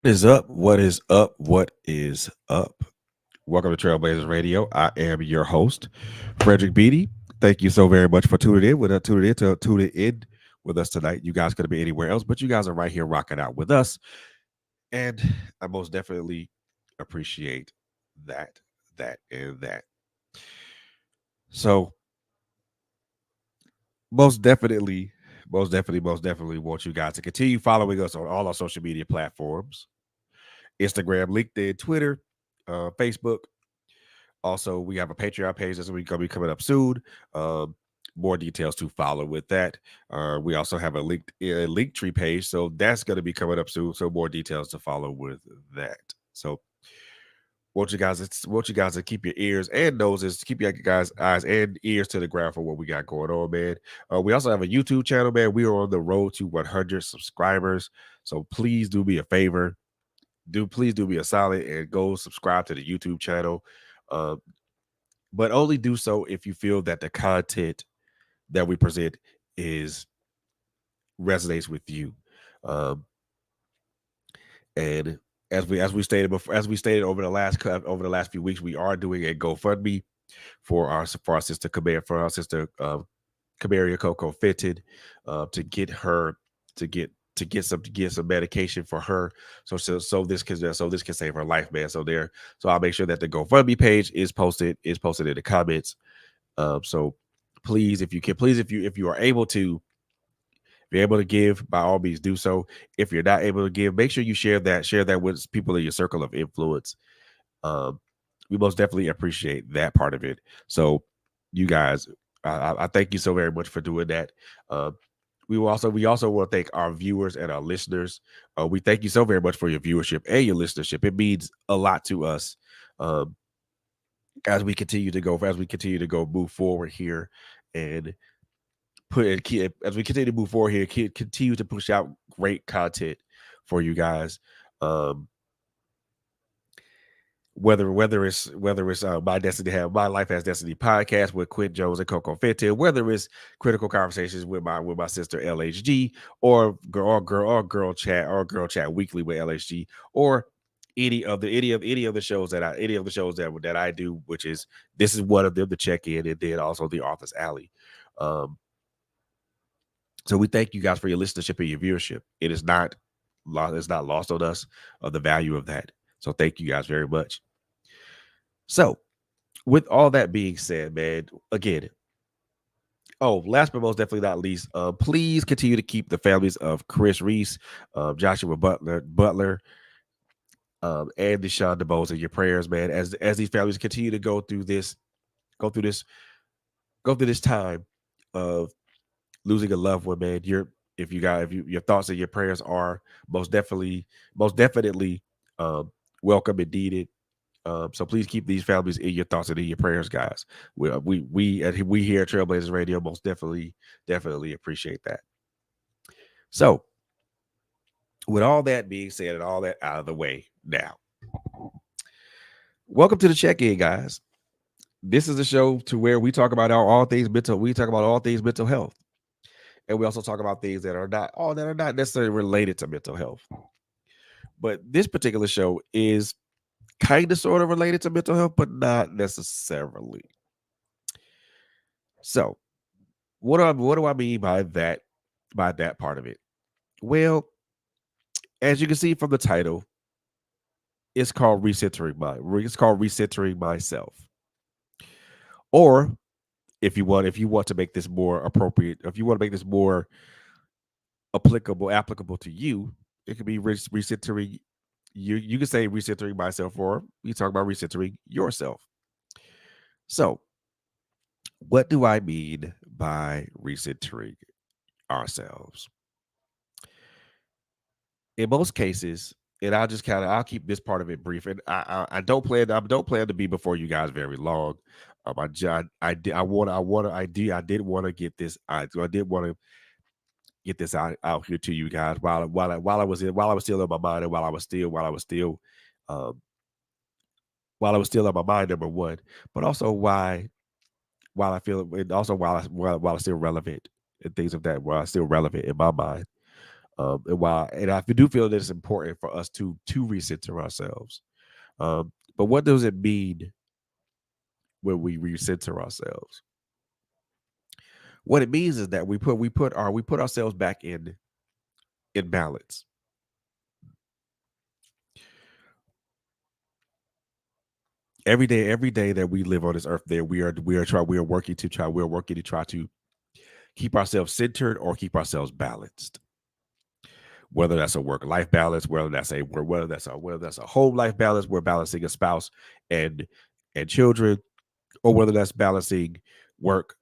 Is up? What is up? What is up? Welcome to Trailblazers Radio. I am your host, Frederick Beatty. Thank you so very much for tuning in with us tonight. You guys could have been anywhere else, but you guys are right here rocking out with us, and I most definitely appreciate that, and that. So most definitely, most definitely want you guys to continue following us on all our social media platforms: Instagram, LinkedIn, Twitter, Facebook. Also, we have a Patreon page that's going to be coming up soon. Um, more details to follow with that. We also have a link tree page, so that's going to be coming up soon. So more details to follow with that. So want you guys to keep your ears and noses, keep your guys' eyes and ears to the ground for what we got going on, man. We also have a YouTube channel, man. We are on the road to 100 subscribers, so please do me a favor, please do me a solid and go subscribe to the YouTube channel. Uh, but only do so if you feel that the content that we present is resonates with you. Um, and as we stated over the last few weeks, we are doing a GoFundMe for our sister Camaria Coco Fitted, to get her to get some medication for her, so this can save her life, man. So I'll make sure that the GoFundMe page is posted in the comments. So please, if you can, please, if you are able to, if you're able to give, by all means do so. If you're not able to give, make sure you share that with people in your circle of influence. Um, we most definitely appreciate that part of it. So you guys, I thank you so very much for doing that. Um, we also want to thank our viewers and our listeners. We thank you so very much for your viewership and your listenership. It means a lot to us. Um, as we continue to go move forward here and as we continue to move forward here, continue to push out great content for you guys. Um, whether it's my life has destiny podcast with Quint Jones and Coco Fenton, whether it's critical conversations with my sister LHG, or girl chat weekly with LHG, or any of the shows that I do, which is this is one of them, the check in, and then also the Office Alley. Um, so we thank you guys for your listenership and your viewership. It's not lost on us of the value of that. So thank you guys very much. So with all that being said, man, again, last but most definitely not least, please continue to keep the families of Chris Reese, Joshua Butler, and Deshaun DeBose in your prayers, man, as these families continue to go through this, go through this time of losing a loved one, man. If you your thoughts and your prayers are most definitely welcome and needed. So please keep these families in your thoughts and in your prayers, guys. We here at Trailblazers Radio most definitely appreciate that. So with all that being said and all that out of the way now, welcome to the check-in, guys. This is a show to where we talk about all things mental. We talk about all things mental health, and we also talk about things that are not necessarily related to mental health. But this particular show is kind of sort of related to mental health, but not necessarily. So what do I mean by that part of it? Well, as you can see from the title, it's called recentering myself. Or if you want to make this more appropriate, if you want to make this more applicable to you, it could be recentering you can say recentering myself, or you talk about recentering yourself. So what do I mean by recentering ourselves? In most cases, and I'll keep this part of it brief, and I don't plan to be before you guys very long. I did I did want to get this I did want to get this out here to you guys while I was still in my mind, and um while I was still on my mind, number one, but also while I feel, and also while it's still relevant, and things of that while it's still relevant in my mind. And I do feel that it's important for us to recenter ourselves. But what does it mean when we recenter ourselves? What it means is that we put ourselves back in balance. Every day that we live on this earth, there we are working to try we are working to try to keep ourselves centered or keep ourselves balanced. Whether that's a work life balance, whether that's a home life balance, we're balancing a spouse and children, or whether that's balancing work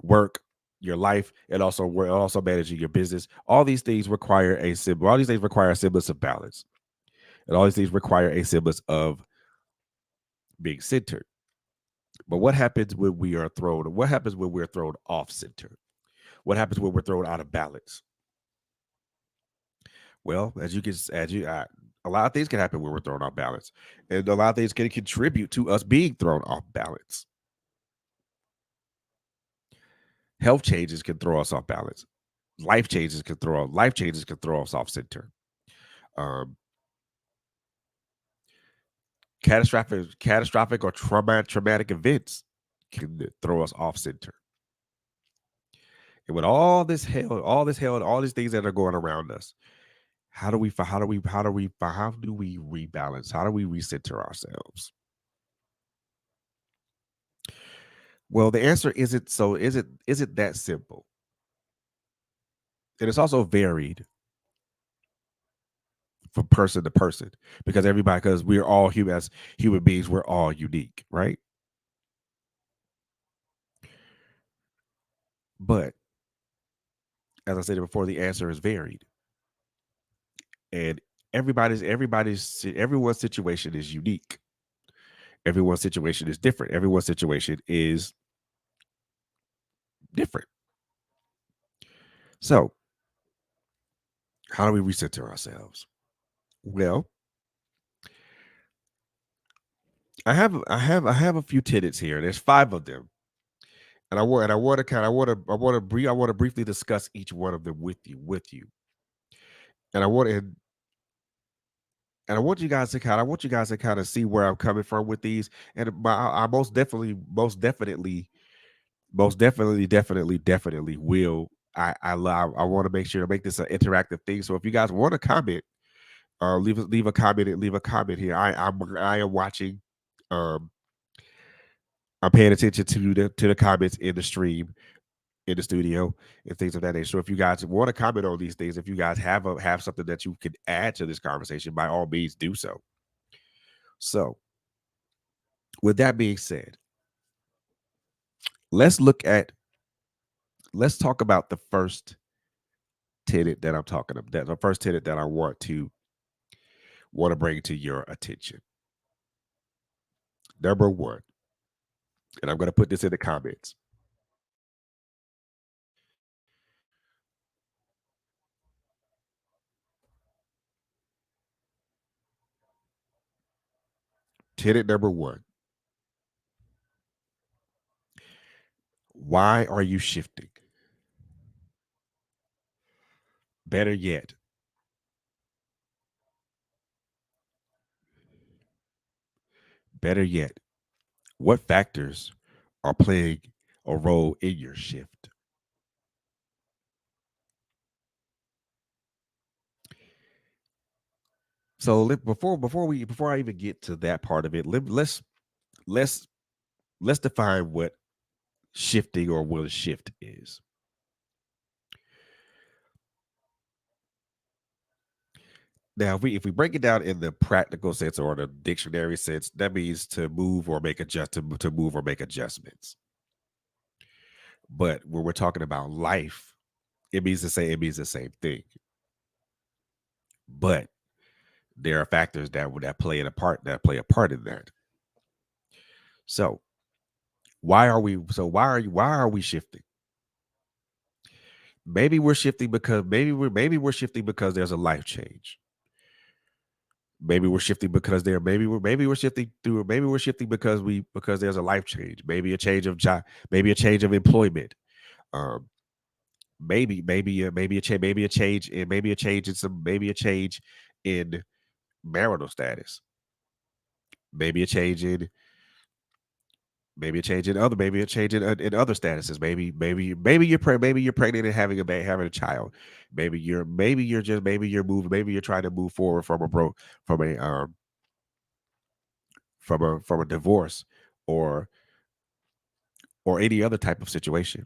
work, your life, and also we're also managing your business. All these things require all these things require a semblance of balance. And all these things require a semblance of being centered. But what happens when we are thrown? What happens when we're thrown off center? What happens when we're thrown out of balance? Well, a lot of things can happen when we're thrown off balance, and a lot of things can contribute to us being thrown off balance. Health changes can throw us off balance. Life changes can throw us off center. Um, catastrophic or traumatic events can throw us off center. And with and all these things that are going around us, how do we rebalance? How do we recenter ourselves? Well, the answer isn't that simple. And it's also varied from person to person because we're all human as human beings, we're all unique, right? But as I said before, the answer is varied. And everyone's situation is unique. Everyone's situation is different. Everyone's situation is different. So, how do we recenter ourselves? Well, I have a few tenets here. There's 5 of them. And I want to kind of I want to briefly discuss each one of them with you. And I want and and I want you guys to kind of see where I'm coming from with these. And I definitely will. I want to make sure to make this an interactive thing. So if you guys want to comment, leave a comment here. I am watching. Um, I'm paying attention to the comments in the stream in the studio and things of that nature. So if you guys want to comment on these things, if you guys have something that you could add to this conversation, by all means do so. So with that being said, let's look at let's talk about the first tenet that I'm talking about. That the first tenet that I want to bring to your attention. Number one, and I'm going to put this in the comments. Tenet number one. Why are you shifting? Better yet, better yet, what factors are playing a role in your shift? So before I even get to that part of it, let's let's define what shifting or what a shift is. Now, if we break it down in the practical sense or the dictionary sense, that means to move or make to move or make adjustments. But when we're talking about life, it means the same thing. But there are factors that play a part in that. So why are we shifting? Maybe we're shifting because there's a life change. Maybe we're shifting because there maybe we're shifting through maybe we're shifting because there's a life change, maybe a change of job, maybe a change of employment. Um, maybe a change in maybe a change in some maybe a change in marital status, maybe a change in maybe a change in other statuses. Maybe you're pregnant and having a child. Maybe you're moving. Maybe you're trying to move forward from a from a divorce or any other type of situation.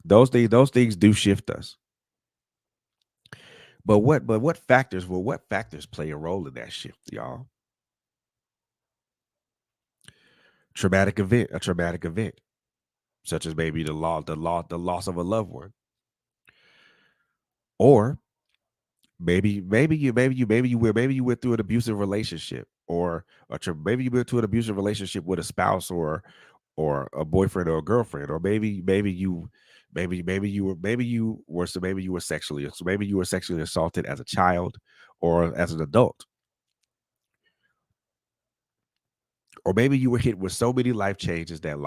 Those things do shift us. What factors play a role in that shift, y'all? A traumatic event, such as maybe the loss of a loved one, or maybe you went through an abusive relationship, or maybe you went through an abusive relationship with a spouse or a boyfriend or a girlfriend, or maybe you were sexually assaulted as a child or as an adult, or maybe you were hit with so many life changes that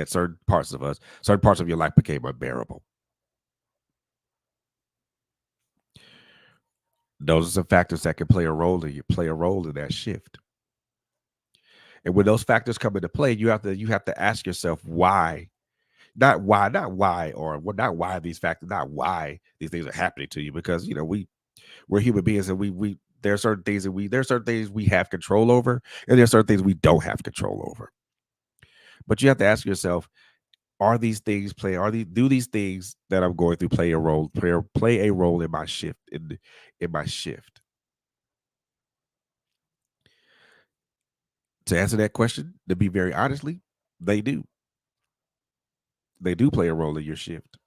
certain parts of your life became unbearable. Those are some factors that can play a role in that shift. And when those factors come into play, you have to ask yourself why, not why these factors, not why these things are happening to you, because we're human beings, and we there are certain things we have control over, and there are certain things we don't have control over. But you have to ask yourself, are these do these things that I'm going through play a role in my shift in my shift? To answer that question, to be very honestly, they do. They do play a role in your shift,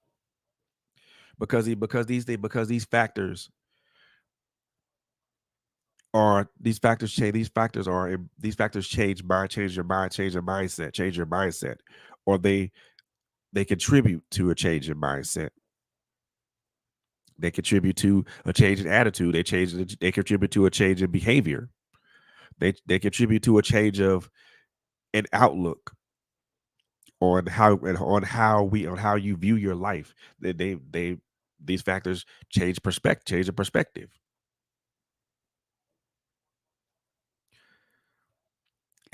because these factors change your mind, change your mindset, or they contribute to a change in mindset. They contribute to a change in attitude. They contribute to a change in behavior. They contribute to a change of an outlook on how you view your life. They these factors change the perspective.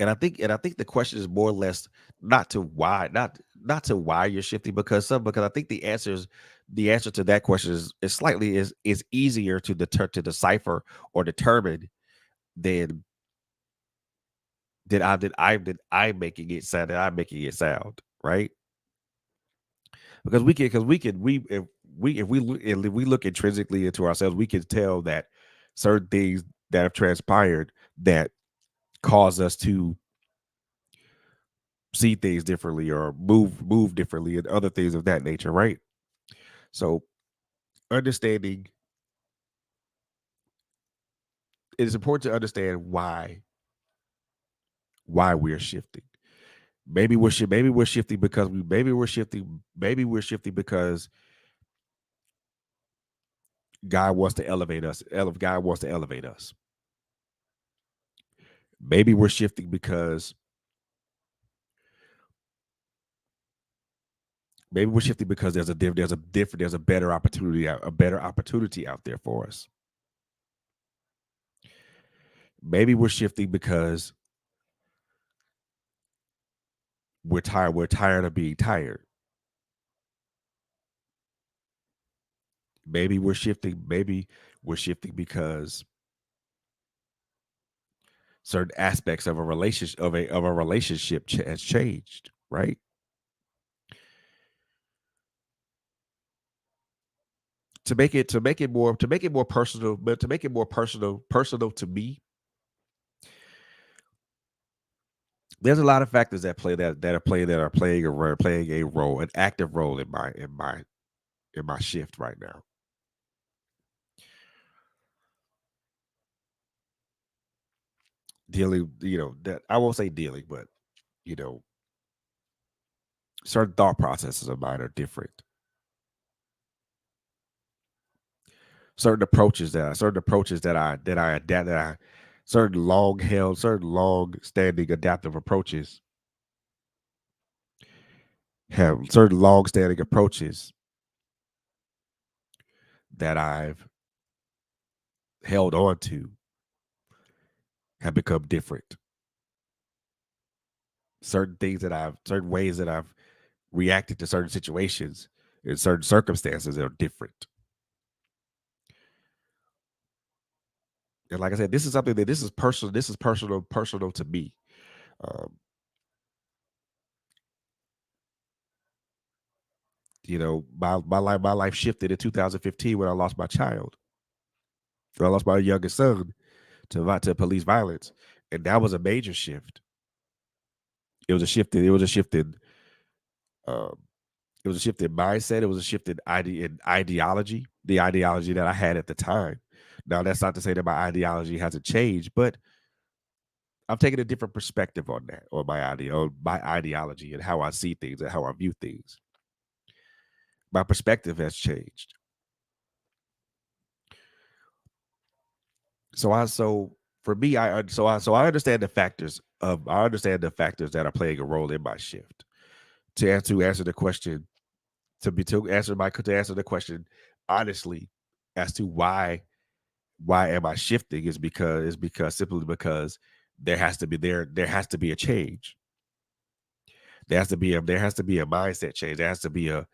And I think the question is more or less not to why you're shifting, because I think the answer to that question is easier to decipher or determine than than I'm making it sound that I'm making it sound, right? Because if we look intrinsically into ourselves, we can tell that certain things that have transpired that cause us to see things differently or move differently and other things of that nature, right? So understanding it is important to understand why we're shifting. Maybe we're shifting because maybe we're shifting because God wants to elevate us. God wants to elevate us. Maybe we're shifting because there's a a better opportunity out there for us. Maybe we're shifting because we're tired of being tired. Maybe we're shifting because certain aspects of a relationship has changed, right? To make it more personal, but to make it more personal to me, there's a lot of factors that are playing a role, an active role in my shift right now. Dealing, that I won't say dealing, but you know, certain thought processes of mine are different. Certain approaches that I certain long standing adaptive approaches have certain long standing approaches. that I've held on to have become different. Certain ways that I've reacted to certain situations in certain circumstances are different. And like I said, this is something that this is personal. This is personal to me. Um, my life shifted in 2015 when I lost my child. When I lost my youngest son to police violence, and that was a major shift. It was a shift in um, it was a shift in mindset. It was a shift in ideology, the ideology that I had at the time. Now, that's not to say that my ideology hasn't changed, but I've taken a different perspective on that, on my ideology and how I see things and how I view things. My perspective has changed. So for me, I understand the factors that are playing a role in my shift. To answer the question, to answer the question honestly as to why am I shifting is because simply because there has to be a change. There has to be a mindset change. There has to be a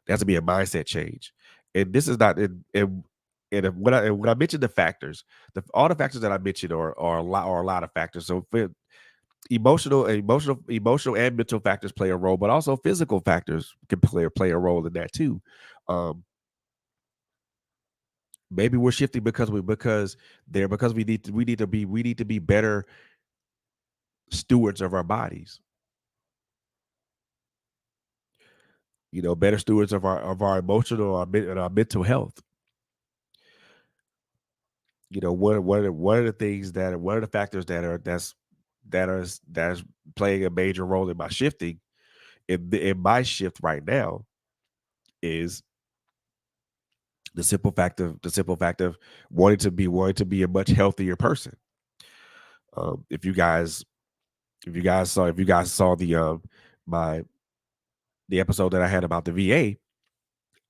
mindset change. And this is not and when I mentioned the factors, all the factors that I mentioned are a lot of factors. So emotional and mental factors play a role, but also physical factors can play a role in that too. Um, maybe we're shifting because we need to be better stewards of our bodies. Better stewards of our emotional and our mental health. One of the factors that's playing a major role in my shifting in my shift right now is the simple fact of wanting to be a much healthier person. Um, if you guys if you guys saw my the episode that I had about the VA,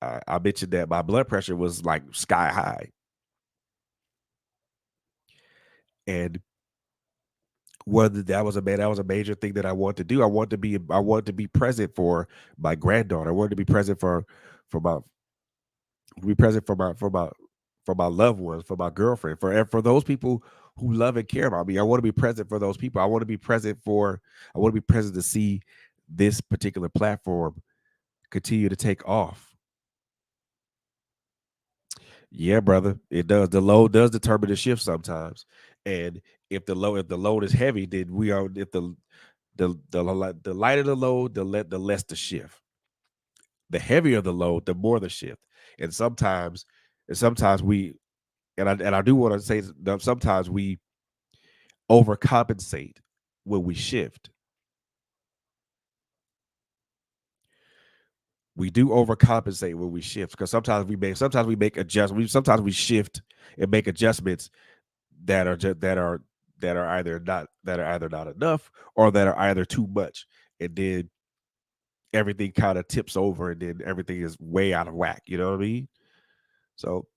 I mentioned that my blood pressure was like sky high, and whether that was a major thing that I wanted to do. I wanted to be present for my granddaughter. I wanted to be present for my be present for my loved ones, for my girlfriend, for those people who love and care about me. I want to be present for those people. I want to be present to see this particular platform continue to take off. Yeah, brother, it does. The load does determine the shift sometimes, and if the load is heavy, then we are if the lighter the load, the less the shift. The heavier the load, the more the shift. And sometimes we and I do want to say that sometimes we overcompensate when we shift. We do overcompensate when we shift because sometimes we make adjustments. Sometimes we shift and make adjustments that are just that are either not enough or that are either too much, and then everything kind of tips over, and then everything is way out of whack. You know what I mean? So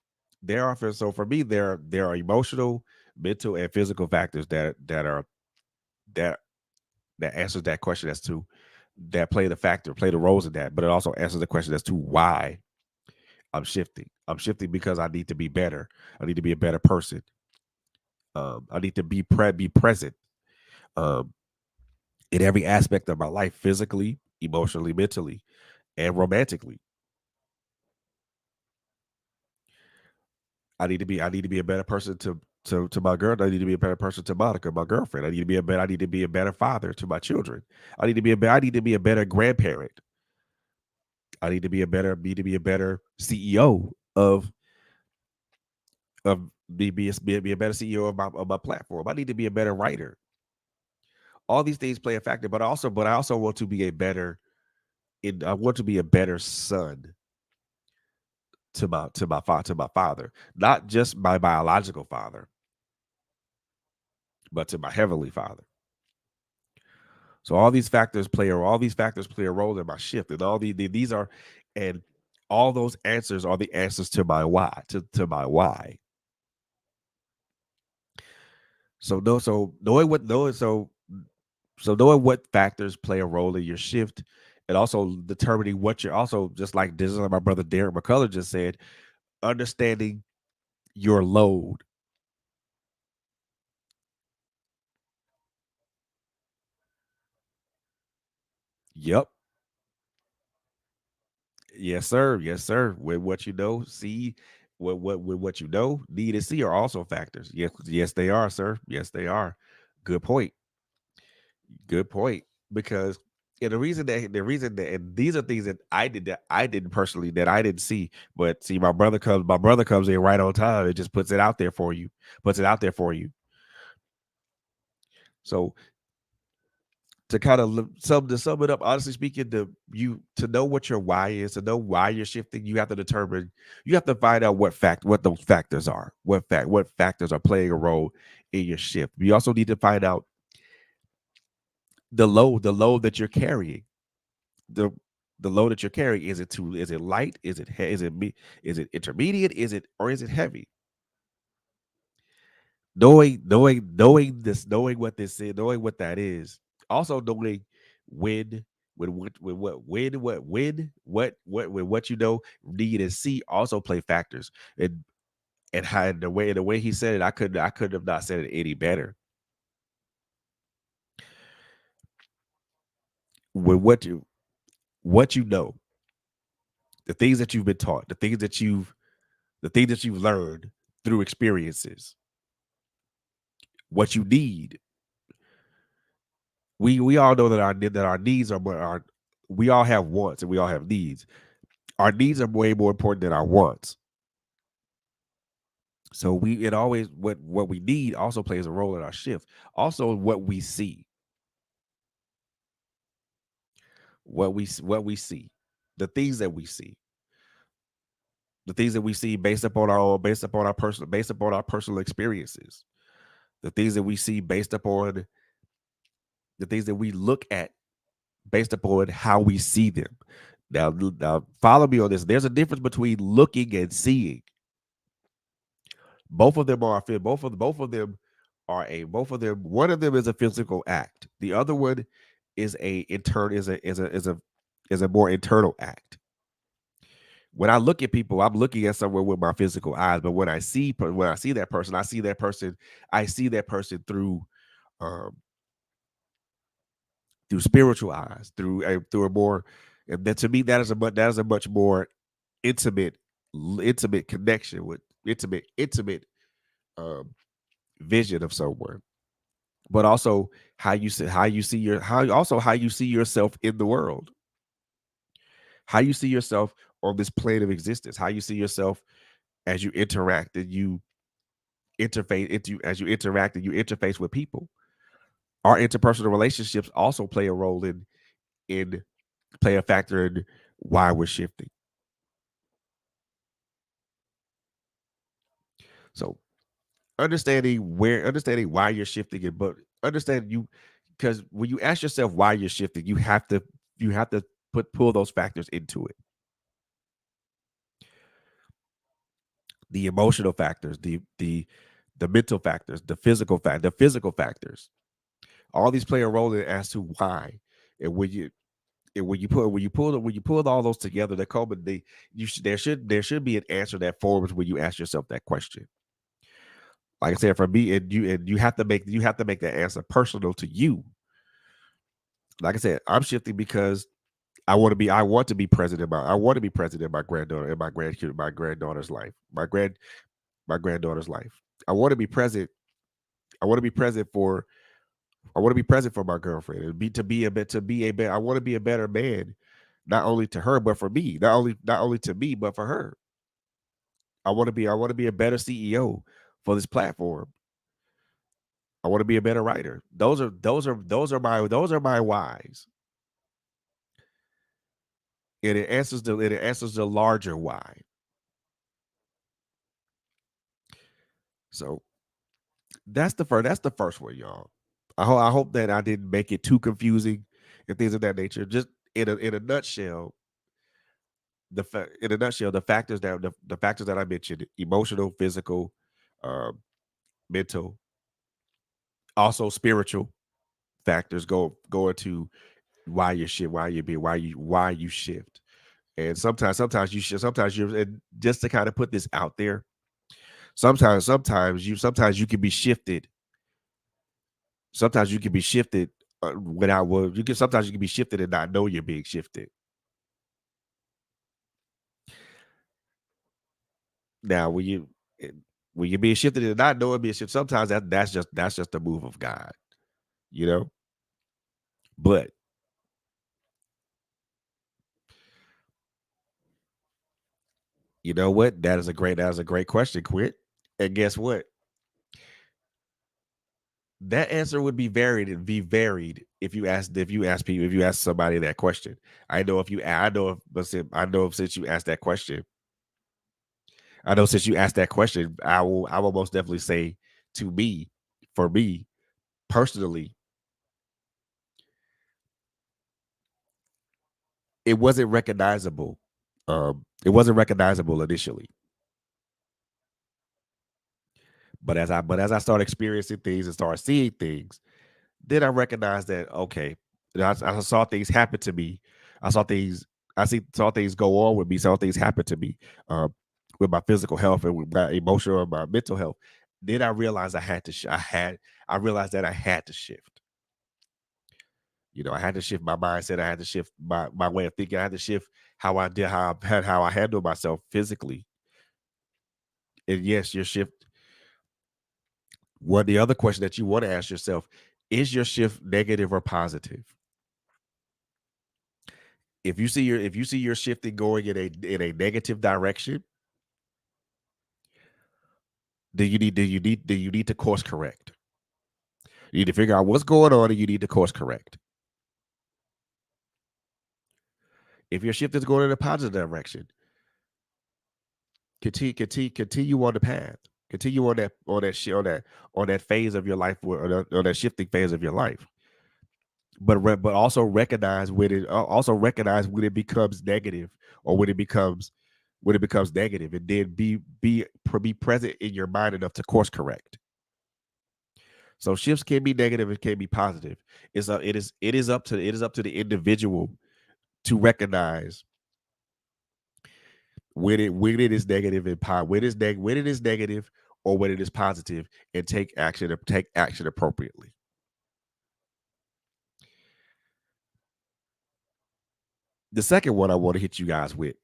for me there are emotional, mental, and physical factors that that answers that question as to that play the roles in that, but it also answers the question as to why I'm shifting. I'm shifting because I need to be better. I need to be a better person. I need to be present um, in every aspect of my life, physically, emotionally, mentally, and romantically. I need to be a better person to my girl. I need to be a better person to Monica, my girlfriend. I need to be a better father to my children. I need to be a better grandparent. I need to be a better CEO of be a better CEO of my platform. I need to be a better writer. All these things play a factor, but I also want to be I want to be a better son to my father, not just my biological father, but to my heavenly father. So all these factors play a role in my shift, and these are, and All those answers are the answers to my why, to my why. So no, so knowing what knowing so knowing what factors play a role in your shift, and also determining what you're also just like this is like my brother Derek McCullough just said, understanding your load. Yep. Yes, sir. Yes, sir. With what you know, see what with what you know, need and see are also factors. Yes, yes, they are, sir. Yes, they are. Good point. Good point. Because and the reason that and these are things that I didn't personally that I didn't see. But see, my brother comes in right on time. It just puts it out there for you. Puts it out there for you. So to kind of sum it up, honestly speaking, to know what your why is, to know why you're shifting, you have to find out what those factors are, what factors are playing a role in your shift. You also need to find out the load that you're carrying. The the load that you're carrying, is it light? Is it intermediate? Is it heavy? Knowing what this is, knowing what that is, also knowing when when what you know need and see also play factors. And how the way he said it, I could have not said it any better. With what you know, the things that you've been taught, the things that you've learned through experiences, what you need. We all know that our needs are more our we all have wants and we all have needs. Our needs are way more important than our wants. So it always what we need also plays a role in our shift. Also, what we see, what we see, the things that we see, the things that we see based upon our personal experiences, the things that we see based upon the things that we look at based upon how we see them. Now, follow me on this. There's a difference between looking and seeing. Both of them. One of them is a physical act. The other one is a intern is a more internal act. When I look at people, I'm looking at someone with my physical eyes. But when I see that person, I see that person um, through spiritual eyes, through a more. And that to me, that is a much more intimate intimate connection with intimate um, vision of someone. But also how you see yourself in the world, how you see yourself on this plane of existence, how you see yourself as you interact and you you interface with people. Our interpersonal relationships also in play a factor in why we're shifting. So understanding why you're shifting it, but understand you because when you ask yourself why you're shifting, you have to pull those factors into it. The emotional factors, the mental factors, the physical factors. All these play a role in as to why. And when you pull all those together, they come and there should be an answer that forms when you ask yourself that question. Like I said, for me, and you have to make that answer personal to you. Like I said, I'm shifting because I want to be present in my granddaughter and my granddaughter's life. My granddaughter's life. I want to be present. I want to be present for I want to be present for my girlfriend and be a better I want to be a better man, not only to her but for me. Not only to me but for her. I want to be a better CEO for this platform. I want to be a better writer. Those are my whys. And it answers the larger why. So that's the first one, y'all. I hope that I didn't make it too confusing and things of that nature. Just in a nutshell, in a nutshell, the factors that I mentioned: emotional, physical, um, mental, also spiritual factors go into why you shift, why you shift. And sometimes you should, sometimes you, and just to kind of put this out there, sometimes you can be shifted. Sometimes you can be shifted without well, you can sometimes you can be shifted and not know you're being shifted. Now, eh, when you're being shifted and not knowing being shifted, sometimes that's just the move of God, you know. But you know what? That is a great question, Quit. And guess what? That answer would be varied if you ask somebody that question. I know if since you asked that question, I know since you asked that question, I will most definitely say to me, for me personally, it wasn't recognizable. It wasn't recognizable initially, but as I started experiencing things and started seeing things, then I recognized that okay, I saw things happen to me. I saw things. Saw things go on with me. Saw things happen to me uh, with my physical health and with my emotional and my mental health. Then I realized I had to. I realized that I had to shift. I had to shift my mindset. I had to shift my way of thinking. I had to shift how I handle myself physically. And yes, your shift. The other question that you want to ask yourself is your shift negative or positive? If you see your shifting going in a negative direction, then you need to course correct. You need to figure out what's going on, and you need to course correct. If your shift is going in a positive direction, continue on the path. Continue on that phase of your life, or that shifting phase of your life. But also recognize when it becomes negative, or when it becomes negative, and then be present in your mind enough to course correct. So shifts can be negative, it can be positive. It is up to the individual to recognize when it is negative and when it is negative, or when it is positive, and take action appropriately. The second one I want to hit you guys with,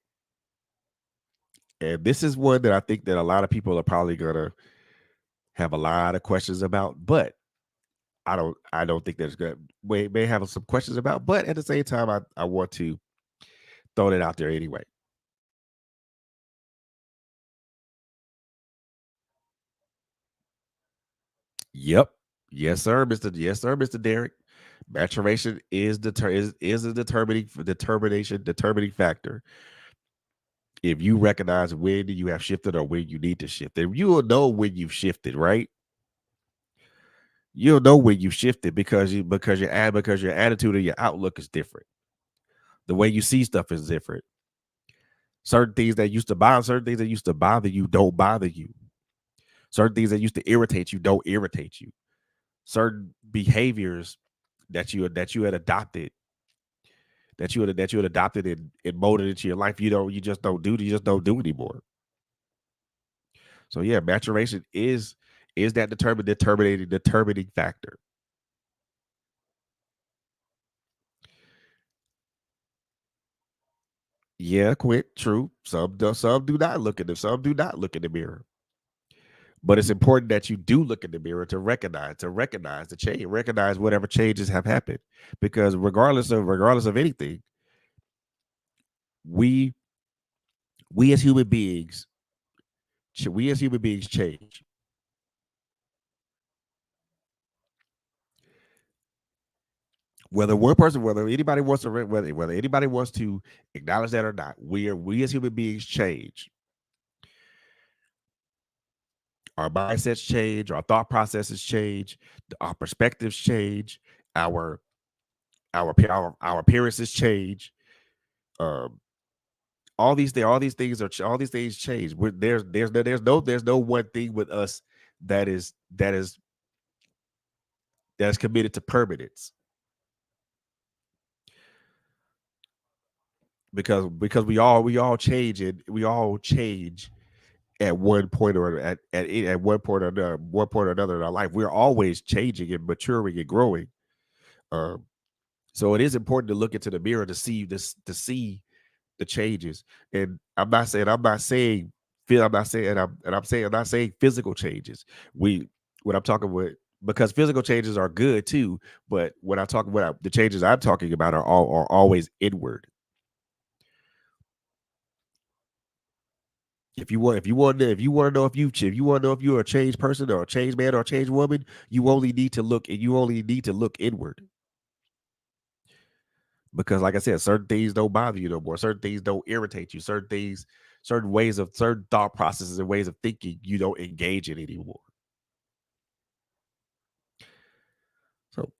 and this is one that I think that a lot of people are probably gonna have a lot of questions about, but I don't think there's good may have some questions about, but at the same time, I want to throw it out there anyway. Yep. Yes, sir, Mr. Derek. Maturation is a determining factor. If you recognize when you have shifted or when you need to shift, and you will know when you've shifted, right? You'll know when you shifted because your attitude and your outlook is different. The way you see stuff is different. Certain things that used to bother you don't bother you. Certain things that used to irritate you don't irritate you. Certain behaviors that you had adopted and molded into your life, you just don't do anymore. So yeah, maturation is that determining factor. Yeah, quit. True. Some do not look in the mirror. But it's important that you do look in the mirror to recognize the change, recognize whatever changes have happened. Because regardless of anything, we we as human beings change. Whether anybody wants to acknowledge that or not, we as human beings change. Our mindsets change, our thought processes change, our perspectives change, our our appearances change. Um, all these things change. There's no one thing with us that is committed to permanence, because we all change, and we all change at one point or at one point or another in our life. We're always changing and maturing and growing. Um, so it is important to look into the mirror to see this, to see the changes. And I'm not saying, I'm not saying physical changes. We What I'm talking with, because physical changes are good too, but when I talk about the changes I'm talking about are always inward. If you want to know if you want to know if you're a changed person or a changed man or a changed woman, you only need to look inward. Because like I said, certain things don't bother you no more. Certain things don't irritate you. Certain thought processes and ways of thinking you don't engage in anymore. So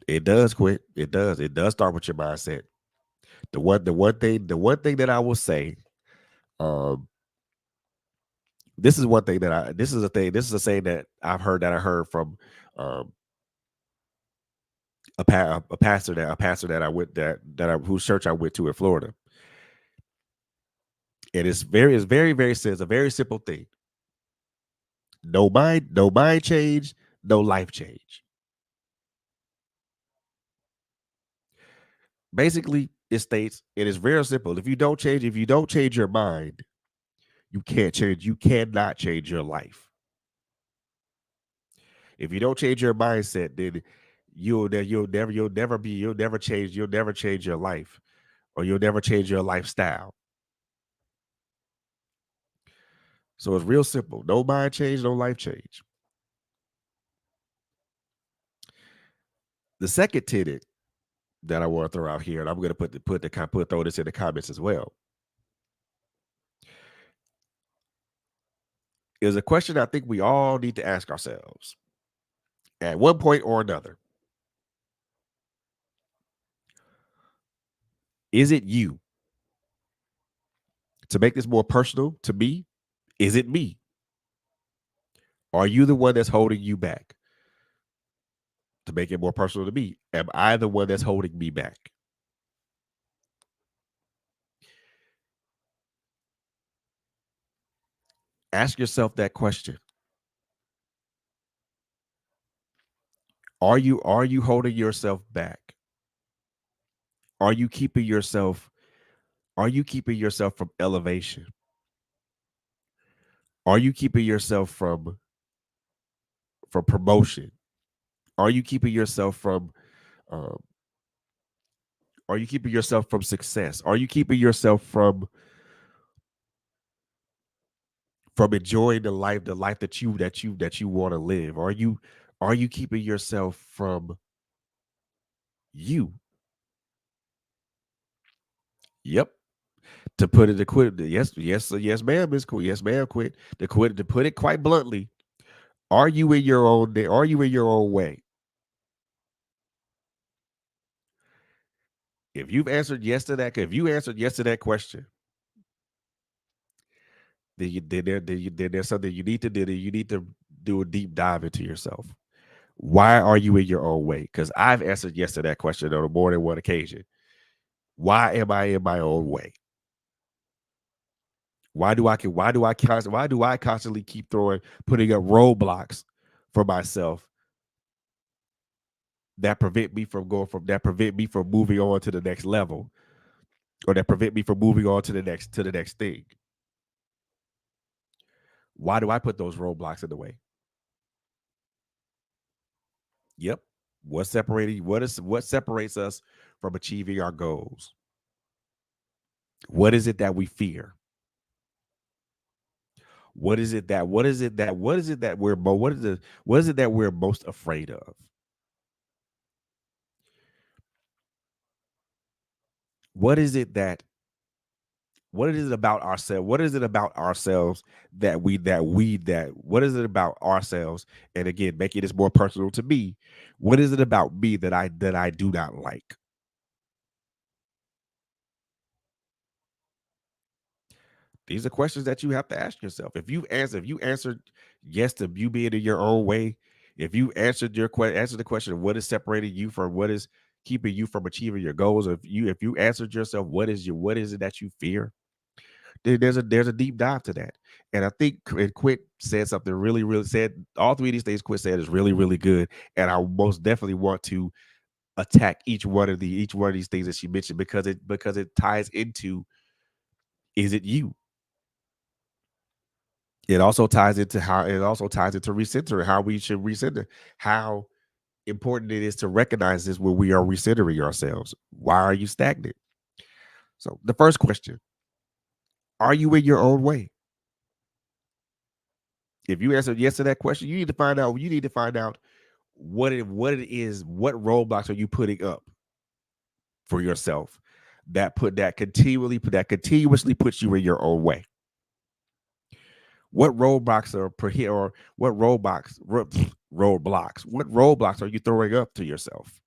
it does quit. It does. It does start with your mindset. The one thing that I will say, um, this is a saying that I heard from um a pastor that I went that I whose church I went to in Florida. And it's a very simple thing. No mind change, no life change. Basically, it states it is very simple. If you don't change your mind, you cannot change your life. If you don't change your mindset, then you'll never change your life, or you'll never change your lifestyle. So it's real simple. No mind change, no life change. The second tenet that I want to throw out here, and I'm going to throw this in the comments as well, is a question I think we all need to ask ourselves at one point or another. Is it you? To make this more personal to me, is it me? Are you the one that's holding you back? To make it more personal to me, am I the one that's holding me back? Ask yourself that question. Are you holding yourself back? Are you keeping yourself from elevation? Are you keeping yourself from promotion? Are you keeping yourself from um, success? Are you keeping yourself from enjoying the life that you want to live? Are you keeping yourself from you? Yep. To put it to quit. Yes, ma'am, Miss Quit. Yes, ma'am, quit. To put it quite bluntly, are you in your own way? If you answered yes to that question, then there's something you need to do. You need to do a deep dive into yourself. Why are you in your own way? Because I've answered yes to that question on more than one occasion. Why am I in my own way? Why do I constantly keep putting up roadblocks for myself that prevent me from moving on to the next level, or that prevent me from moving on to the next thing? Why do I put those roadblocks in the way? Yep. What separates us from achieving our goals? What is it that we fear? What is it that we're most afraid of? What is it that what is it about ourselves? What is it about ourselves that what is it about ourselves? And again, making this more personal to me, what is it about me that I do not like? These are questions that you have to ask yourself. If you answered yes to you being in your own way, if you answered answered the question of what is separating you from what is keeping you from achieving your goals, if you answered yourself what is it that you fear, there's a deep dive to that. And I think Quit said something really said all three of these things Quit said is really good. And I most definitely want to attack each one of these things that she mentioned because it ties into is it you? It also ties into recentering, how we should recenter, how important it is to recognize this when we are recentering ourselves. Why are you stagnant? So the first question, are you in your own way? If you answer yes to that question, you need to find out what it is, what roadblocks are you putting up for yourself that continuously puts you in your own way. What roadblocks are or what roadblocks, what roadblocks are you throwing up to yourself?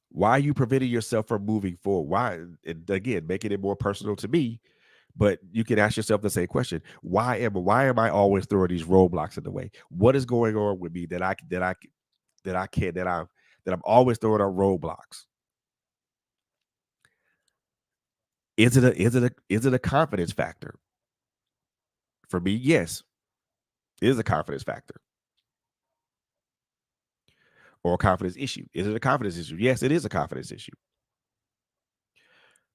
Why are you preventing yourself from moving forward? Why, and again, making it more personal to me, but you can ask yourself the same question: why am I always throwing these roadblocks in the way? What is going on with me that I can't that I'm always throwing up roadblocks? Is it a confidence factor? For me, yes, it is a confidence factor or a confidence issue. Is it a confidence issue? Yes, it is a confidence issue.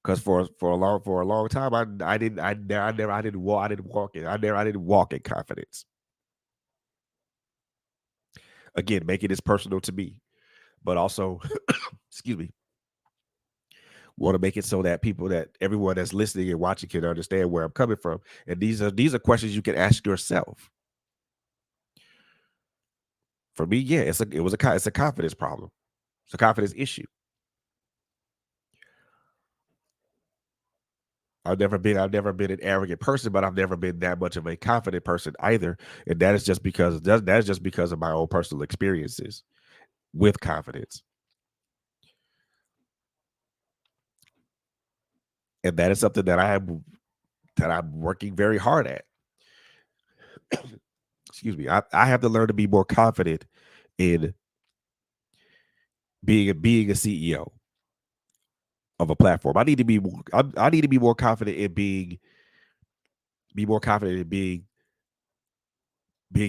Because for a long time, I didn't walk in confidence. Again, making this personal to me, but also, excuse me, want to make it so that everyone that's listening and watching can understand where I'm coming from. And these are questions you can ask yourself. For me, yeah, it's a confidence problem. It's a confidence issue. I've never been an arrogant person, but I've never been that much of a confident person either. And that is just because of my own personal experiences with confidence. And that is something that I'm working very hard at. Excuse me. I have to learn to be more confident in being a CEO of a platform. I need to be more confident in be more confident in being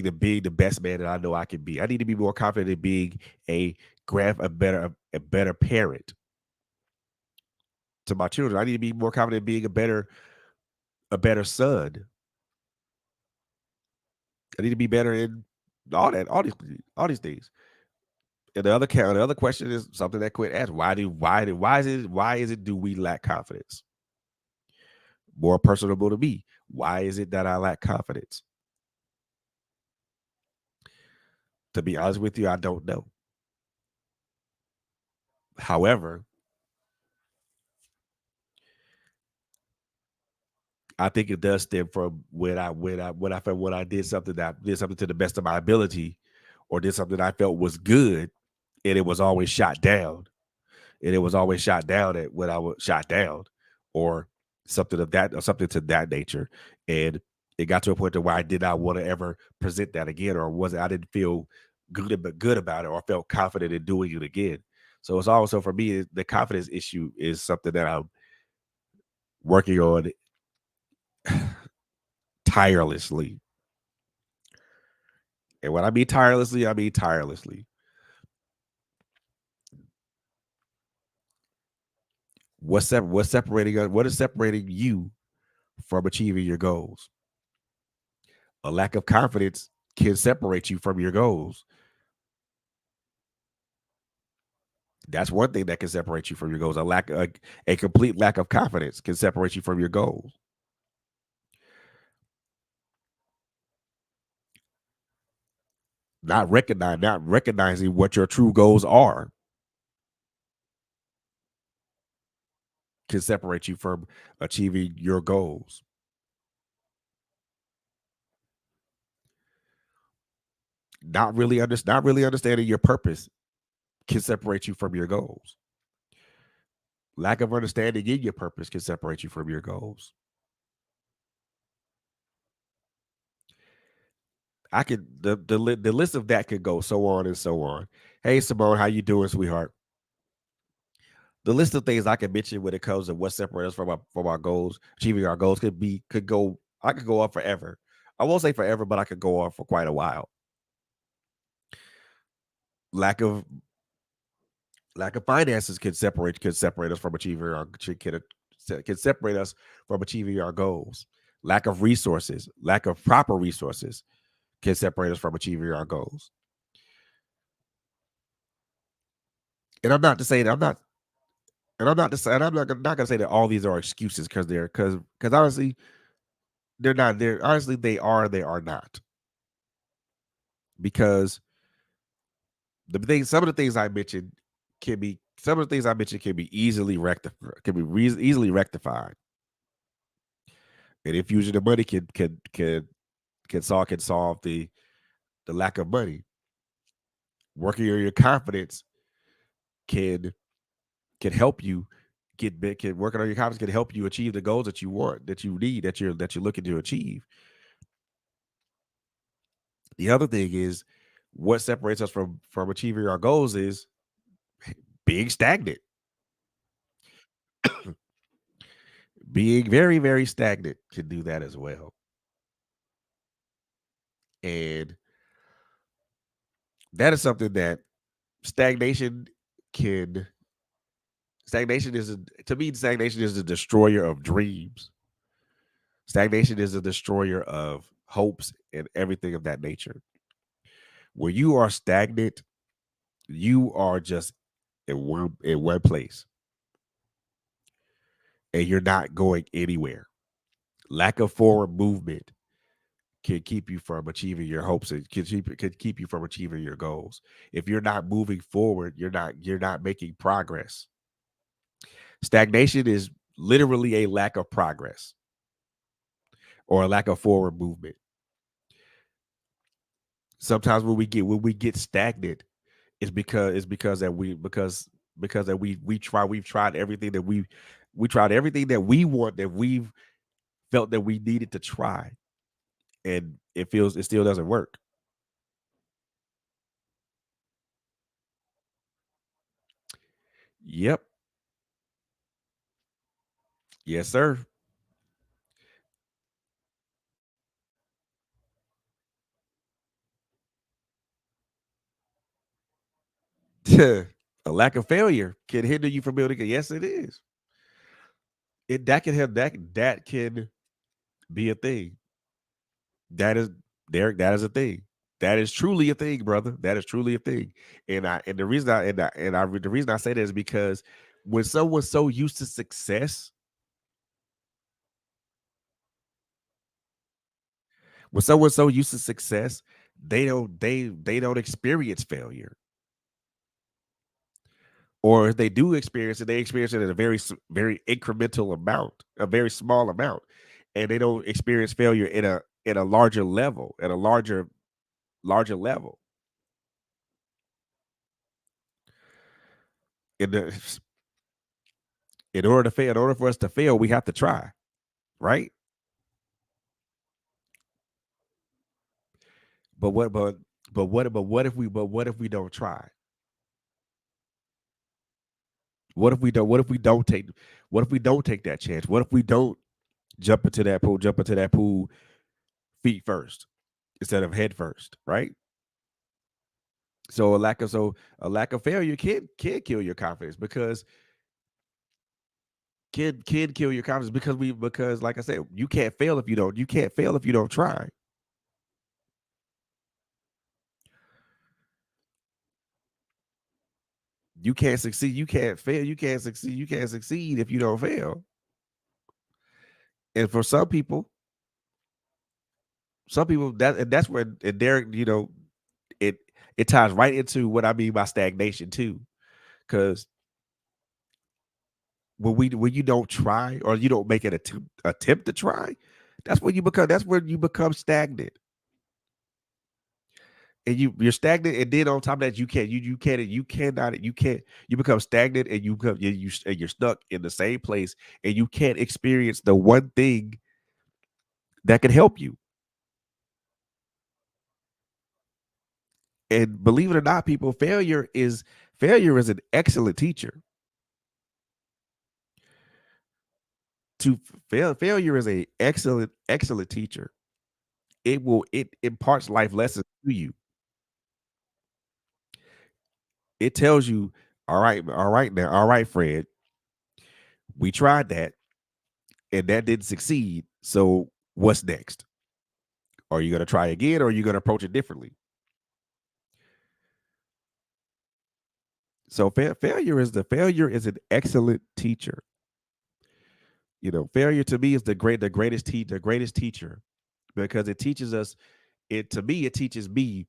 the best man that I know I can be. I need to be more confident in being a a better parent to my children. I need to be more confident in being a better son. I need to be better in all these things. And the other question is something that Quinn asked: why is it do we lack confidence? More personable to me. Why is it that I lack confidence? To be honest with you, I don't know. However, I think it does stem from when I did something to the best of my ability, or did something I felt was good, and it was always shot down, and it was always shot down at when I was shot down, or something to that nature, and it got to a point to where I did not want to ever present that again, or was I didn't feel good about it, or felt confident in doing it again. So it's also for me the confidence issue is something that I'm working on tirelessly. And when I mean tirelessly. What is separating you from achieving your goals? A lack of confidence can separate you from your goals. That's one thing that can separate you from your goals. A complete lack of confidence can separate you from your goals. Not recognizing what your true goals are can separate you from achieving your goals. Not really understanding your purpose can separate you from your goals. Lack of understanding in your purpose can separate you from your goals. I could the list of that could go so on and so on. Hey Simone, how you doing, sweetheart? The list of things I can mention when it comes to what separates us from our goals, achieving our goals could go. I could go on forever. I won't say forever, but I could go on for quite a while. Lack of finances can separate us from achieving our can separate us from achieving our goals. Lack of resources, lack of proper resources can separate us from achieving our goals. And I'm not to say that I'm not and I'm not to say and I'm not gonna say that all these are excuses because honestly, they're not there. Honestly, they are not. Because some of the things I mentioned can be easily rectified. And infusion of money can solve the lack of money. Working on your confidence can help you get big. Working on your confidence can help you achieve the goals that you want, that you need, that you're looking to achieve. The other thing is what separates us from achieving our goals is being stagnant, being very very stagnant can do that as well. And that is something that stagnation can stagnation is a, to me stagnation is the destroyer of dreams. Stagnation is a destroyer of hopes and everything of that nature. When you are stagnant, you are just in one place and you're not going anywhere. Lack of forward movement can keep you from achieving your hopes and can keep you from achieving your goals. If you're not moving forward, you're not making progress. Stagnation is literally a lack of progress or a lack of forward movement. Sometimes when we get stagnant, it's because that we've tried everything that we tried everything that we want, that we've felt that we needed to try, and it still doesn't work. Yep. Yes, sir. A lack of failure can hinder you from building it. Yes, it is. It that can have that can be a thing. That is Derek. That is a thing. That is truly a thing, brother. That is truly a thing. And the reason I say that is because when someone's so used to success, when someone's so used to success, they don't experience failure, or if they do experience it, they experience it at a very incremental amount, a very small amount, and they don't experience failure in a larger level, at a larger level. In the in order for us to fail, we have to try, right? But what what if we don't try? What if we don't take that chance? What if we don't jump into that pool feet first instead of head first, right? A lack of failure can kill your confidence, because can kill your confidence because like I said, you can't fail if you don't try. You can't succeed, you can't fail, you can't succeed if you don't fail. And for some people that's where, and Derek, it it ties right into what I mean by stagnation too. Because when you don't try, or you don't make an attempt to try, that's when you become stagnant. and you're stagnant, and then on top of that, you become stagnant, and and you're stuck in the same place, and you can't experience the one thing that can help you. And believe it or not, people, failure is an excellent teacher. To failure is a excellent teacher. It imparts life lessons to you. It tells you, all right, Fred, we tried that and that didn't succeed. So what's next? Are you going to try again, or are you going to approach it differently? So failure is an excellent teacher. Failure to me is the greatest teacher, because it teaches us. It teaches me.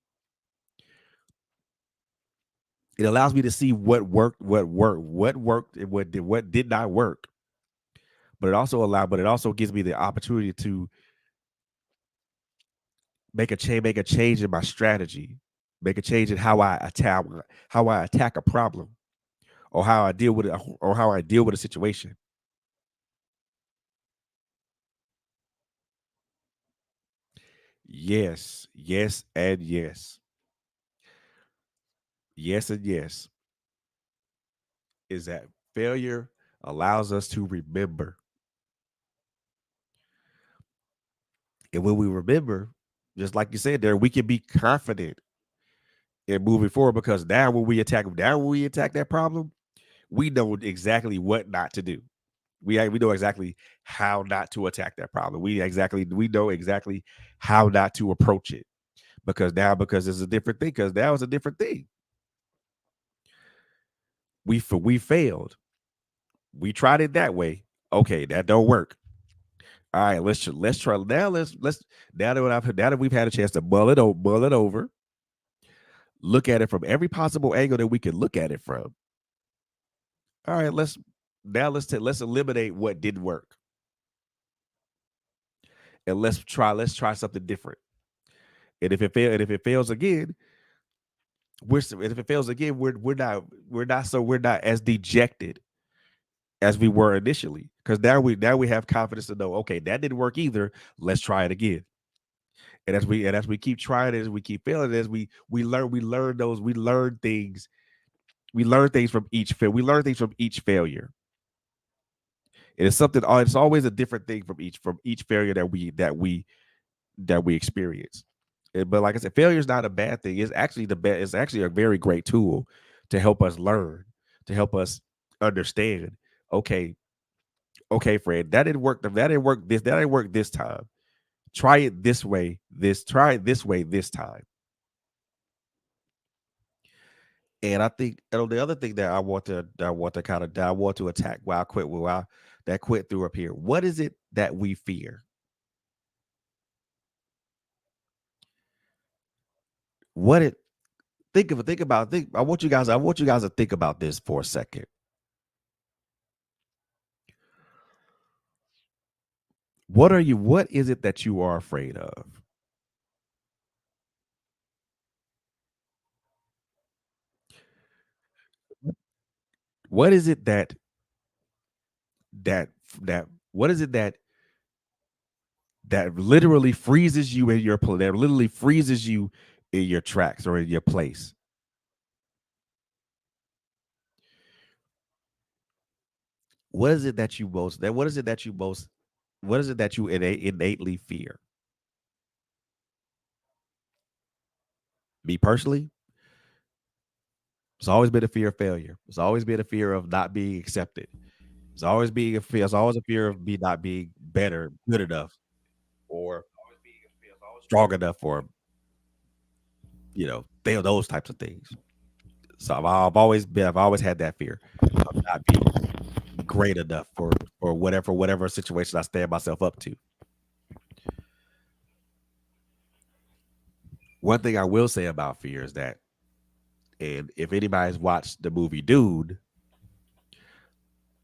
It allows me to see what worked, and what did not work. But it also gives me the opportunity to make a change in my strategy, make a change in how I attack a problem, or how I deal with a situation. Yes, yes, and yes, yes, and yes. Is that failure allows us to remember, and when we remember, just like you said there, we can be confident in moving forward, because now when we attack that problem, we know exactly what not to do. We know exactly how not to attack that problem. We know exactly how not to approach it, because it's a different thing. Because now it's a different thing. We failed. We tried it that way. Okay, that don't work. All right, let's try now. Let's now that we've had a chance to mull it over, look at it from every possible angle that we can look at it from. All right, let's eliminate what didn't work, and let's try something different. And if it fails again, and if it fails again, we're not as dejected as we were initially, because now we have confidence to know, okay, that didn't work either. Let's try it again. And as we keep trying it, as we keep failing, as we learn things from each failure. And it's always a different thing from each failure that we experience. But like I said, failure is not a bad thing. It's actually a very great tool to help us learn, to help us understand. Okay, okay, Fred, that didn't work this time. Try it this way this time. And I think, the other thing that I want to attack while I quit while that quit through up here. What is it that we fear? What it think about think I want you guys to think about this for a second. What is it that you are afraid of? What is it that that what is it that literally freezes you that literally freezes you in your tracks or in your place? What is it that you most that what is it that you most what is it that you innately fear? Me personally, it's always been a fear of failure. It's always been a fear of not being accepted. It's always a fear of me not being better, good enough, or strong enough, or those types of things. So I've always had that fear of not being great enough for whatever situation I stand myself up to. One thing I will say about fear is that, and if anybody's watched the movie Dude,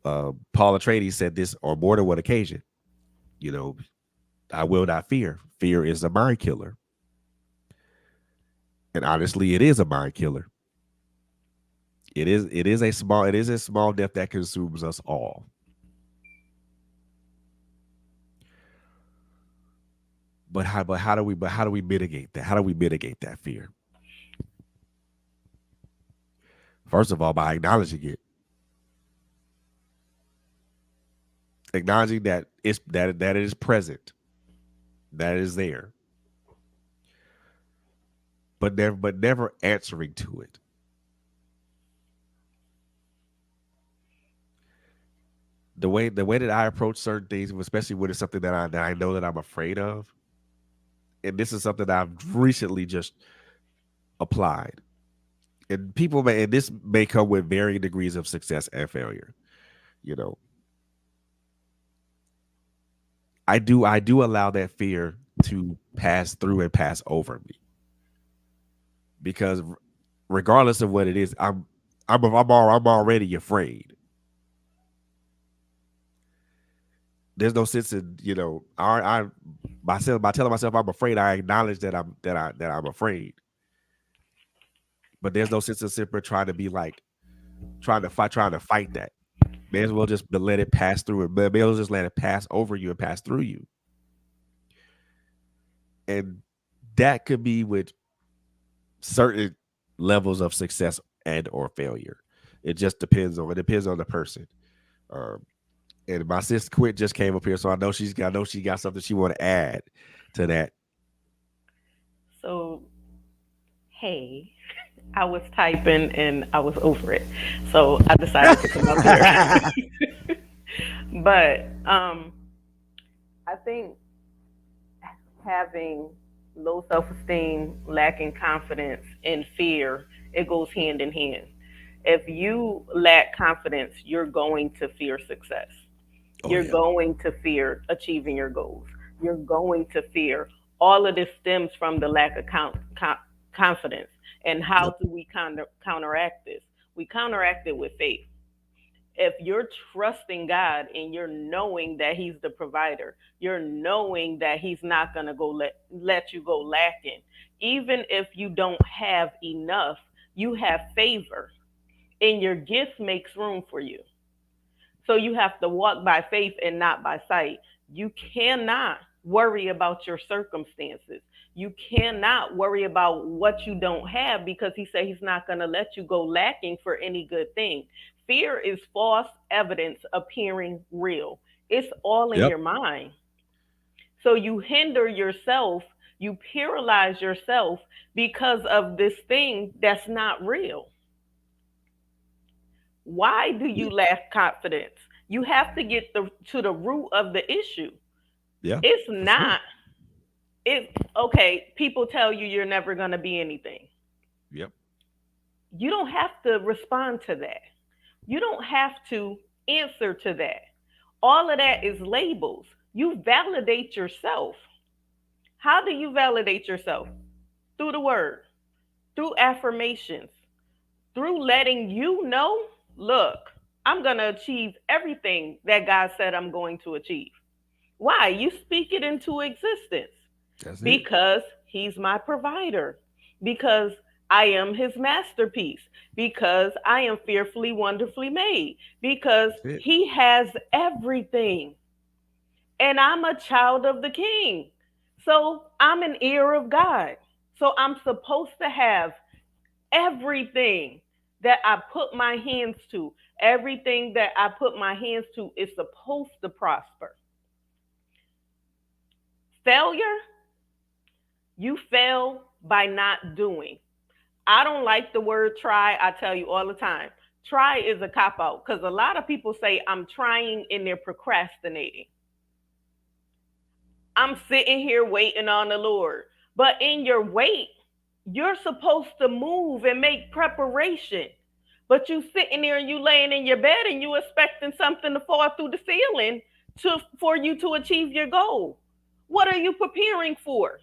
Paul Atreides said this on more than one occasion. You know, I will not fear. Fear is a mind killer. And honestly, it is a mind killer. It is a small death that consumes us all. But how do we mitigate that? How do we mitigate that fear? First of all, by acknowledging it, acknowledging that it is present, that it is there, but never answering to it. The way that I approach certain things, especially when it's something that I know that I'm afraid of, and this is something that I've recently just applied. And this may come with varying degrees of success and failure. You know, I do allow that fear to pass through and pass over me because regardless of what it is, I'm already afraid. There's no sense in I myself by telling myself I'm afraid. I acknowledge that I'm afraid, but there's no sense in simply trying to be like trying to fight that. May as well just let it pass through it. May as well just let it pass over you and pass through you. And that could be with certain levels of success and or failure. It depends on the person. Um, and my sister Quit just came up here, so I know she got something she want to add to that. So, hey, I was typing and I was over it. So I decided to come up here. But I think having low self esteem, lacking confidence, and fear, it goes hand in hand. If you lack confidence, you're going to fear success. Oh You're yeah. going to fear achieving your goals. You're going to fear. All of this stems from the lack of confidence. And how Yep. do we counteract this? We counteract it with faith. If you're trusting God and you're knowing that He's the provider, you're knowing that He's not gonna let you go lacking. Even if you don't have enough, you have favor, and your gift makes room for you. So you have to walk by faith and not by sight. You cannot worry about your circumstances. You cannot worry about what you don't have because he said he's not going to let you go lacking for any good thing. Fear is false evidence appearing real. It's all in Yep. your mind. So you hinder yourself, you paralyze yourself because of this thing that's not real. Why do Yeah. you lack confidence? You have to get to the root of the issue. Yeah. It's For sure. not it okay, people tell you you're never going to be anything. Yep. You don't have to respond to that. You don't have to answer to that. All of that is labels. You validate yourself. How do you validate yourself? Through the word, through affirmations, through letting you know, look, I'm going to achieve everything that God said I'm going to achieve. Why? You speak it into existence That's it. because He's my provider, because I am His masterpiece, because I am fearfully, wonderfully made, because That's it. He has everything. And I'm a child of the King. So I'm an heir of God. So I'm supposed to have everything that I put my hands to. Everything that I put my hands to is supposed to prosper. Failure, you fail by not doing. I don't like the word try. I tell you all the time. Try is a cop out because a lot of people say I'm trying and they're procrastinating. I'm sitting here waiting on the Lord. But in your wait, you're supposed to move and make preparation. But you sitting there and you laying in your bed and you expecting something to fall through the ceiling for you to achieve your goal. What are you preparing for?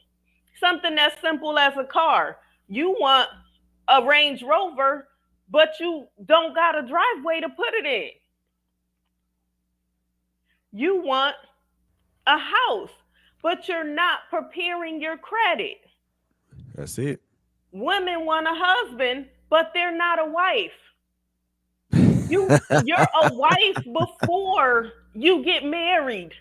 Something as simple as a car. You want a Range Rover, but you don't got a driveway to put it in. You want a house, but you're not preparing your credit. That's it. Women want a husband, but they're not a wife. You're a wife before you get married.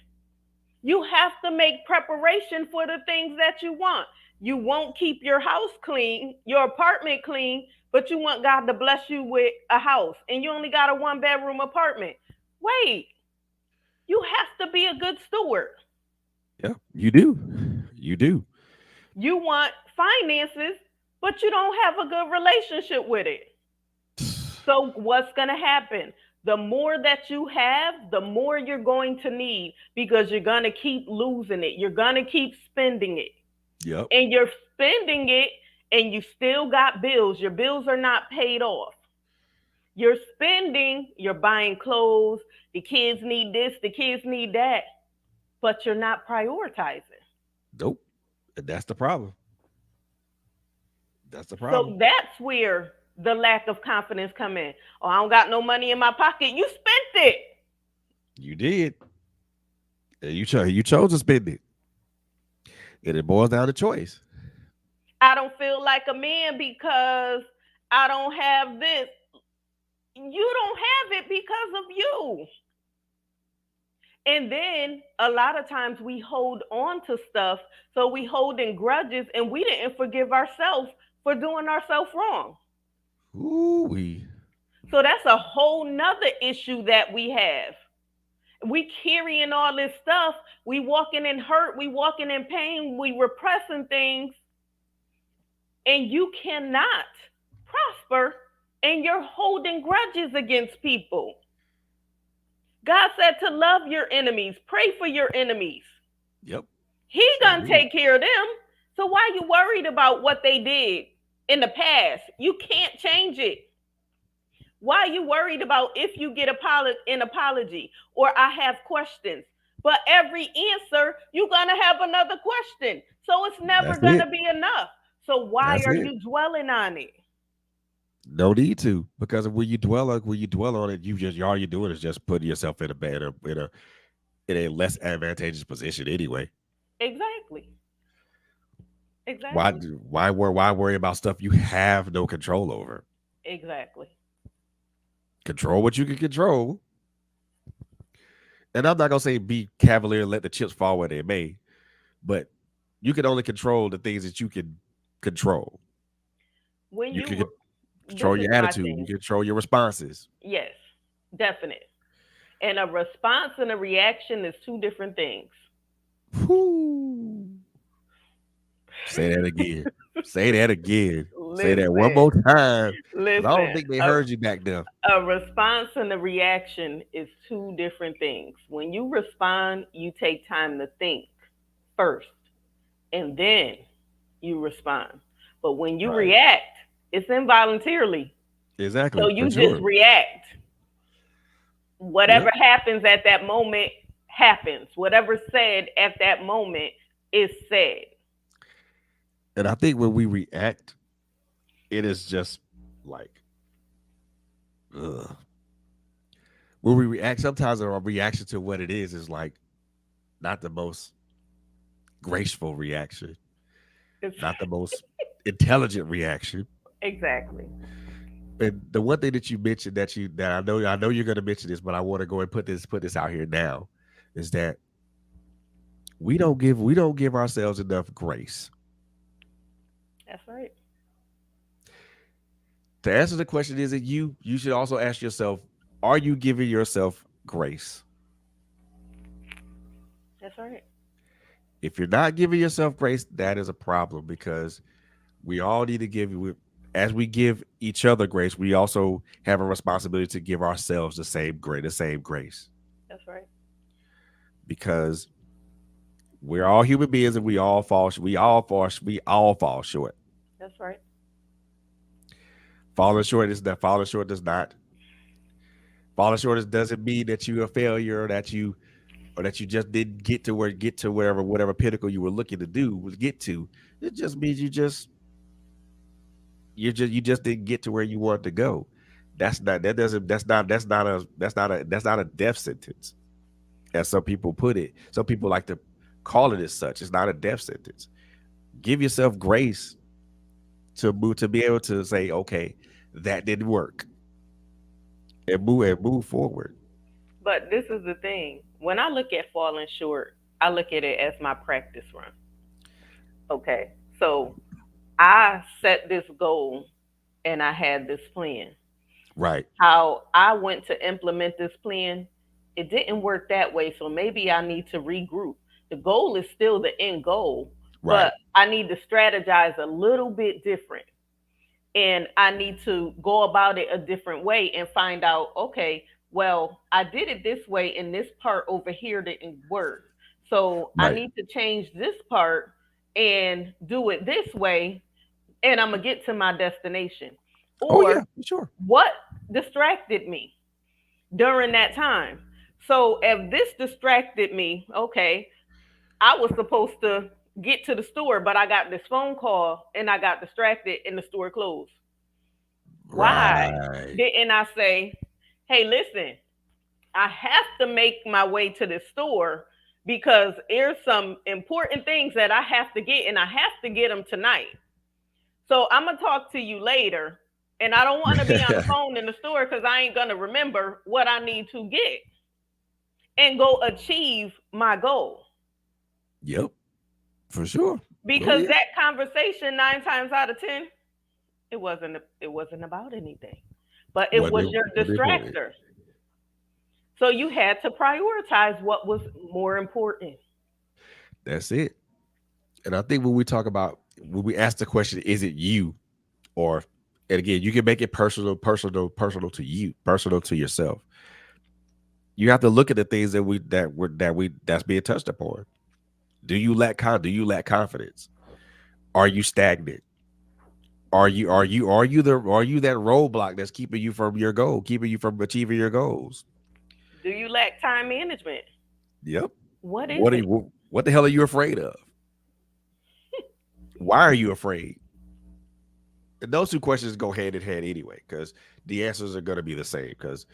You have to make preparation for the things that you want. You won't keep your house clean, your apartment clean, but you want God to bless you with a house and you only got a 1 bedroom apartment. Wait, you have to be a good steward. Yeah, you do. You do. You want finances, but you don't have a good relationship with it. So, what's going to happen? The more that you have, the more you're going to need because you're going to keep losing it. You're going to keep spending it. Yep. And you're spending it and you still got bills. Your bills are not paid off. You're spending, you're buying clothes, the kids need this, the kids need that, but you're not prioritizing. Nope. And that's the problem. That's the So problem. that's where the lack of confidence come in. Oh, I don't got no money in my pocket. You spent it. You did. And you chose to spend it. And it boils down to choice. I don't feel like a man because I don't have this. You don't have it because of you. And then a lot of times we hold on to stuff. So we hold in grudges and we didn't forgive ourselves for doing ourselves wrong. Ooh we. So that's a whole nother issue that we have. We carrying all this stuff. We walking in hurt. We walking in pain. We repressing things. And you cannot prosper and you're holding grudges against people. God said to love your enemies, pray for your enemies. Yep. He Sure gonna did. take care of them. So why you worried about what they did in the past? You can't change it. Why you worried about if you get an apology or I have questions? But every answer, you're gonna have another question. So it's never That's it. gonna be enough. So why That's are it. you dwelling on it? No need to, because when you dwell on it, all you're doing is just putting yourself in a better in a less advantageous position anyway. Exactly. Why Exactly. why worry about stuff you have no control over? Exactly. Control what you can control. And I'm not gonna say be cavalier and let the chips fall where they may, but you can only control the things that you can control. When You you can this control is your my attitude. You thing. can control your responses. Yes, definite. And a response and a reaction is two different things. Whew. Say that again. Say that again. Say that one Listen, more time. Because I don't listen. think they heard you back there. A response and a reaction is two different things. When you respond, you take time to think first, and then you respond. But when you Right. react, it's involuntarily. So Exactly. For you just sure. react. Whatever Yep. happens at that moment happens. Whatever said at that moment is said. And I think when we react, it is just like, ugh. When we react, sometimes our reaction to what it is like not the most graceful reaction, It's not the most intelligent reaction. exactly. And the one thing that you mentioned that I know you're gonna mention this, but I want to go and put this out here now, is that we don't give ourselves enough grace. That's right. To answer the question, is it you should also ask yourself, are you giving yourself grace? That's right. If you're not giving yourself grace, that is a problem, because we all need to as we give each other grace, we also have a responsibility to give ourselves the same grace, That's right. because we're all human beings and we all fall short. That's right. Falling short doesn't mean that you're a failure, or that you just didn't get to whatever pinnacle you were looking to do was get to. It just means you just didn't get to where you wanted to go. That's not a death sentence, as some people put it. Some people like to call it as such. It's not a death sentence. Give yourself grace to be able to say, okay, that didn't work, and move forward. But this is the thing. When I look at falling short, I look at it as my practice run. Okay. So I set this goal and I had this plan. Right, How I went to implement this plan, it didn't work that way. So maybe I need to regroup. The goal is still the end goal, right, but I need to strategize a little bit different. And I need to go about it a different way and find out, okay, well, I did it this way and this part over here didn't work. So I right. need to change this part and do it this way, and I'm going to get to my destination. Oh Or yeah, for sure. what distracted me during that time? So if this distracted me, okay, I was supposed to get to the store, but I got this phone call and I got distracted and the store closed. Why Right. didn't I say, hey, listen, I have to make my way to the store because there's some important things that I have to get and I have to get them tonight. So I'm going to talk to you later. And I don't want to be on the phone in the store because I ain't going to remember what I need to get and go achieve my goal. Yep, for sure. Oh Because yeah. that conversation, 9 times out of 10, it wasn't about anything, but it was your What they important. distractor. So you had to prioritize what was more important. That's it. And I think when we talk about when we ask the question, is it you? Or and again, you can make it personal to you, personal to yourself. You have to look at the things that's being touched upon. Do you lack confidence? Are you stagnant? Are you that roadblock that's keeping you from your goal, keeping you from achieving your goals? Do you lack time management? Yep. What is it? What the hell are you afraid of? Why are you afraid? And those two questions go hand in hand anyway, because the answers are going to be the same. Because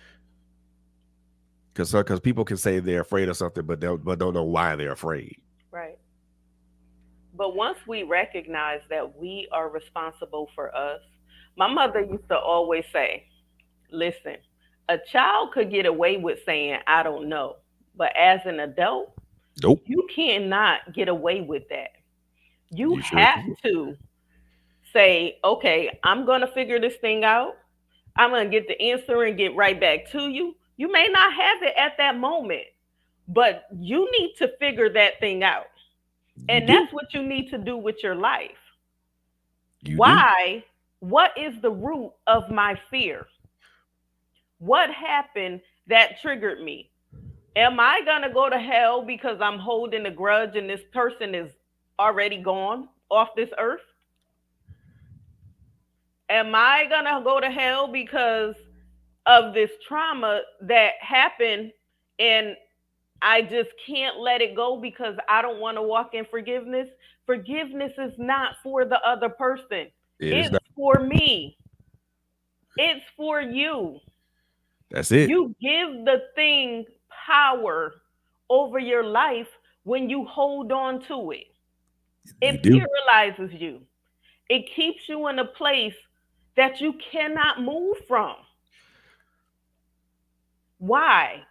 people can say they're afraid of something, but don't know why they're afraid. Right. But once we recognize that we are responsible for us, my mother used to always say, listen, a child could get away with saying, I don't know. But as an adult, Nope. you cannot get away with that. You You sure have can. to say, okay, I'm going to figure this thing out. I'm going to get the answer and get right back to you. You may not have it at that moment, but you need to figure that thing out. You And do. that's what you need to do with your life. You do. Why? What is the root of my fear? What happened that triggered me? Am I going to go to hell because I'm holding a grudge and this person is already gone off this earth? Am I going to go to hell because of this trauma that happened and I just can't let it go because I don't want to walk in forgiveness? Forgiveness is not for the other person, It is it's not. for me, it's for you. That's it. You give the thing power over your life when you hold on to it. You It do. paralyzes you, it keeps you in a place that you cannot move from. Why?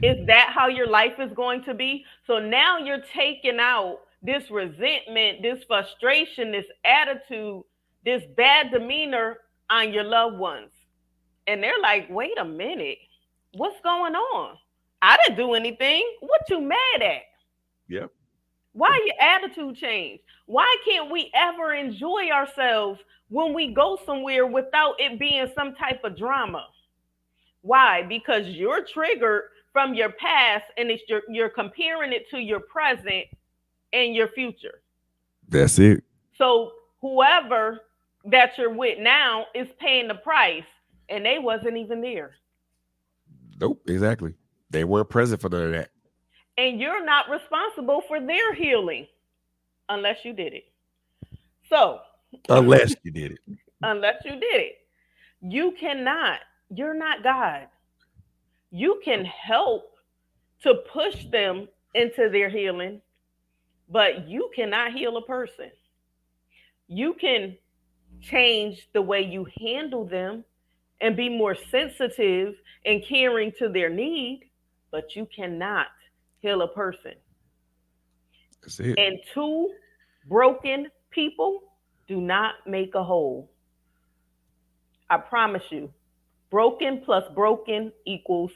Is that how your life is going to be? So now you're taking out this resentment, this frustration, this attitude, this bad demeanor on your loved ones. And they're like, wait a minute, what's going on? I didn't do anything. What you mad at? Yep. Why your attitude changed? Why can't we ever enjoy ourselves when we go somewhere without it being some type of drama? Why? Because you're triggered from your past and you're comparing it to your present and your future. That's it. So whoever that you're with now is paying the price and they wasn't even there. Nope. Exactly. They weren't present for none of that And you're not responsible for their healing unless you did it. So, unless you did it. unless you did it, you cannot, you're not God. You can help to push them into their healing, but you cannot heal a person. You can change the way you handle them and be more sensitive and caring to their need, but you cannot heal a person. That's it. And two broken people do not make a whole. I promise you. Broken plus broken equals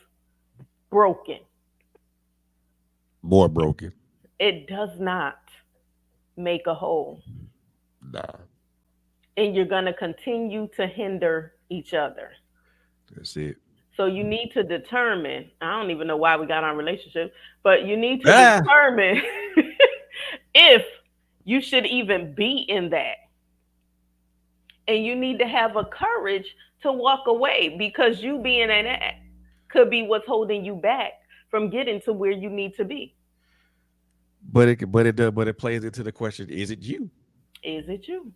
broken. More broken. It does not make a whole. Nah, And you're going to continue to hinder each other. that's it. So you need to determine, I don't even know why we got on relationship, but you need to Ah, determine if you should even be in that. And you need to have a courage to walk away because you being in that could be what's holding you back from getting to where you need to be. but it plays into the question: is it you, Is it you?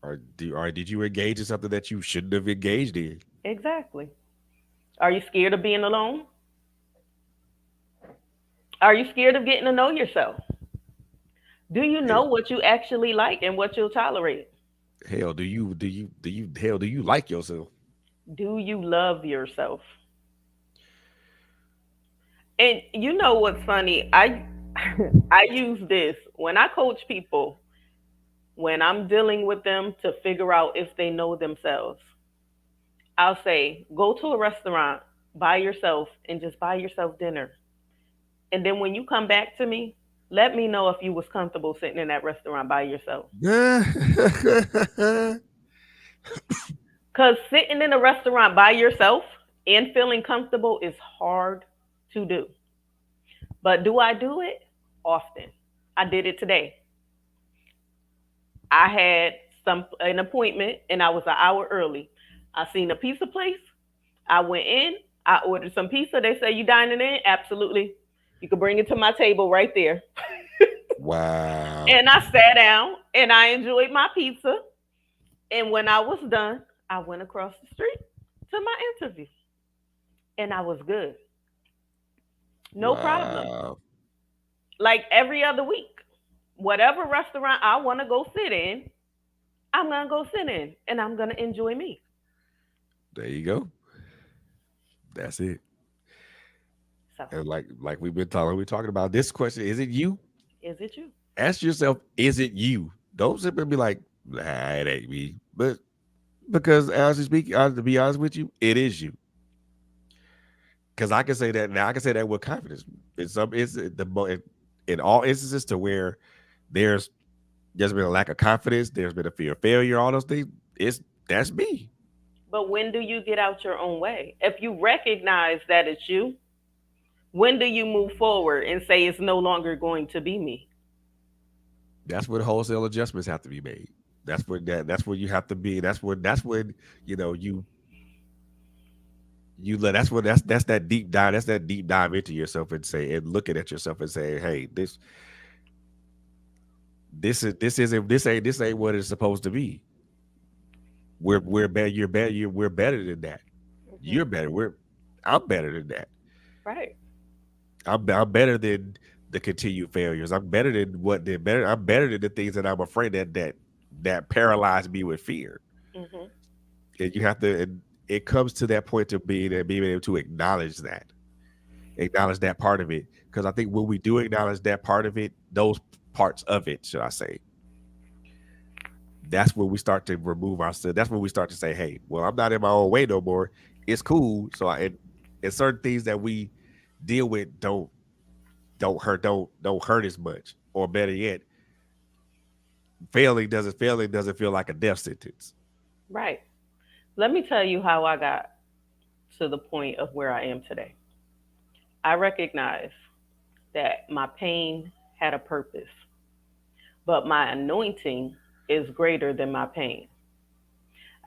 or did you engage in something that you shouldn't have engaged in? Exactly. Are you scared of being alone? Are you scared of getting to know yourself? Do you know Hell, what you actually like and what you'll tolerate? hell, do you like yourself? Do you love yourself? And you know what's funny? I I use this when I coach people when I'm dealing with them to figure out if they know themselves. I'll say, go to a restaurant by yourself and just buy yourself dinner. And then when you come back to me, let me know if you was comfortable sitting in that restaurant by yourself. Cuz sitting in a restaurant by yourself and feeling comfortable is hard to do. But do I do it? Often. I did it today. I had some an appointment and I was an hour early. I seen a pizza place. I went in. I ordered some pizza. They say you dining in? Absolutely. You can bring it to my table right there. Wow. And I sat down and I enjoyed my pizza. And when I was done, I went across the street to my interview. And I was good. No problem. Wow. Like every other week. Whatever restaurant I want to go sit in, I'm going to go sit in and I'm going to enjoy me. There you go. That's it. So, And like we're talking about this question: is it you? is it you? Ask yourself: is it you? Don't simply be like, nah, it ain't me. But because honestly speaking, to be honest with you, it is you. Because I can say that now. I can say that with confidence. It's in all instances to where there's there's been a lack of confidence, there's been a fear of failure, all those things. It's That's me. But when do you get out your own way? If you recognize that it's you, when do you move forward and say it's no longer going to be me? That's where the wholesale adjustments have to be made. That's where you have to be. That's when you know you let that's that deep dive. That's that deep dive into yourself and say and looking at yourself and saying, hey, this ain't what it's supposed to be. We're better. You're better. We're better than that. Hmm. You're better. I'm better than that. Right. I'm better than the continued failures. I'm better than what they're better. I'm better than the things that I'm afraid that paralyze me with fear. Hmm. And you have to. And it comes to that point to being able to acknowledge that part of it. Because I think when we do acknowledge that part of it, those parts of it, should I say, that's when we start to remove ourselves. That's when we start to say, "Hey, well, I'm not in my own way no more. It's cool." So, and certain things that we deal with don't hurt as much, or better yet, failing doesn't feel like a death sentence. Right. Let me tell you how I got to the point of where I am today. I recognize that my pain had a purpose, but my anointing is greater than my pain.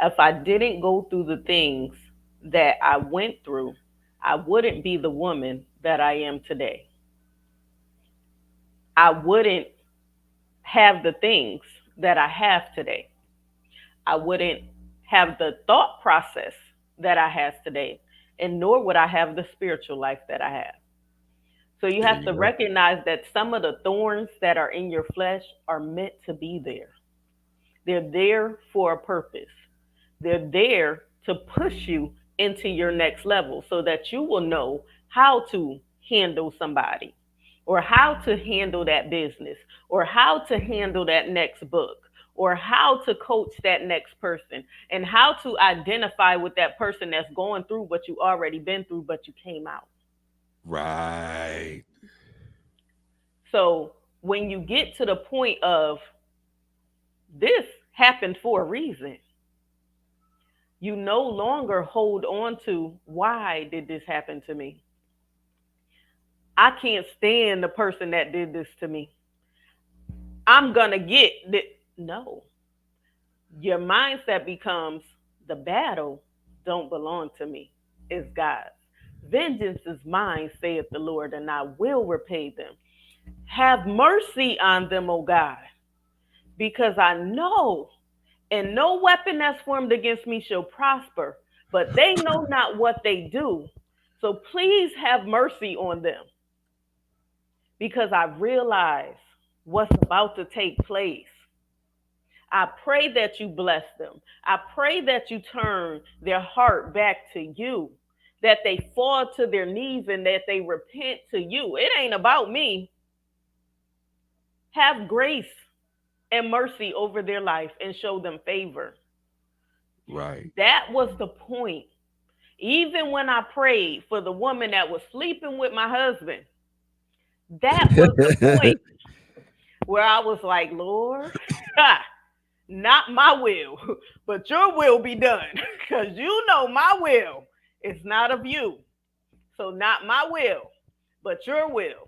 If I didn't go through the things that I went through, I wouldn't be the woman that I am today. I wouldn't have the things that I have today. I wouldn't have the thought process that I have today, and nor would I have the spiritual life that I have. So you There have you to go. recognize that some of the thorns that are in your flesh are meant to be there. They're there for a purpose. They're there to push you into your next level so that you will know how to handle somebody, or how to handle that business, or how to handle that next book, or how to coach that next person, and how to identify with that person that's going through what you already been through, but you came out. Right. So when you get to the point of this happened for a reason, you no longer hold on to why did this happen to me? I can't stand the person that did this to me. I'm going to get that. No. Your mindset becomes the battle don't belong to me. It's God's. Vengeance is mine, saith the Lord, and I will repay them. Have mercy on them, O God, because I know, and no weapon that's formed against me shall prosper, but they know not what they do. So please have mercy on them, because I realize what's about to take place. I pray that you bless them. I pray that you turn their heart back to you, that they fall to their knees and that they repent to you. It ain't about me. Have grace and mercy over their life and show them favor. Right. That was the point. Even when I prayed for the woman that was sleeping with my husband, that was the point where I was like, Lord, not my will, but your will be done. Because you know my will is not of you. So not my will, but your will.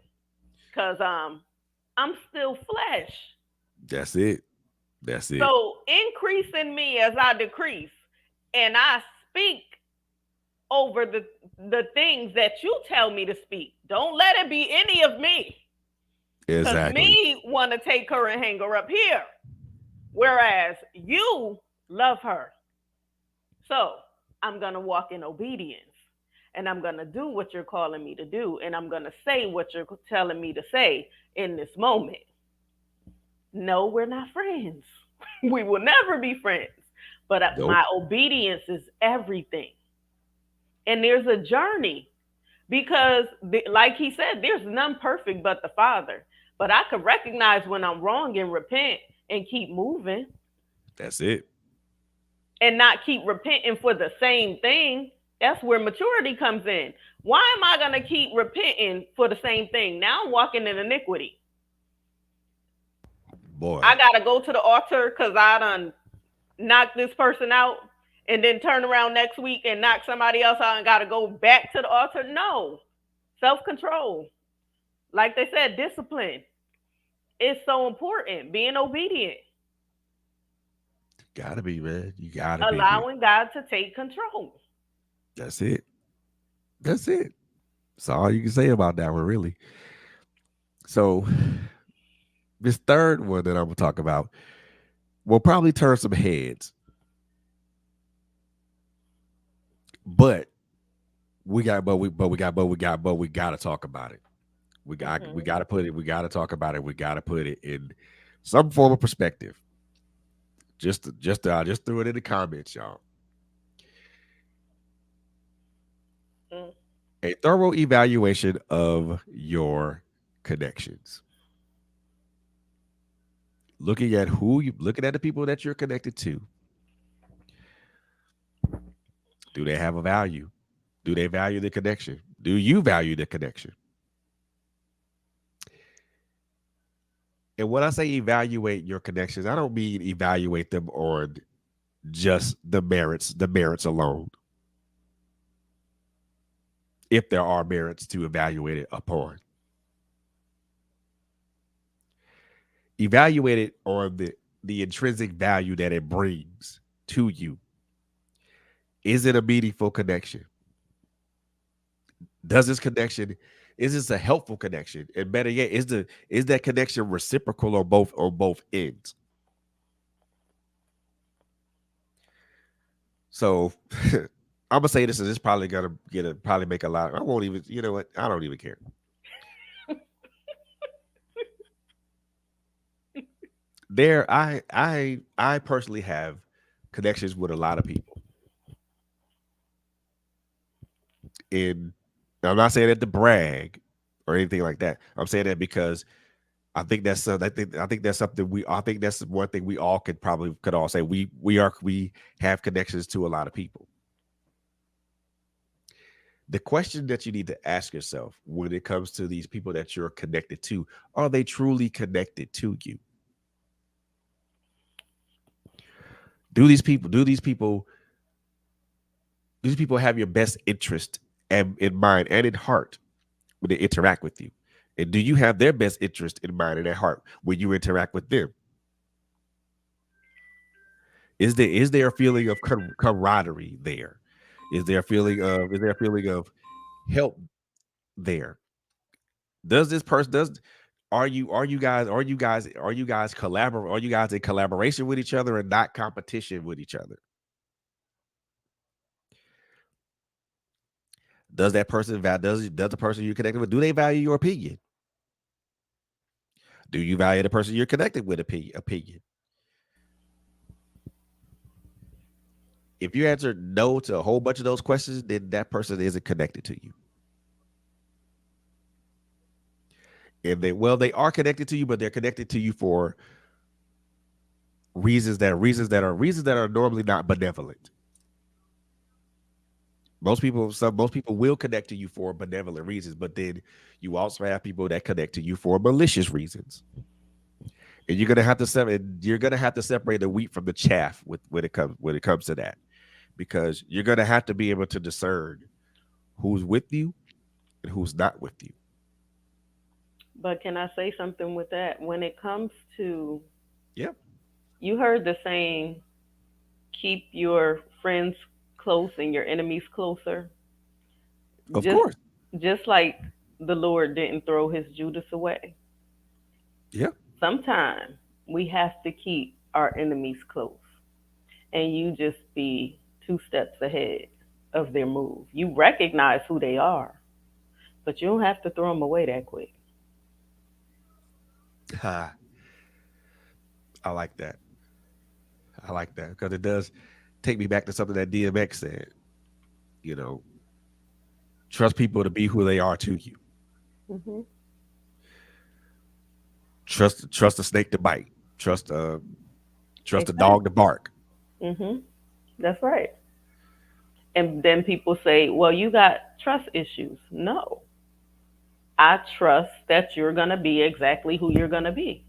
Because I'm still flesh. That's it. That's it. So increase in me as I decrease. And I speak over the things that you tell me to speak. Don't let it be any of me. Because Exactly. me want to take her and hang her up here. Whereas you love her. So I'm going to walk in obedience. And I'm going to do what you're calling me to do. And I'm going to say what you're telling me to say in this moment. No, we're not friends. We will never be friends. But Nope. my obedience is everything. And there's a journey because, like he said, there's none perfect but the Father. But I could recognize when I'm wrong and repent and keep moving That's it. and not keep repenting for the same thing. That's where maturity comes in. Why am I going to keep repenting for the same thing? Now I'm walking in iniquity. Boy. I got to go to the altar because I done knocked this person out and then turn around next week and knock somebody else out and got to go back to the altar. No. Self-control. Like they said, discipline. It's so important. Being obedient. Gotta be, man. You gotta be. Allowing God to take control. That's it. That's it. That's all you can say about that one, really. So, this third one that I'm gonna talk about will probably turn some heads, but we got, but we got to talk about it. We got to put it. We got to talk about it. We got to put it in some form of perspective. Just threw it in the comments, y'all. Mm. A thorough evaluation of your connections. Looking at looking at the people that you're connected to. Do they have a value? Do they value the connection? Do you value the connection? And when I say evaluate your connections, I don't mean evaluate them on just the merits alone. If there are merits to evaluate it upon, evaluate it on the intrinsic value that it brings to you. Is it a meaningful connection? Does this connection, is this a helpful connection? And better yet, is that connection reciprocal on both ends? So I'm gonna say this, and it's probably gonna probably make a lot. I won't even, you know what? I don't even care. I personally have connections with a lot of people, and I'm not saying that to brag or anything like that. I'm saying that because I think that's something I think that's one thing we all could all say we have connections to a lot of people. The question that you need to ask yourself when it comes to these people that you're connected to, are they truly connected to you? Do these people do these people have your best interest and in mind and in heart when they interact with you? And do you have their best interest in mind and at heart when you interact with them? Is there a feeling of camaraderie there? Is there a feeling of help there? Does this person does are you guys collaborate are you guys in collaboration with each other and not competition with each other? Does that person does the person you're connected with, do they value your opinion? Do you value the person you're connected with opinion? If you answer no to a whole bunch of those questions, then that person isn't connected to you. And they are connected to you, but they're connected to you for reasons that are normally not benevolent. Most people will connect to you for benevolent reasons, but then you also have people that connect to you for malicious reasons. And you're gonna have to separate the wheat from the chaff with when it comes to that, because you're gonna have to be able to discern who's with you and who's not with you. But can I say something with that? When it comes to, Yep, you heard the saying, keep your friends close and your enemies closer. of Just course. just like the Lord didn't throw his Judas away. Yep, Sometimes we have to keep our enemies close, and you just be two steps ahead of their move. You recognize who they are, but you don't have to throw them away that quick. ha, I like that. I like that because it does take me back to something that DMX said. You know, trust people to be who they are to you. Hmm. Trust a snake to bite. Trust trust a Exactly. dog to bark. Hmm. That's right. And then people say, well, you got trust issues. No, I trust that you're going to be exactly who you're going to be.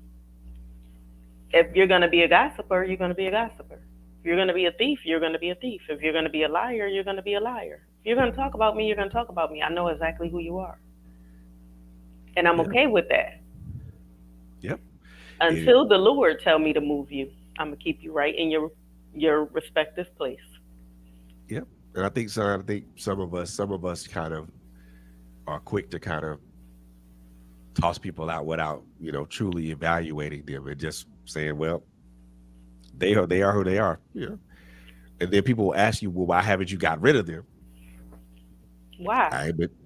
If you're going to be a gossiper, you're going to be a gossiper. If you're going to be a thief, you're going to be a thief. If you're going to be a liar, you're going to be a liar. If you're going to talk about me, you're going to talk about me. I know exactly who you are. And I'm Yep, okay with that. yep, and Until the Lord tell me to move you, I'm going to keep you right in your respective place. yep. And I think some of us kind of are quick to kind of toss people out without truly evaluating them and just saying, well, they are who they are. Yeah. And then people will ask you, well, why haven't you got rid of them? Why?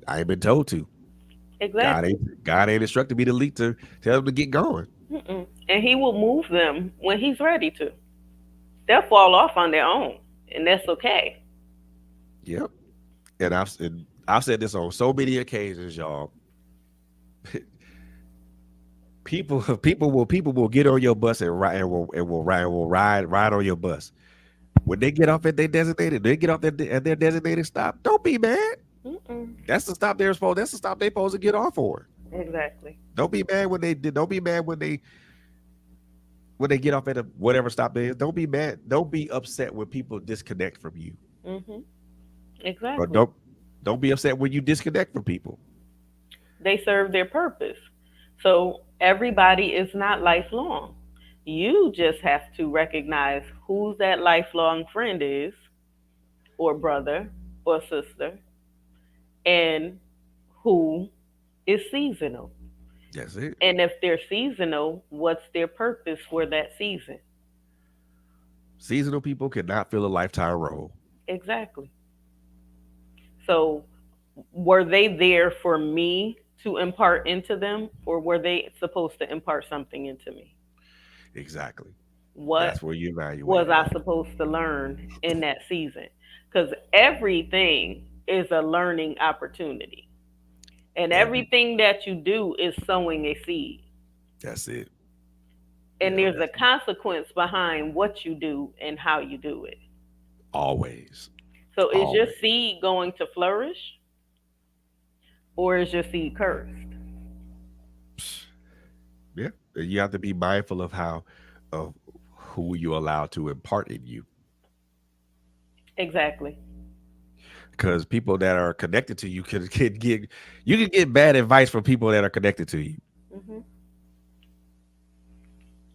I ain't been told to. Exactly. God ain't instructed me to lead to tell them to get going. Mm-mm. And he will move them when he's ready to. They'll fall off on their own, and that's okay. Yep. And I've said this on so many occasions, y'all. People will get on your bus and ride and will ride on your bus. When they get off at their designated, they get off at their designated stop. Don't be mad. Mm-mm. That's the stop they're supposed to get off for. Exactly. Don't be mad when they did. Don't be mad when they get off at a, whatever stop there is. Don't be mad. Don't be upset when people disconnect from you. Hmm. Or Exactly. don't be upset when you disconnect from people. They serve their purpose. So everybody is not lifelong. You just have to recognize who that lifelong friend is, or brother, or sister, and who is seasonal. That's it. And if they're seasonal, what's their purpose for that season? Seasonal people cannot fill a lifetime role. Exactly. So were they there for me to impart into them, or were they supposed to impart something into me? Exactly. What That's where you was evaluate it I at. supposed to learn in that season? Because everything is a learning opportunity, and Every everything that you do is sowing a seed. that's it. You And know, there's a that's consequence behind what you do and how you do it. always, So is your always. seed going to flourish, or is your seed cursed? Yeah. You have to be mindful of who you allow to impart in you. Exactly. Because people that are connected to you can get you can get bad advice from people that are connected to you. Hmm.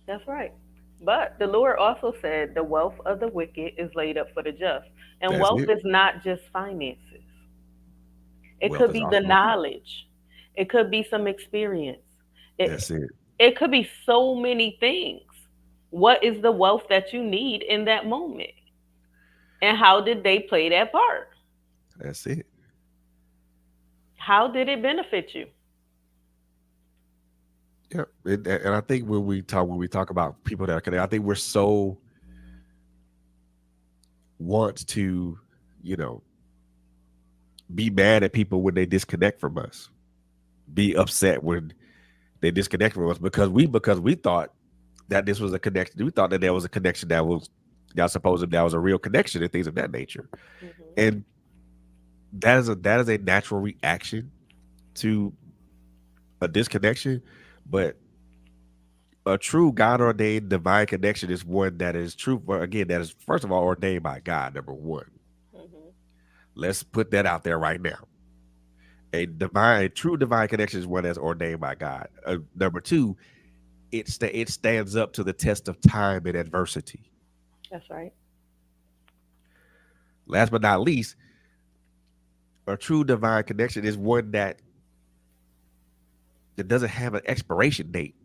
That's right. But the Lord also said the wealth of the wicked is laid up for the just. And That's wealth it. is not just finances. It Wealth could is be the also knowledge. It could be some experience. It that's it. it could be so many things. What is the wealth that you need in that moment? And how did they play that part? That's it. How did it benefit you? Yeah. And I think when we talk about people that are connected, I think we're so want to, you know, be mad at people when they disconnect from us. Be upset when they disconnect from us because we thought that this was a connection. We thought that there was a connection that was supposed that was a real connection and things of that nature. Hmm. And that is a natural reaction to a disconnection, but a true God ordained divine connection is one that is true. For again, that is first of all ordained by God. Number one, Hmm. let's put that out there right now. A true divine connection is one that's ordained by God. Number two, it stands up to the test of time and adversity. That's right. Last but not least, a true divine connection is one that doesn't have an expiration date.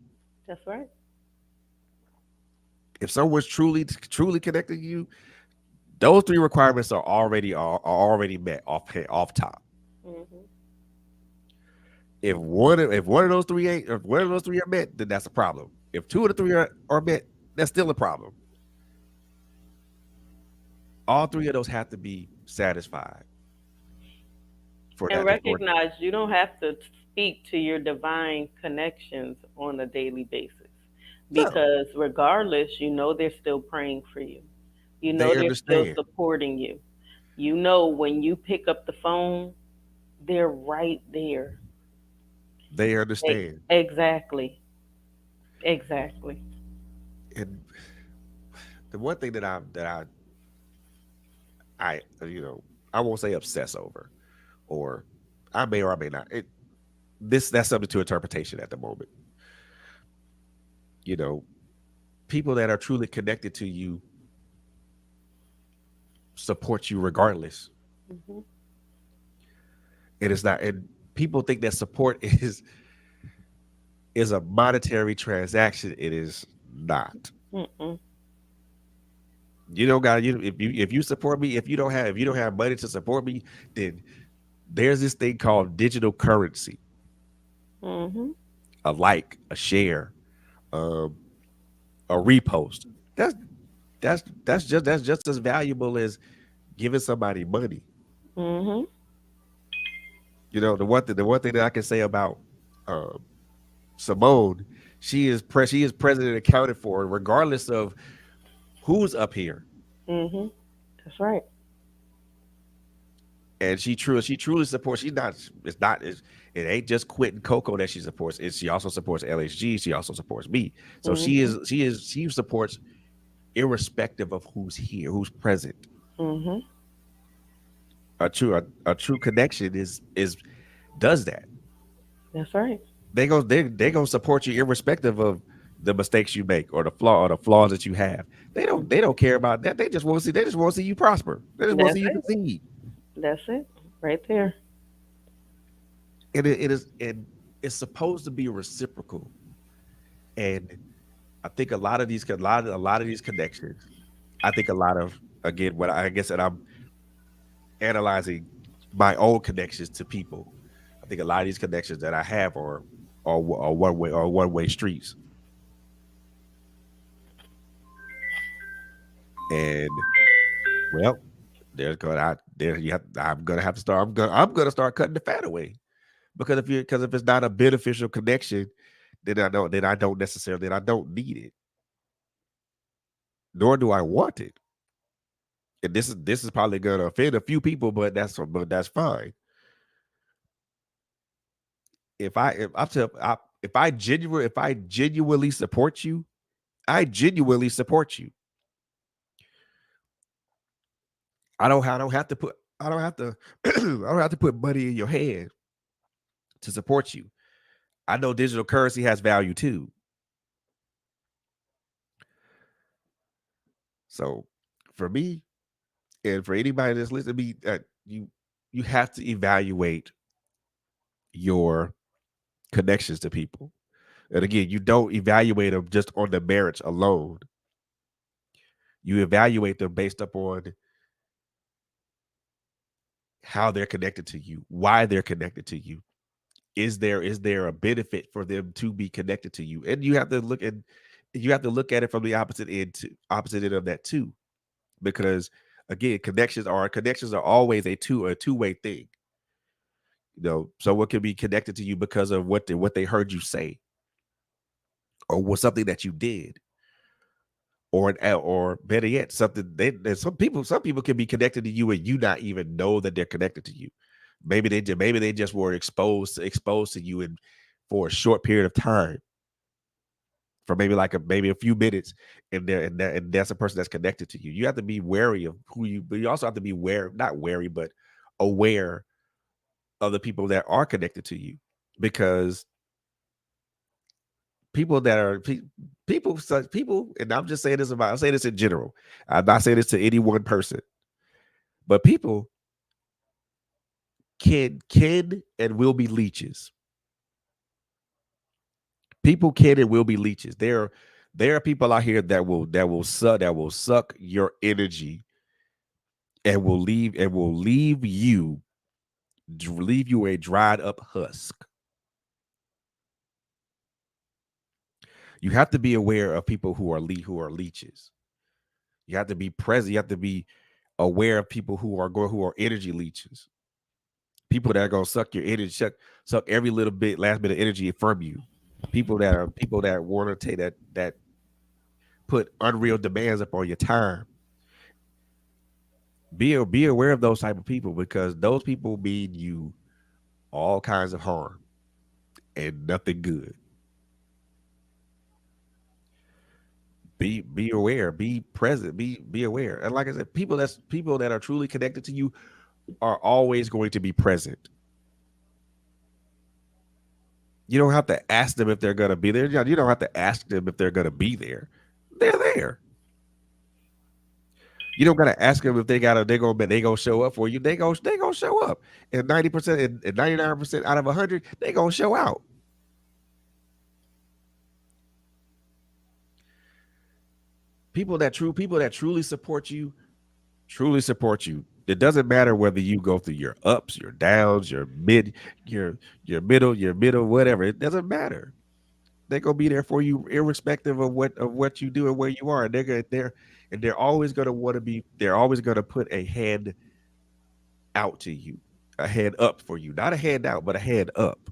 That's right. If someone's truly connected to you, those three requirements are already met off top. Hmm. If one of those three ain't if one of those three are met, then that's a problem. If two of the three are met, that's still a problem. All three of those have to be satisfied for And that to for recognize you don't have to speak to your divine connections on a daily basis, no. because regardless, you know they're still praying for you. You know They they're still understand. supporting you. You know when you pick up the phone, they're right there. They understand. Exactly. Exactly. And the one thing that I won't say obsess over, or I may not. That's subject to interpretation at the moment. You know, people that are truly connected to you support you regardless. Hmm. It is not, and people think that support is a monetary transaction. It is not. Mm-mm. You don't got you if you support me. If you don't have money to support me, then there's this thing called digital currency, Hmm. a like, a share, um, a repost. That's that's just as valuable as giving somebody money. Hmm. The one thing that I can say about um, Simone, she is president accounted for, regardless of who's up here, Hmm. That's right. and she truly supports. She's not. It's not. It ain't just Quentin Coco that she supports. She also supports LHG. She also supports me. So Hmm. she supports irrespective of who's here, who's present. Hmm. A true connection is does that. That's right. They gonna support you irrespective of the mistakes you make or the flaws that you have. They don't care about that. They just want to see you prosper. They just want to That's see you it. succeed. That's it. Right there. And it's supposed to be reciprocal. And I think a lot of these connections. I think a lot of again what I guess that I'm analyzing my own connections to people. I think a lot of these connections that I have are one way streets. And well, there's going I there you have I'm gonna have to start I'm gonna start cutting the fat away. Because if it's not a beneficial connection, then I don't need it, nor do I want it. And this is probably gonna offend a few people, but that's fine. If I genuinely support you, I genuinely support you. I don't have to put I don't have to I don't have to put money in your hand to support you. I know digital currency has value too. So for me and for anybody that's listening to me, you have to evaluate your connections to people. And again, you don't evaluate them just on the merits alone. You evaluate them based upon how they're connected to you, why they're connected to you. Is there a benefit for them to be connected to you? And you have to look at it from the opposite end of that too. Because again, connections are always a two-way thing. Someone can be connected to you because of what they heard you say, or was something that you did, or better yet, something some people can be connected to you and you not even know that they're connected to you. Maybe they just were exposed to you in for a short period of time, for maybe a few minutes, and that's a person that's connected to you. You have to be wary of who you, but you also have to be not wary, but aware of the people that are connected to you, because people that are people, and I'm saying this in general. I'm not saying this to any one person, but people can and will be leeches. People can and will be leeches. There are people out here that will suck your energy, and will leave you a dried up husk. You have to be aware of people who are leeches. You have to be present. You have to be aware of people who are energy leeches. People that are gonna suck your energy, suck every last bit of energy from you. People that want to take that put unreal demands upon your time. Be aware of those type of people, because those people mean you all kinds of harm and nothing good. Be aware, be present, be aware. And like I said, people that are truly connected to you are always going to be present. You don't have to ask them if they're going to be there. You don't have to ask them if they're going to be there. They're there. You don't got to ask them if they gonna show up for you. They gonna show up. And 90% and 99% out of 100, they gonna show out. People that truly support you. It doesn't matter whether you go through your ups, your downs, your middle, whatever. It doesn't matter. They're gonna be there for you, irrespective of what you do and where you are. And they're always gonna want to be. They're always gonna put a hand out to you, a hand up for you, not a hand out, but a hand up.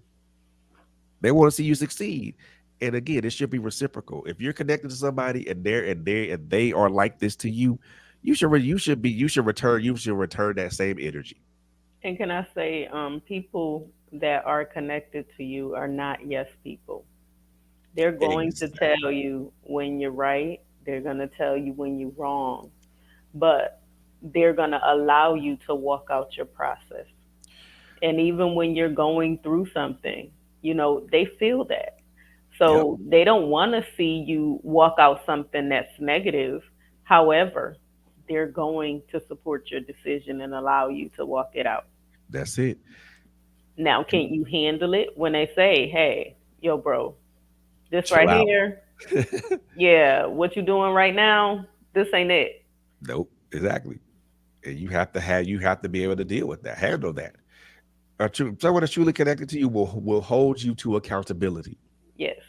They want to see you succeed. And again, it should be reciprocal. If you're connected to somebody and they are like this to you, you should return that same energy. And can I say, people that are connected to you are not yes people. They're going to tell Exactly. you when you're right. They're going to tell you when you're wrong. But they're going to allow you to walk out your process. And even when you're going through something, they feel that. Yep. So they don't want to see you walk out something that's negative. However, they're going to support your decision and allow you to walk it out. That's it. Now, can Pe- you handle it when they say, hey, yo, bro, this Chill right out. here, yeah, what you doing right now, this ain't it. Nope. Exactly. And you have to be able to deal with that, handle that. Someone that's truly connected to you will hold you to accountability. Yes.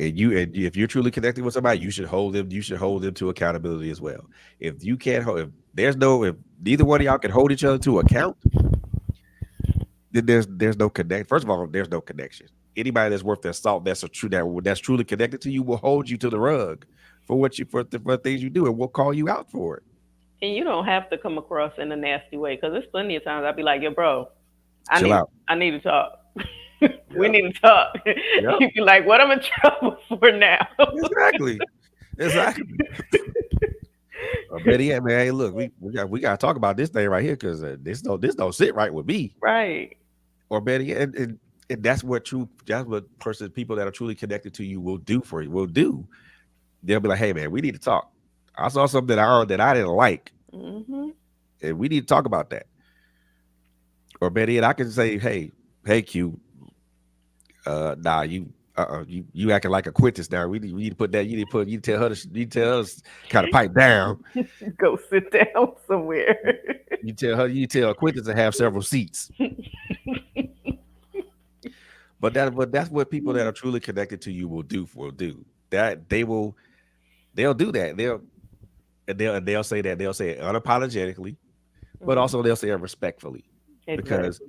And if you're truly connected with somebody, you should hold them to accountability as well. If you can't hold, if neither one of y'all can hold each other to account, then there's no connect. First of all, there's no connection. Anybody that's worth their salt, that's truly connected to you, will hold you to the rug for for things you do, and will call you out for it. And you don't have to come across in a nasty way, because there's plenty of times I'd be like, "Yo, bro, I Chill need out. I need to talk. We Yep. need to talk." Yep. You'd be like, "What I'm in trouble for now?" Exactly. Exactly. Betty, yeah, man. Hey, look, we got to talk about this thing right here because this don't sit right with me. Right. Or better yet, and that's what people that are truly connected to you will do for you. Will do. They'll be like, hey man, we need to talk. I saw something that I didn't like, Hmm. and we need to talk about that. Or better yet, I can say, hey Q, nah, you acting like a Quintus now. We need to put that. You need to tell her to kind of pipe down. Go sit down somewhere. You tell Quintus to have several seats. But that's what people that are truly connected to you will do. That they'll do that. They'll say that, they'll say it unapologetically, but Mhm. also they'll say it respectfully because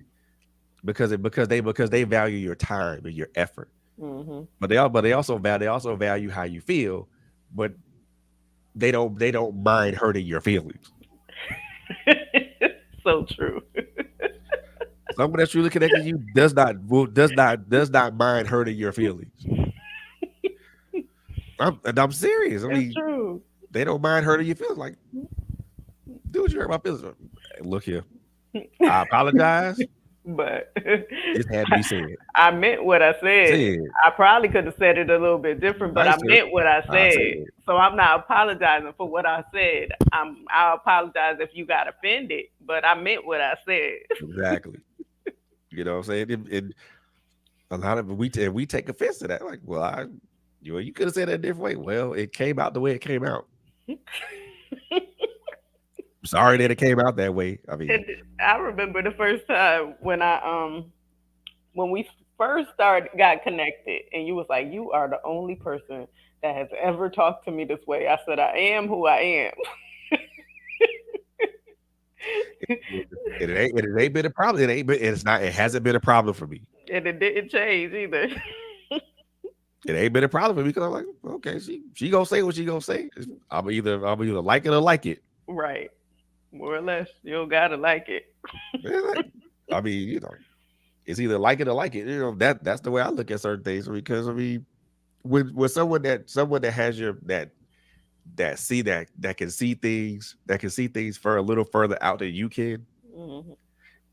Exactly. because they value your time and your effort. Hmm. But they also value how you feel, but they don't mind hurting your feelings. So true. Someone that's truly connected to you does not mind hurting your feelings. I'm serious. I It's mean, true. they don't mind hurting your feelings. Like, dude, you hurt my feelings. Hey, look here. I apologize. But This had to be said. I meant what I said. Said. I probably could have said it a little bit different, but I Nicer. meant what I I said said. So I'm not apologizing for what I said. I apologize if you got offended, but I meant what I said. exactly. You know what I'm saying? And a lot of we take offense to that. Like, well, you could have said that a different way. Well, it came out the way it came out. Sorry that it came out that way. I mean, And I remember the first time when we first started got connected, and you was like, "You are the only person that has ever talked to me this way." I said, "I am who I am." it ain't been a problem. It hasn't been a problem for me. And it didn't change either. It ain't been a problem for me because I'm like, okay, she gonna say what she gonna say. I'm either like it or like it. Right. More or less. You don't gotta like it. Yeah, like, I mean, it's either like it or like it. That's the way I look at certain things because I mean, with someone that has your that can see things for a little further out than you can, Hmm.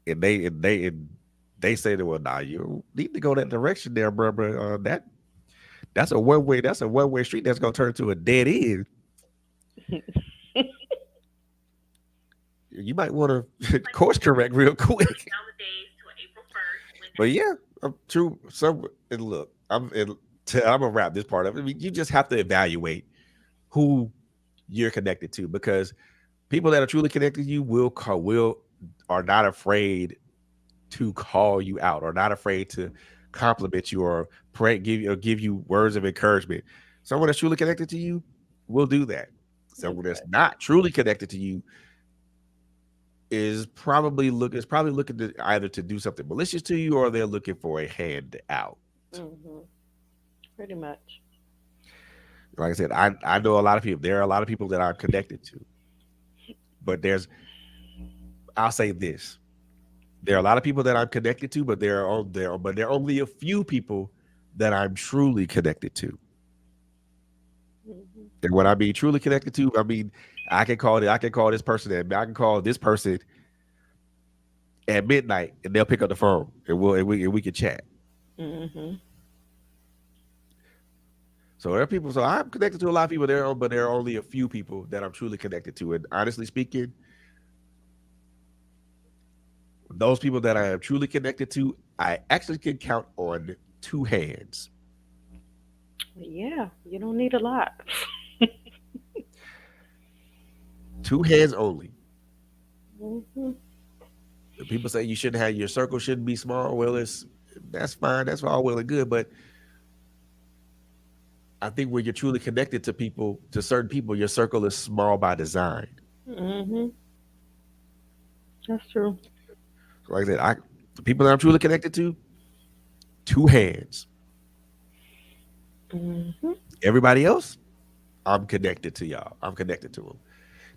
and they say that, well, nah, you need to go that direction there, bro. That's a one way street that's gonna turn to a dead end. You might want to course correct real quick. But yeah, true. And look, I'm gonna wrap this part up. I mean, you just have to evaluate who you're connected to because people that are truly connected to you are not afraid to call you out, or not afraid to compliment you, or give you words of encouragement. Someone that's truly connected to you will do that. Someone that's Exactly. not truly connected to you is probably looking to either to do something malicious to you, or they're looking for a handout. Hmm. Pretty much. Like I said, I know a lot of people. There are a lot of people that I'm connected to, but I'll say this: there are a lot of people that I'm connected to, but there are only a few people that I'm truly connected to. Hmm. And what I mean truly connected to, I mean I can call this person I can call this person at midnight, and they'll pick up the phone, and we can chat. Hmm. So there are people. So I'm connected to a lot of people there, but there are only a few people that I'm truly connected to. And honestly speaking, those people that I am truly connected to, I actually can count on two hands, Yeah, you don't need a lot. 2 hands only. Hmm. And people say you shouldn't have your circle shouldn't be small. Well, that's fine. That's all well and good, but I think when you're truly connected to people, to certain people, your circle is small by design. Mhm. That's true. Like I said, the people that I'm truly connected to, two hands. Mhm. Everybody else, I'm connected to y'all. I'm connected to them.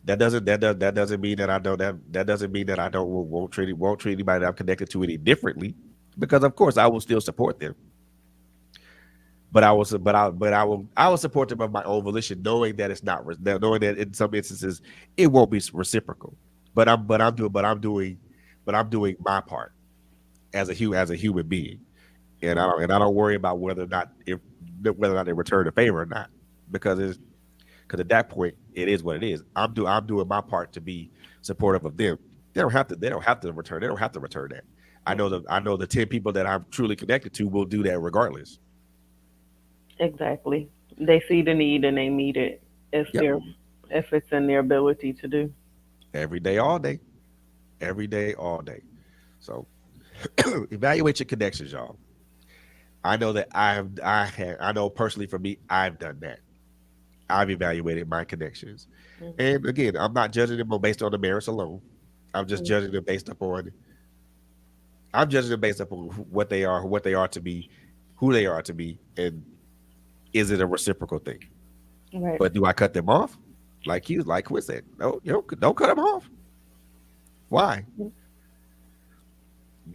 That doesn't mean that I don't that doesn't mean that I don't won't treat anybody that I'm connected to any differently, because of course I will still support them. But I will support them of my own volition, knowing that it's not knowing that in some instances it won't be reciprocal. But I'm doing my part as a human being, and I don't worry about whether or not they return the favor or not, because at that point it is what it is. I'm doing my part to be supportive of them. They don't have to return. They don't have to return that. I know the 10 people that I'm truly connected to will do that regardless. Exactly. They see the need and they meet it if Yep. they're if it's in their ability to do. Every day, all day. Every day, all day. So evaluate your connections, y'all. I know that I know personally for me, I've done that. I've evaluated my connections. Mhm. And again, I'm not judging them based on the merits alone. I'm just Mhm. judging them based upon I'm judging them based upon what they are to be, who they are to be, and is it a reciprocal thing? Right. But do I cut them off? Like Quinn said, no, don't cut them off. Why?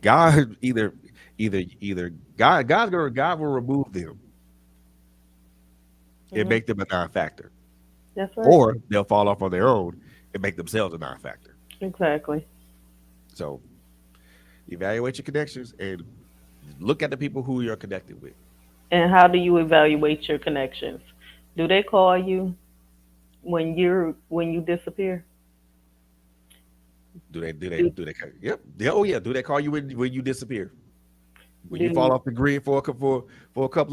God either God will remove them and Mhm. make them a non-factor, That's right. or they'll fall off on their own and make themselves a non-factor. Exactly. So evaluate your connections and look at the people who you're connected with. And how do you evaluate your connections? Do they call you when you disappear? Do Yep. Oh yeah. Do they call you when you disappear? When you fall do off the grid for a couple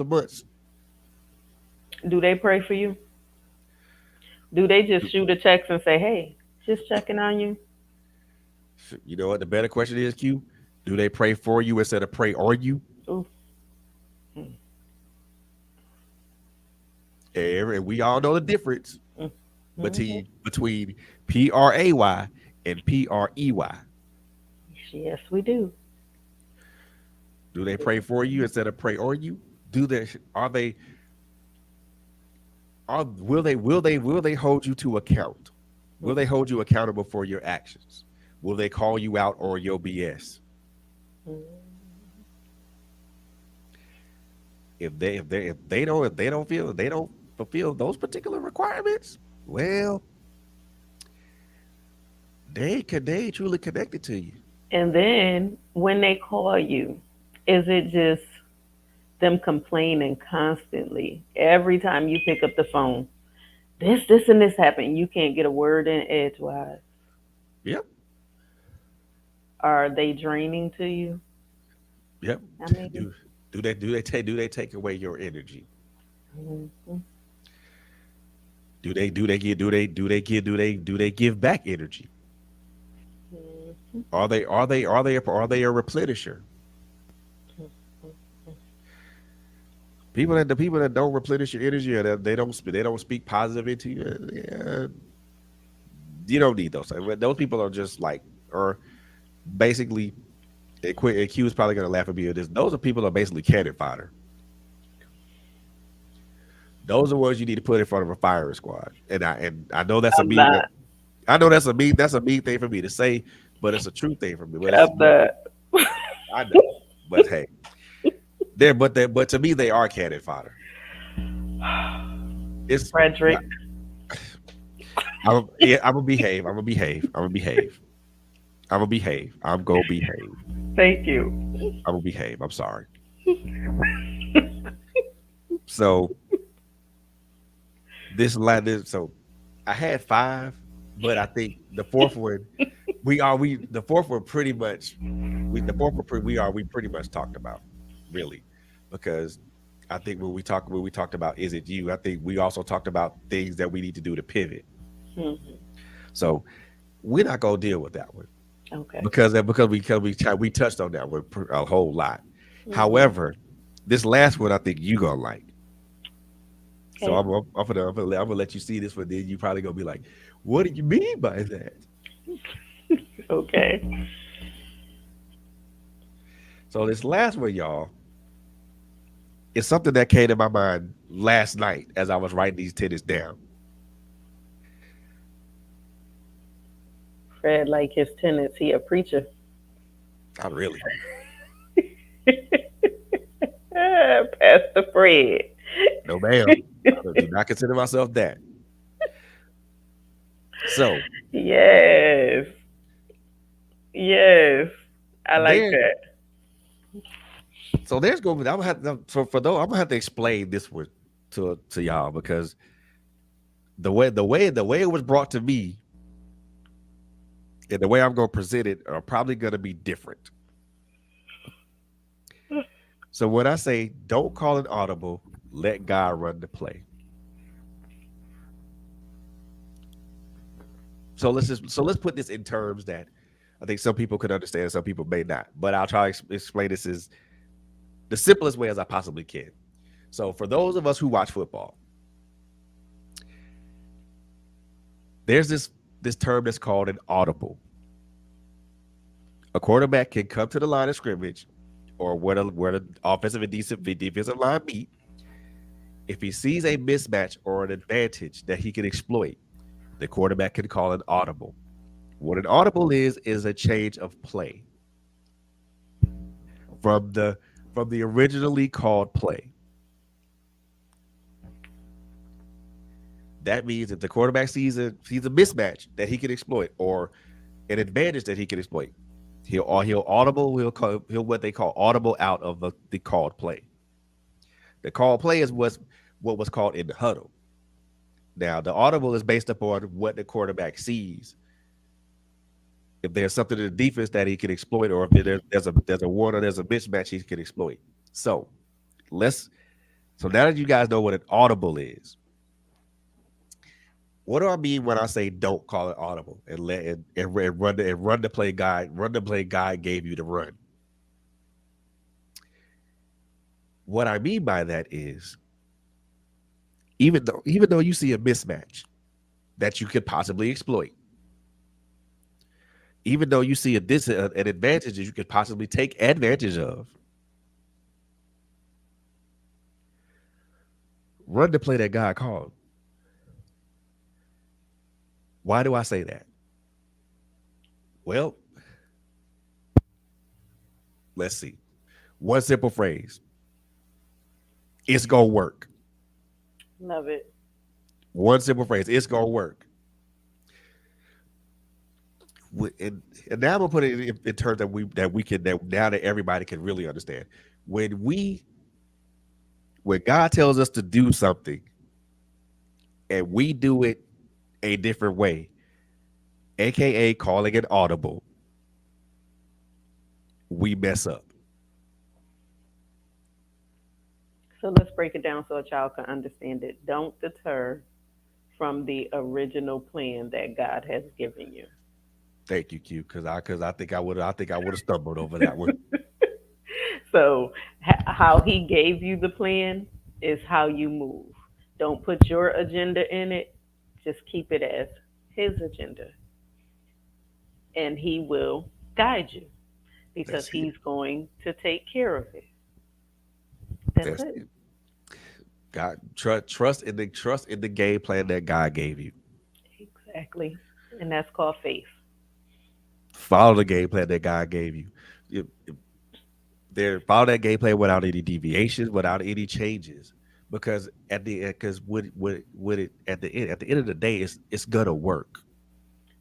of months? do they pray for you? Do they just shoot a text and say, "Hey, just checking on you"? You know what? The better question is, Q. Do they pray for you instead of pray on you? Ooh. And we all know the difference Mm-hmm. between PRAY and PREY. Yes, we do. Do they pray for you instead of pray on you? Do they are they are will they hold you to account? Will they hold you accountable for your actions? Will they call you out on your BS? If they don't feel they don't fulfill those particular requirements, well, they ain't truly connected to you. And then when they call you, is it just them complaining constantly every time you pick up the phone? This, and this happened. You can't get a word in edgewise. Yep, Are they draining to you? yep. I mean, Do they take away your energy? mhm. Do they give back energy? Are they a replenisher? The people that don't replenish your energy, or that they don't speak positive into you, yeah, you don't need those. Those people are just like, or basically, Q is probably gonna laugh at me at this. Those are people that are basically cannon fodder. Those are ones you need to put in front of a firing squad. And I know that's a I'm mean not. I know that's a mean thing for me to say, but it's a true thing for me. I'm not. I know, but hey, but to me they are cannon fodder. It's Frederick, I'm gonna behave. I'm gonna behave. I'm gonna behave. I'm gonna behave. I'm gonna behave. thank you. I'm gonna behave. I'm sorry. So so I had five, but I think the fourth one the fourth one pretty much we pretty much talked about, really, because I think when we talked about is it you, I think we also talked about things that we need to do to pivot. Mhm. So we're not gonna deal with that one Okay. we touched on that one a whole lot. Mhm. However, this last one I think you gonna like. So Okay. I'm gonna let you see this, but then you probably gonna be like, "What do you mean by that?" Okay. So this last one, y'all, is something that came to my mind last night as I was writing these tenets down. Fred, like his tenants, he a preacher. Not really. Pastor Fred. No, ma'am. I do not consider myself that. So Yes. Yes. I like there, that. so there's going. I'm gonna have to, for those. I'm gonna have to explain this one to y'all because the way it was brought to me and the way I'm gonna present it are probably gonna be different. So when I say don't call it audible, let God run the play. So let's put this in terms that I think some people could understand, some people may not. But I'll try to explain this as the simplest way as I possibly can. So for those of us who watch football, there's this term that's called an audible. A quarterback can come to the line of scrimmage or where the offensive and defensive line meet. If he sees a mismatch or an advantage that he can exploit, the quarterback can call an audible. What an audible is a change of play from the originally called play. That means if the quarterback sees a mismatch that he can exploit or an advantage that he can exploit, he'll audible he'll what they call audible out of the called play. The called play is what was called in the huddle. Now the audible is based upon what the quarterback sees. If there's something in the defense that he can exploit, or if there's a one or there's a mismatch he can exploit. So let's so now that you guys know what an audible is, what do I mean when I say don't call it audible and run the play guide gave you to run? What I mean by that is even though you see a mismatch that you could possibly exploit, even though you see an advantage that you could possibly take advantage of, run the play that God called. Why do I say that? Well, let's see. One simple phrase. It's gonna work. Love it. One simple phrase. It's gonna work. And now I'm gonna put it in terms that now that everybody can really understand. When we when God tells us to do something and we do it a different way, aka calling it audible, we mess up. So let's break it down so a child can understand it. Don't deter from the original plan that God has given you. Thank you, Q, because I think I would have stumbled over that one. So, how He gave you the plan is how you move. Don't put your agenda in it, just keep it as His agenda, and He will guide you because That's it. He's going to take care of it. That's That's it. it. God trust in the game plan that God gave you. Exactly. And that's called faith. Follow the game plan that God gave you. There follow that game plan without any deviations, without any changes. Because what it at the end of the day, it's gonna work.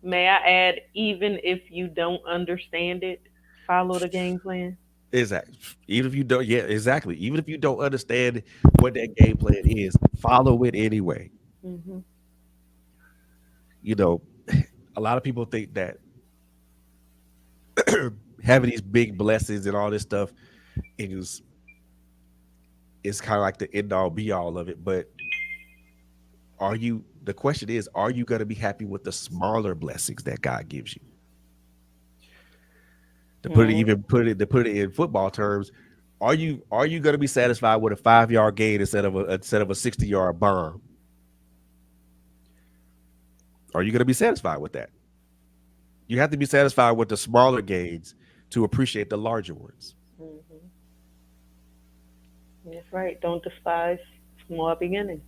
May I add, even if you don't understand it, follow the game plan? Exactly. Even if you don't, yeah, exactly. Even if you don't understand what that game plan is, follow it anyway. Hmm. You know, a lot of people think that having these big blessings and all this stuff is kind of like the end all be all of it. But the question is, are you going to be happy with the smaller blessings that God gives you? To put it in football terms, Are you going to be satisfied with a 5 yard gain instead of a 60 yard bomb? Are you going to be satisfied with that? You have to be satisfied with the smaller gains to appreciate the larger ones. Hmm. That's right. Don't despise small beginnings.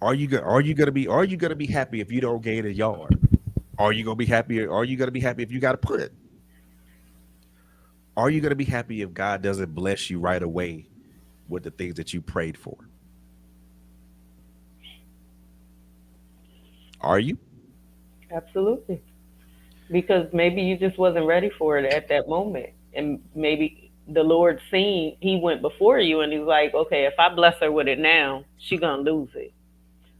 Are you gonna be happy if you don't gain a yard? Are you gonna be happy if you got to put? Are you gonna be happy if God doesn't bless you right away with the things that you prayed for? Are you? Absolutely. Because maybe you just wasn't ready for it at that moment. And maybe the Lord seen he went before you and he's like, okay, if I bless her with it now, she gonna lose it.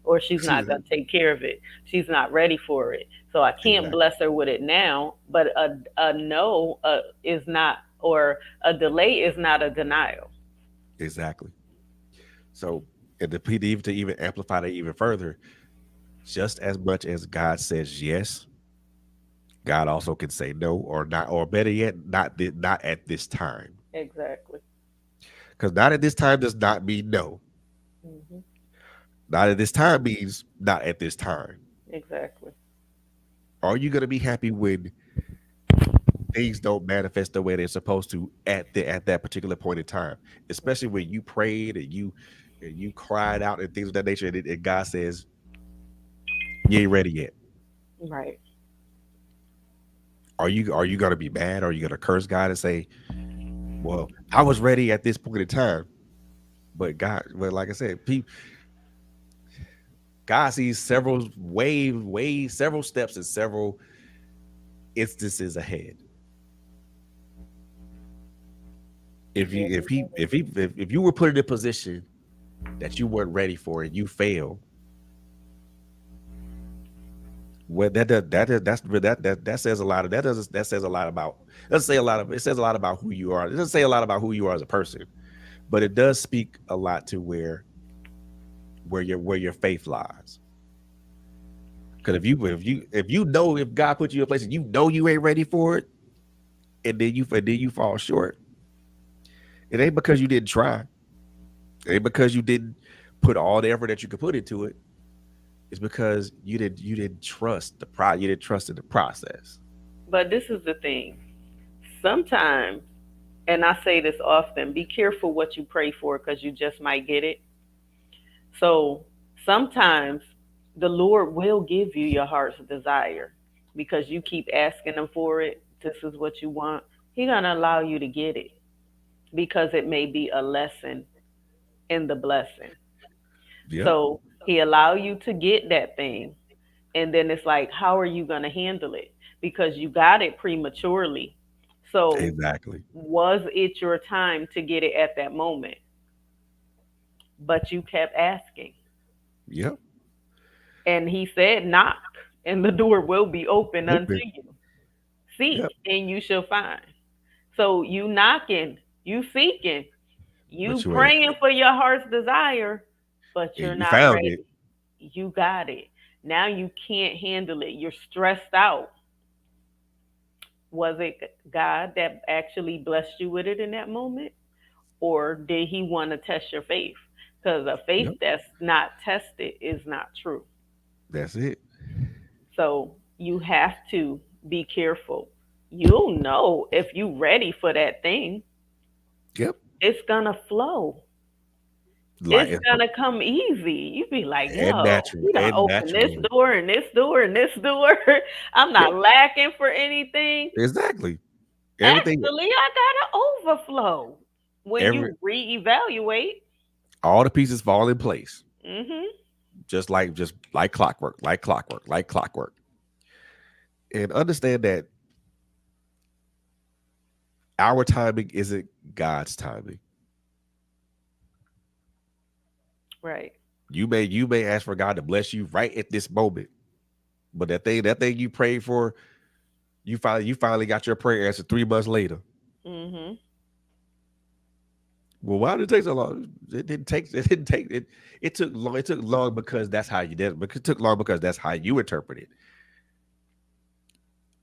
Or she's not gonna take care of it. She's not ready for it. So I can't Exactly. bless her with it now. But a no is not, or a delay is not a denial. Exactly. So, and to even amplify that even further, just as much as God says yes, God also can say no, or not, or better yet, not at this time. Exactly. Because not at this time does not mean no. Hmm. Not at this time means not at this time. Exactly. Are you going to be happy when things don't manifest the way they're supposed to at that particular point in time? Especially when you prayed and you cried out and things of that nature, and God says you ain't ready yet. Right. Are you going to be mad? Are you going to curse God and say, "Well, I was ready at this point in time," but like I said, God sees several several steps and several instances ahead. If you Yeah. if you were put in a position that you weren't ready for and you fail, well, that says a lot of that says a lot about doesn't say a lot of it says a lot about who you are. It doesn't say a lot about who you are as a person, but it does speak a lot to where your faith lies. Because if you know, if God put you in a place and you know you ain't ready for it, and then you fall short, it ain't because you didn't try. It ain't because you didn't put all the effort that you could put into it. It's because you didn't trust you didn't trust in the process. But this is the thing. Sometimes, and I say this often, be careful what you pray for because you just might get it. So sometimes the Lord will give you your heart's desire because you keep asking Him for it. This is what you want. He's going to allow you to get it because it may be a lesson in the blessing. Yep, So He allow you to get that thing. And then it's like, how are you going to handle it? Because you got it prematurely. So exactly. was it your time to get it at that moment? But you kept asking. Yep. And he said, knock, and the door will be open unto Open. you. Seek, Yep. and you shall find. So you knocking, you seeking, you But you ain't, praying for your heart's desire, but and you're you not found it. ready. You got it. Now you can't handle it. You're stressed out. Was it God that actually blessed you with it in that moment? Or did he want to test your faith? Because a faith Yep. that's not tested is not true. That's it. So you have to be careful. You'll know if you are ready for that thing. Yep. It's gonna flow. Like It's gonna come easy. You be like, and yo, natural you done and open this naturally. door and this door and this door. I'm Yep. not lacking for anything. Exactly. Everything. Actually, I got an overflow. When Every you reevaluate, all the pieces fall in place, mm-hmm, just like clockwork, like clockwork, like clockwork. And understand that our timing isn't God's timing. right. You may ask for God to bless you right at this moment, but that thing you prayed for, you finally got your prayer answered 3 months later. Mm-hmm. Well, why did it take so long? It didn't take it. It took long. It took long because that's how you did it. But it took long because that's how you interpret it.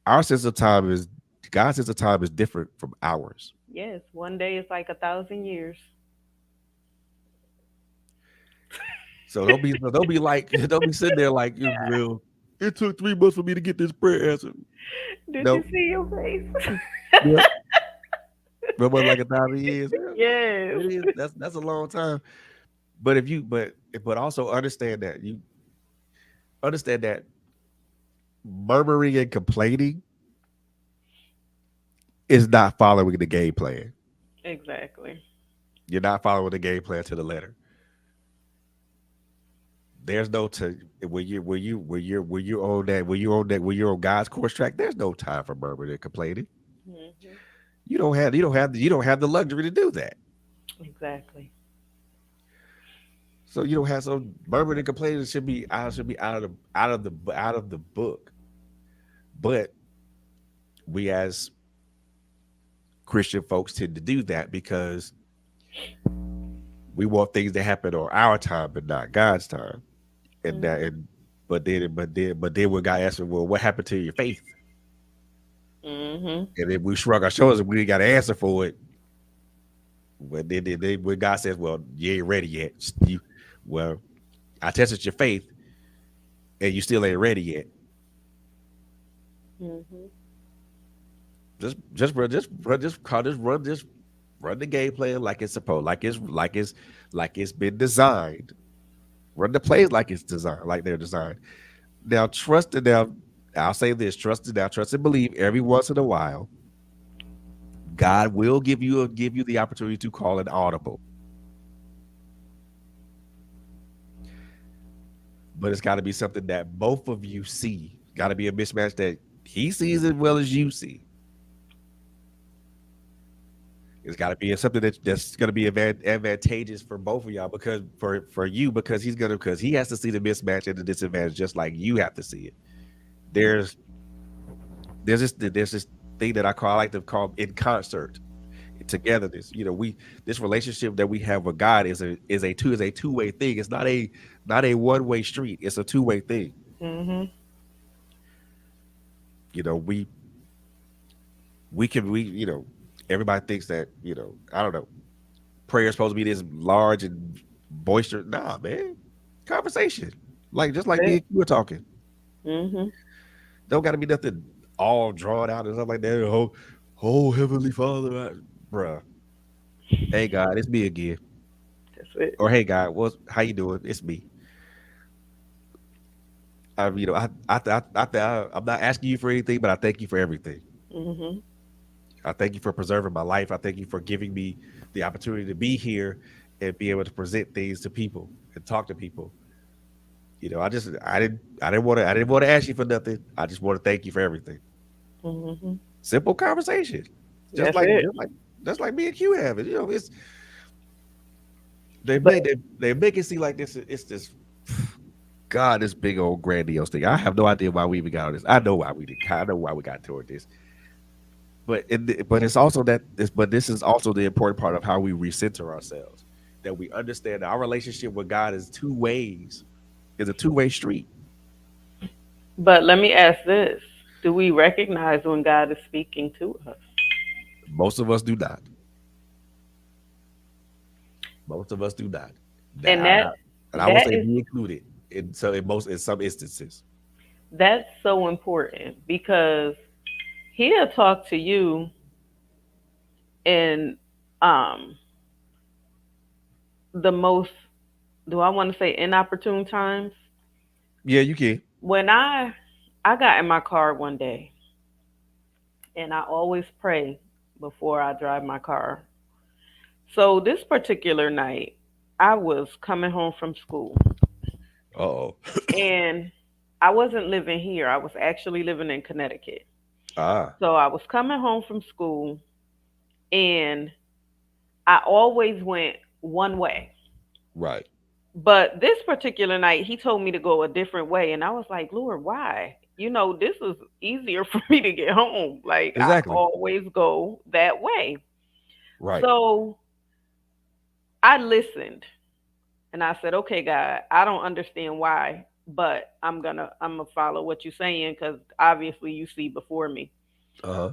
Our sense of time is God's sense of time is different from ours. Yes, one day is like 1,000 years. So don't be like don't be sitting there like you will. It took 3 months for me to get this prayer answered. Did you Nope. see your face? Yep. But was like 1,000 years. Yeah, Yes. it is. That's a long time. But if you but also understand that murmuring and complaining is not following the game plan. Exactly. You're not following the game plan to the letter. There's no to when you're on God's course track. There's no time for murmuring and complaining. Hmm. You don't have the luxury to do that. Exactly. So you don't have so murmuring and complaining should be out of the book. But we as Christian folks tend to do that because we want things to happen on our time but not God's time. And that Hmm. and but then when God asks, well, what happened to your faith? Hmm. And if we shrug our shoulders and we ain't got an answer for it, when God says, well, you ain't ready yet. Well, I tested your faith and you still ain't ready yet. Hmm. Just run the game plan like it's supposed, like it's been designed. Run the plays like it's designed, like they're designed. Now trust it now. I'll say this: trust and believe. Every once in a while, God will give you the opportunity to call an audible, but it's got to be something that both of you see. Got to be a mismatch that he sees as well as you see. It's got to be something that's going to be advantageous for both of y'all because for you because he has to see the mismatch and the disadvantage just like you have to see it. There's there's this thing that I like to call in concert togetherness. You know, we this relationship that we have with God is a two-way thing. It's not a one-way street. It's a two-way thing. Hmm. You know, we you know everybody thinks that I don't know prayer is supposed to be this large and boisterous. Nah, man, conversation like just like me and you were talking. Hmm. Don't got to be nothing all drawn out and stuff like that. Oh Heavenly Father, bruh. Hey God, it's me again. That's it. Or hey God, how you doing? It's me. I'm not asking you for anything, but I thank you for everything. Hmm. I thank you for preserving my life. I thank you for giving me the opportunity to be here and be able to present things to people and talk to people. You know, I didn't want to ask you for nothing. I just want to thank you for everything. Hmm. Simple conversation, just That's like it. just like me and Q have it. You know, it's But they make it seem like this. It's this God, this big old grandiose thing. I have no idea why we even got on this. I know why we did. I know why we got toward this. But it's also but this is also the important part of how we recenter ourselves. That we understand that our relationship with God is two ways. Is a two-way street. let me ask this: do we recognize when God is speaking to us? Most of us do not. Most of us do not. That And that and I will that say is me included in some instances. that's so important because He'll talk to you in um the most, do I want to say inopportune times? Yeah, you can. When I got in my car one day, and I always pray before I drive my car. So this particular night, I was coming home from school, Uh-oh. and I wasn't living here. I was actually living in Connecticut. Ah, So I was coming home from school, and I always went one way. right. But this particular night, he told me to go a different way. And I was like, Lord, why? This is easier for me to get home. Like, I Exactly. always go that way. Right. So I listened and I said, okay, God, I don't understand why, but I'm gonna follow what you're saying because obviously you see before me. Uh-huh.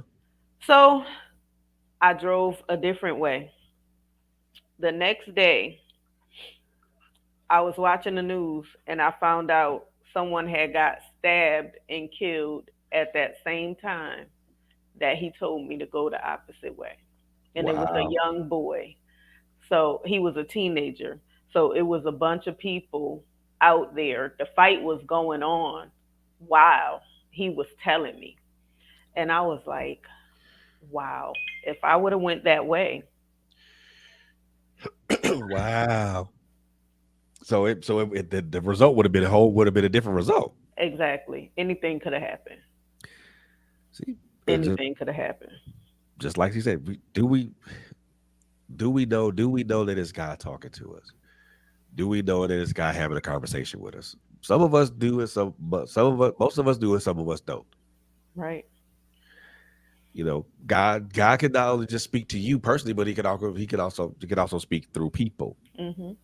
So I drove a different way. The next day, I was watching the news and I found out someone had got stabbed and killed at that same time that he told me to go the opposite way. And it was a Wow. young boy. So he was a teenager. So it was a bunch of people out there. The fight was going on while he was telling me. And I was like, wow, if I would have went that way, Wow. So the result would have been a different result. exactly, anything could have happened. See, Anything could have happened. just like you said, do we know that it's God talking to us? Do we know that it's God having a conversation with us? Some of us do it, but some of us, most of us do it, some of us don't. Right. God can not only just speak to you personally, but he could also speak through people. Mhm.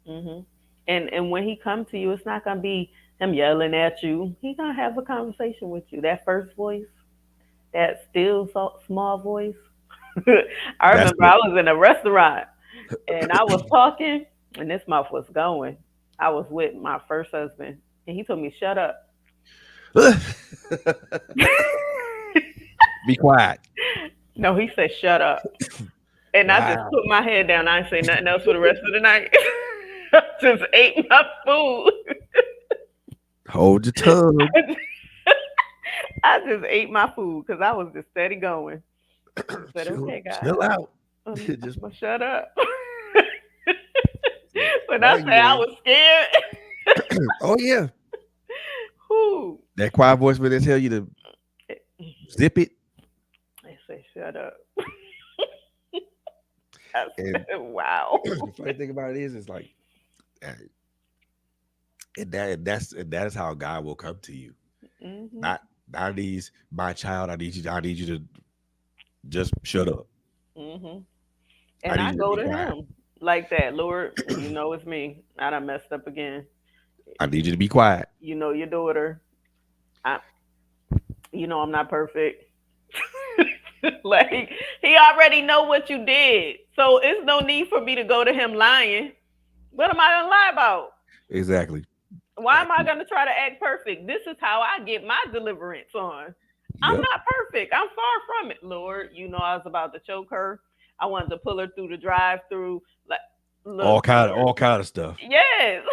Mhm. And when he comes to you, it's not gonna be him yelling at you. He gonna have a conversation with you. That first voice, that still small voice. I That's remember the I was in a restaurant and I was talking, and this mouth was going. I was with my first husband, and he told me, "Shut up." be quiet. No, he said, "Shut up," and I just Wow. put my head down. I didn't say nothing else for the rest of the night. I just ate my food. Hold your tongue. I just ate my food because I was just steady going. I said, chill, "Okay, God, chill out. I'm Just gonna shut up." look, When I all say you I is. was scared, Oh yeah, whoo, that quiet voice when they tell you to zip it. I say, "Shut up." I And said, "Wow." the funny thing about it is like, uh, and that is how God will come to you. Mhm. Not these, my child. I need you to just shut up. Mhm. I And need I you to go be to quiet. him like that, Lord. You know it's me. I done messed up again. I need you to be quiet. You know your daughter. I, you know I'm not perfect. Like he already know what you did, so it's no need for me to go to him lying. What am I gonna lie about? Exactly. Why Uh, am I gonna try to act perfect? This is how I get my deliverance on. I'm Yep. not perfect. I'm far from it, Lord. You know I was about to choke her. I wanted to pull her through the drive-through. Like, look, Lord. All kind of stuff. Yes.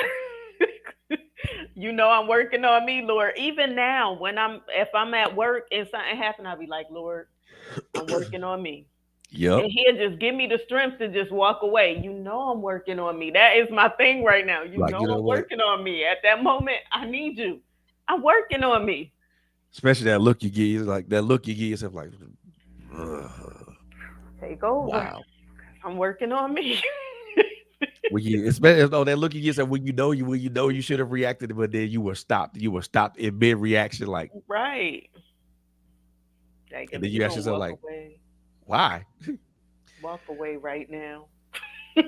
You know I'm working on me, Lord. Even now, when if I'm at work and something happen, I'll be like, Lord, I'm working on me. Yep. And he'll just give me the strength to just walk away. You know I'm working on me. That is my thing right now. You Like, know you know I'm what? working on me. At that moment, I need you. I'm working on me. Especially that look you give, like that look you give yourself, like, "Ugh, Take over. wow. I'm working on me. When you, especially no, that look you give yourself when you know you should have reacted, but then you were stopped. You were stopped in mid reaction, like, Right. Like and if then you you ask don't yourself, walk like, away, why? walk away right now.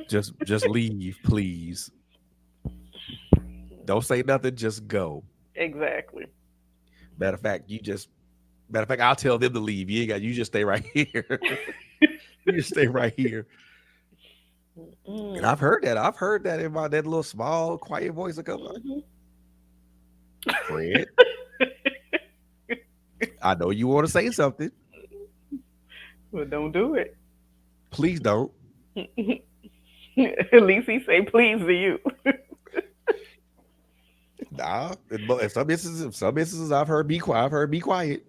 Just leave, please. Don't say nothing. Just go. Exactly. Matter of fact, I'll tell them to leave. You ain't got. You just stay right here. You just stay right here. And Mm. I've heard that in my that little small quiet voice a couple. Hmm. Fred, I know you want to say something. Well, don't do it. Please don't. At least he say please to you. Nah. In some instances, I've heard be quiet. I've heard be quiet.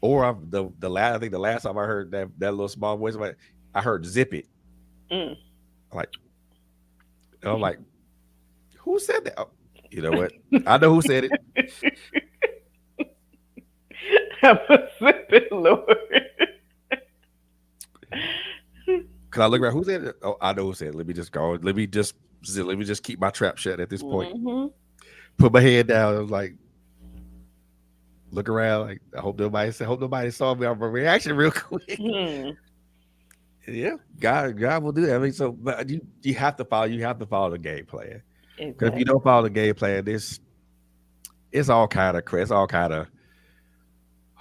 Or I think the last time I heard that little small voice, I heard zip it. Mm. Like, I'm like, who said that? Oh, you know what? I know who said it. I'm a sipping Lord. Cause I look around, who said it? Oh, I know who said it. Let me just go. Let me just keep my trap shut at this point. Hmm. Put my head down. I was like, look around. Like, hope nobody saw me on my reaction real quick. Hmm. Yeah, God will do that. I mean, so but you have to follow the game plan. Because if you Exactly. don't follow the game plan, it's all kind of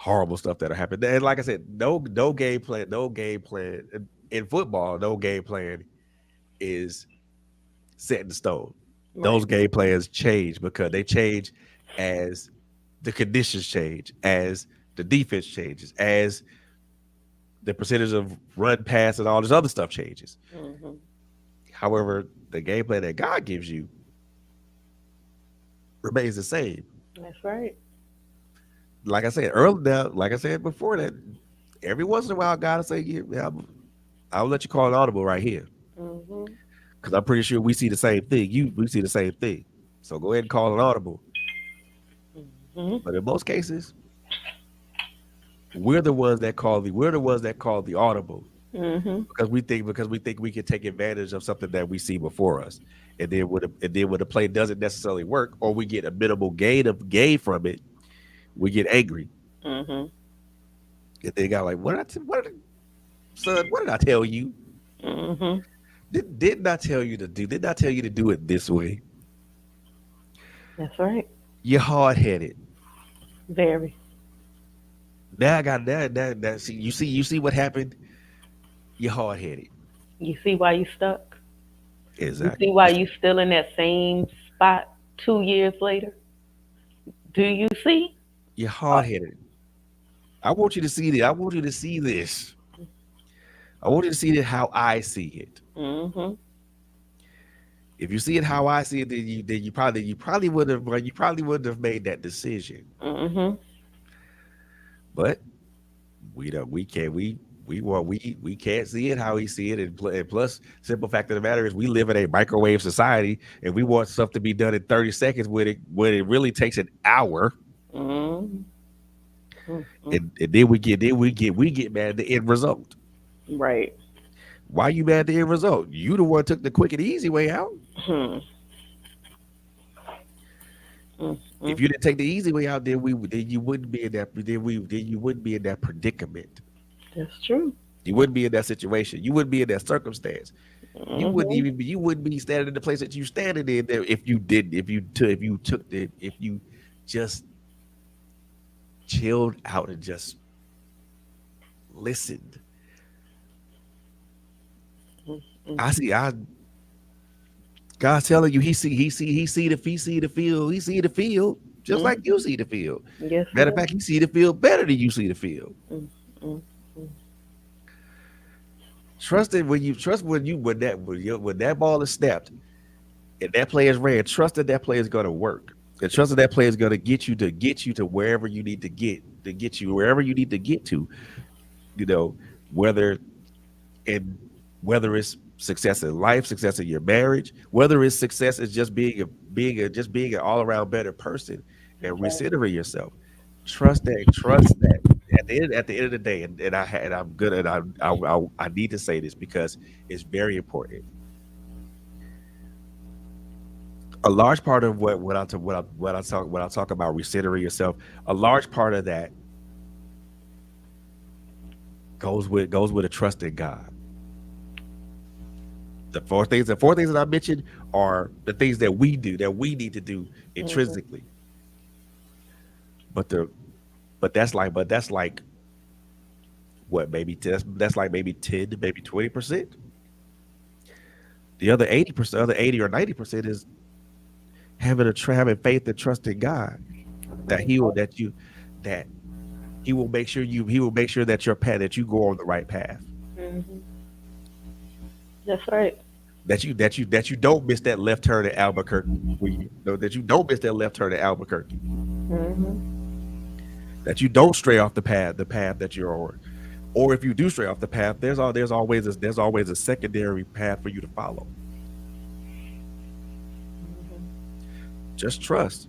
horrible stuff that'll happen. And like I said, no game plan, no game plan in football. No game plan is set in stone. Right. Those game plans change because they change as the conditions change, as the defense changes, as the percentage of run, pass, and all this other stuff changes. Mm-hmm. However, the game plan that God gives you remains the same. That's right. Like I said earlier, now, like I said before that, every once in a while, God will say, "Yeah, I'll let you call an audible right here," Mm-hmm. because I'm pretty sure we see the same thing. We see the same thing. So go ahead and call an audible. Mm-hmm. But in most cases, we're the ones that call the audible Mm-hmm. because we think we can take advantage of something that we see before us. And then when the play doesn't necessarily work, or we get a minimal gain from it, we get angry. Mm-hmm. And they got like, son, what did I tell you? Mm-hmm. Didn't I tell you to do? Didn't I tell you to do it this way? That's right. You're hard headed. Very. Now I got that. See what happened. You're hard headed. You see why you stuck? You Exactly. see why you still in that same spot 2 years later? Do you see? You're Uh, hard headed. I want you to see this. I want you to see this. I want you to see it how I see it. mm-hmm. If you see it how I see it, then you probably wouldn't have made that decision. Mm-hmm. But we don't. We can't see it how we see it, and plus, simple fact of the matter is, we live in a microwave society, and we want stuff to be done in 30 seconds when it really takes an hour, Mm-hmm. and then we get mad at the end result. Right. Why you mad at the end result? You the one took the quick and easy way out. Hmm. If Mm-hmm. you didn't take the easy way out, then you wouldn't be in that then you wouldn't be in that predicament. That's true. You wouldn't be in that situation. You wouldn't be in that circumstance. Mm-hmm. You wouldn't be standing in the place that you standing in there if you did if you just chilled out and just listened. Mm-hmm. I God's telling you he see the field just like you see the field. Yes, Matter of sir. fact, he see the field better than you see the field. Mm-hmm. Trust when that ball is snapped and that player is ran, trust that player is going to work. And trust that player is going to get you to wherever you need to get you wherever you need to get to. You know, whether and whether it's success in life, success in your marriage, whether it's success is just being an all around better person and That's right. recenering yourself. Trust that. At the end of the day, and I'm good, and I need to say this because it's very important. A large part of what I talk about recentering yourself, a large part of that goes with a trust in God. The four things that I mentioned are the things that we do that we need to do Mm-hmm. intrinsically. But the but that's like what maybe that's like maybe 10 to maybe 20%. The other 80%, other 80 or 90% is having faith and trust in God that he will that you that he will make sure that your path that you go on the right path. Mm-hmm. That's right. That you don't miss that left turn at Albuquerque. That you don't miss that left turn at Albuquerque. Mm-hmm. That you don't stray off the path that you're on. Or if you do stray off the path, there's always a secondary path for you to follow. Just trust.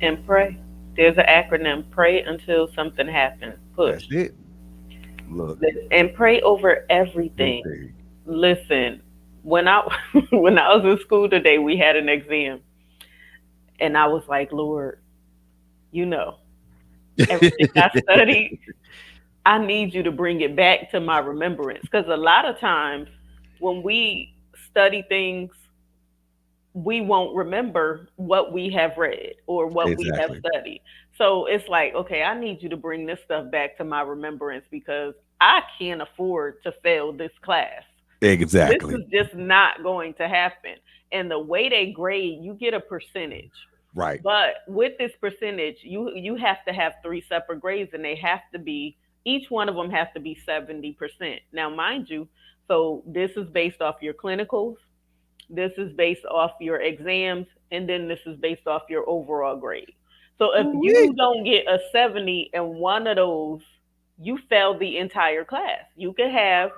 And pray. There's an acronym: pray until something happens. That's Push. it. Look, And pray over everything. everything. Listen, when I when I was in school today, we had an exam, and I was like, Lord, you know, everything I studied, I need you to bring it back to my remembrance. Because a lot of times when we study things we won't remember what we have read or what we have Exactly. studied. So it's like, okay, I need you to bring this stuff back to my remembrance because I can't afford to fail this class. This Exactly. is just not going to happen. And the way they grade, you get a percentage. Right. But with this percentage, you have to have three separate grades, and they have to be each one of them has to be 70%. Now, mind you, so this is based off your clinicals, this is based off your exams, and then this is based off your overall grade. So if Ooh-wee. you don't get a 70 in one of those, you failed the entire class. You could have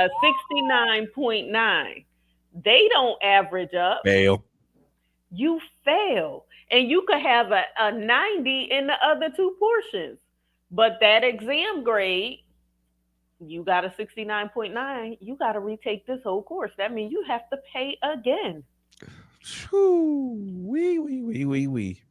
a 69.9. They don't average up. Fail. You fail. And you could have a 90 in the other two portions. But that exam grade, you got a 69.9, you got to retake this whole course. That means you have to pay again. Wee, wee, wee, wee, wee.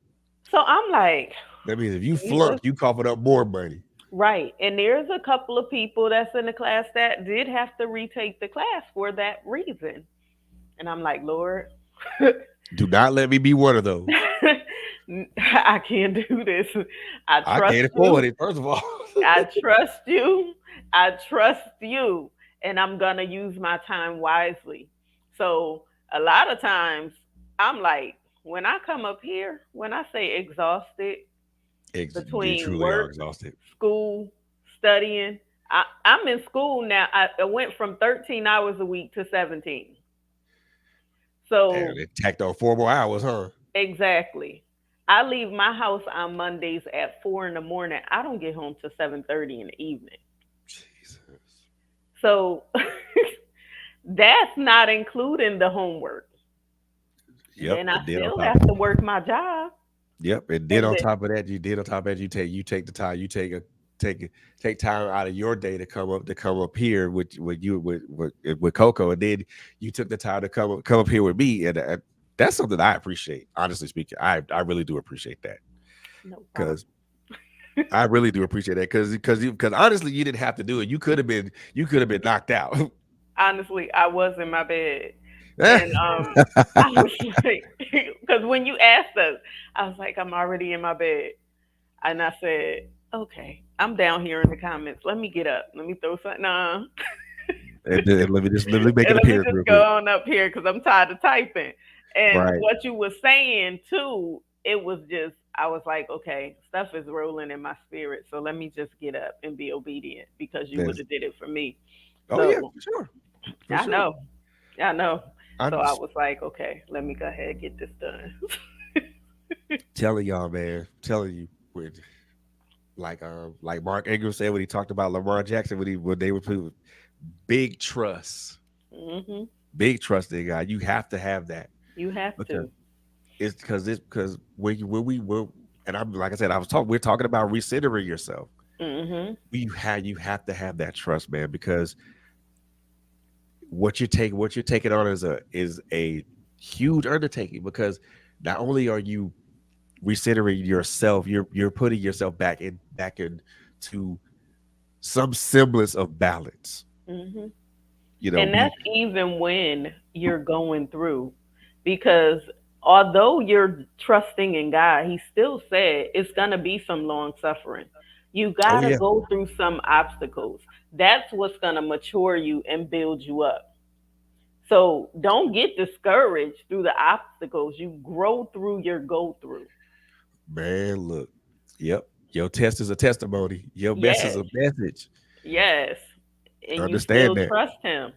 So I'm like, That means if you you just flunk, you coughing up more money. right. And there's a couple of people that's in the class that did have to retake the class for that reason. And I'm like, Lord, Do not let me be one of those. I can't do this. I I trust can't afford you. it, first of all. I trust you. I trust you. And I'm going to use my time wisely. So a lot of times I'm like, when I come up here, when I say exhausted You between truly are work, exhausted. school, studying, I'm in school now. I went from 13 hours a week to 17. Damn, So they tacked on 4 more hours, huh? exactly. I leave my house on Mondays at 4 in the morning. I don't get home till 7:30 in the evening. Jesus. So that's not including the homework. Yep. Then I And then on still top have to work my job. Yep. And then And on then, top of that, you take the time, take time out of your day to come up here with Coco, and then you took the time to come up here with me, and that's something I appreciate. Honestly speaking, I really do appreciate that no problem. because I really do appreciate that because honestly, you didn't have to do it. You could have been knocked out. Honestly, I was in my bed. And I was like, because when you asked us, I was like, I'm already in my bed. And I said, okay, I'm down here in the comments. Let me get up. Let me throw something on. And then let me make And an let me appearance just real go quick. on up here because I'm tired of typing. And Right. what you were saying too, it was just, I was like, okay, stuff is rolling in my spirit. So let me just get up and be obedient because you would That's, have did it for me. oh yeah, So for sure, for I sure. know. I know. I'm So I just was like, okay, let me go ahead and get this done. telling y'all, man. Telling you, like Mark Ingram said when he talked about Lamar Jackson when they were playing, big trust, Hmm. big trust in God. You have to have that You have because to. because when we were, and I'm like I said, we're talking about recentering yourself. Hmm. You have to have that trust, man, because what you're taking on is a huge undertaking because not only are you recentering yourself, you're putting yourself back in to some semblance of balance. Hmm. You know, And that's even when you're going through, because although you're trusting in God, He still said it's going to be some long suffering. You oh got to yeah, go through some obstacles. That's what's going to mature you and build you up. So don't get discouraged through the obstacles. You grow through your go through. man, look, yep, your test is a testimony, your mess is Yes, a message. yes. And you Understand still that. trust him.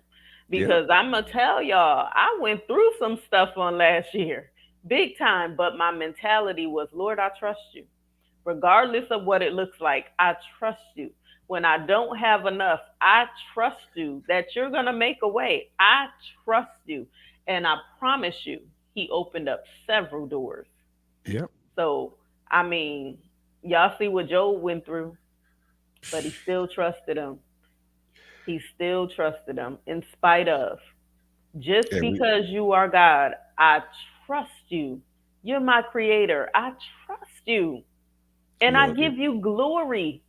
Yep. Because I'm going to tell y'all, I went through some stuff on last year, big time, but my mentality was, Lord, I trust you. Regardless of what it looks like, I trust you. When I don't have enough, I trust you that you're going to make a way. I trust you. And I promise you, he opened up several doors. Yep. So, I mean, y'all see what Job went through, but he still trusted him. He still trusted him in spite of. Just And we because you are God, I trust you. You're my creator. I trust you. And I look, give you glory.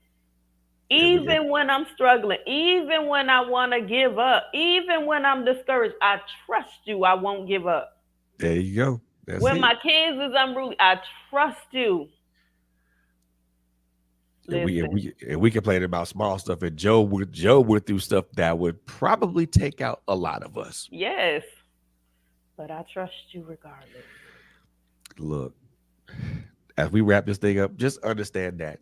and we Even when I'm struggling, even when I want to give up, even when I'm discouraged, I trust you. I won't give up. There you go. That's When it. my kids is unruly, I trust you. Listen, And we complain about small stuff, and Joe went through stuff that would probably take out a lot of us. yes, but I trust you regardless. Look, as we wrap this thing up, just understand that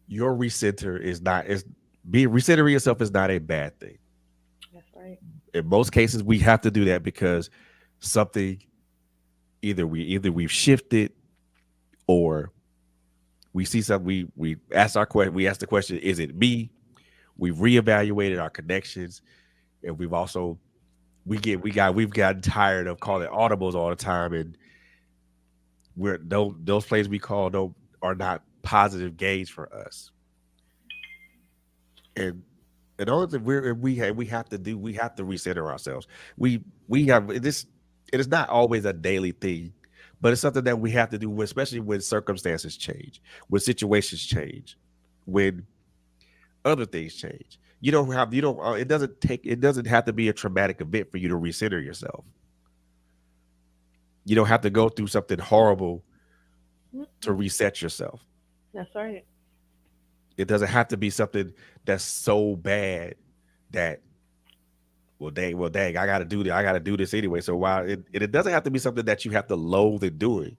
your recenter is not is being recentering yourself is not a bad thing. That's right. In most cases, we have to do that because something either we've shifted or we see something we ask our question we ask the question, is it me? We've reevaluated our connections, and we've gotten tired of calling audibles all the time, and we're those plays we call don't are not positive gauge for us. And in order that we have to recenter ourselves. We have this. It is not always a daily thing, but it's something that we have to do, especially when circumstances change, when situations change, when other things change. You don't. It doesn't have to be a traumatic event for you to recenter yourself. You don't have to go through something horrible to reset yourself. That's right. It doesn't have to be something that's so bad that well dang, I gotta do this anyway. So while it doesn't have to be something that you have to loathe in doing.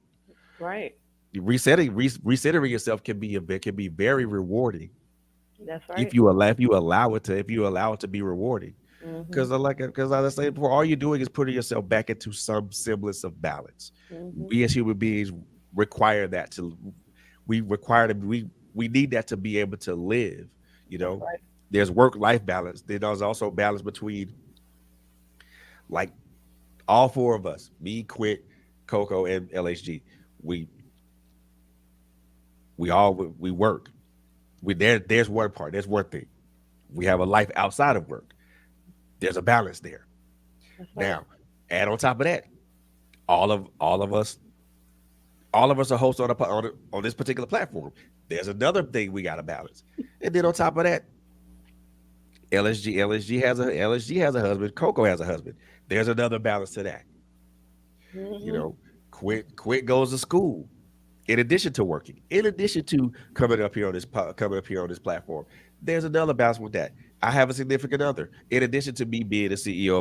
Right. Resetting yourself can be very rewarding That's right. if you allow it to be rewarding. Mhm. Because I said before, all you're doing is putting yourself back into some semblance of balance. Mhm. We as human beings require that to we require to we need that to be able to live. You That's know, right. there's work life balance. There's also balance between like all four of us, me, Quit, Coco, and LHG. We we work. There's one part. There's one thing. We have a life outside of work. There's a balance there. That's right. Now, add on top of that, all of us are hosts on this particular platform. There's another thing we got to balance, and then on top of that, LSG has a husband. Coco has a husband. There's another balance to that. You Mhm. know, Quit goes to school. In addition to working, in addition to coming up here on this platform, there's another balance with that. I have a significant other. In addition to me being the CEO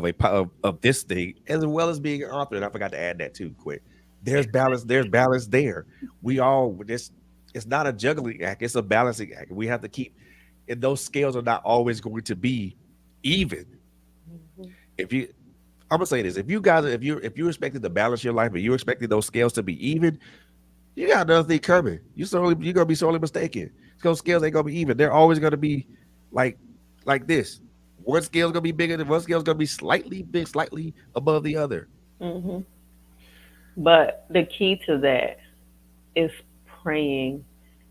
of this thing, as well as being an author, and I forgot to add that too. Quick, there's balance. There's balance there. We all this. It's not a juggling act. It's a balancing act. We have to keep. And those scales are not always going to be even. Mhm. If you, I'm gonna say this: if you expected to balance your life, and you expected those scales to be even, you got another thing coming. You're gonna be sorely mistaken. Those scales ain't gonna be even. They're always gonna be like like this. One scale's gonna be bigger than one scale's gonna be slightly big, slightly above the other. Mhm. But the key to that is praying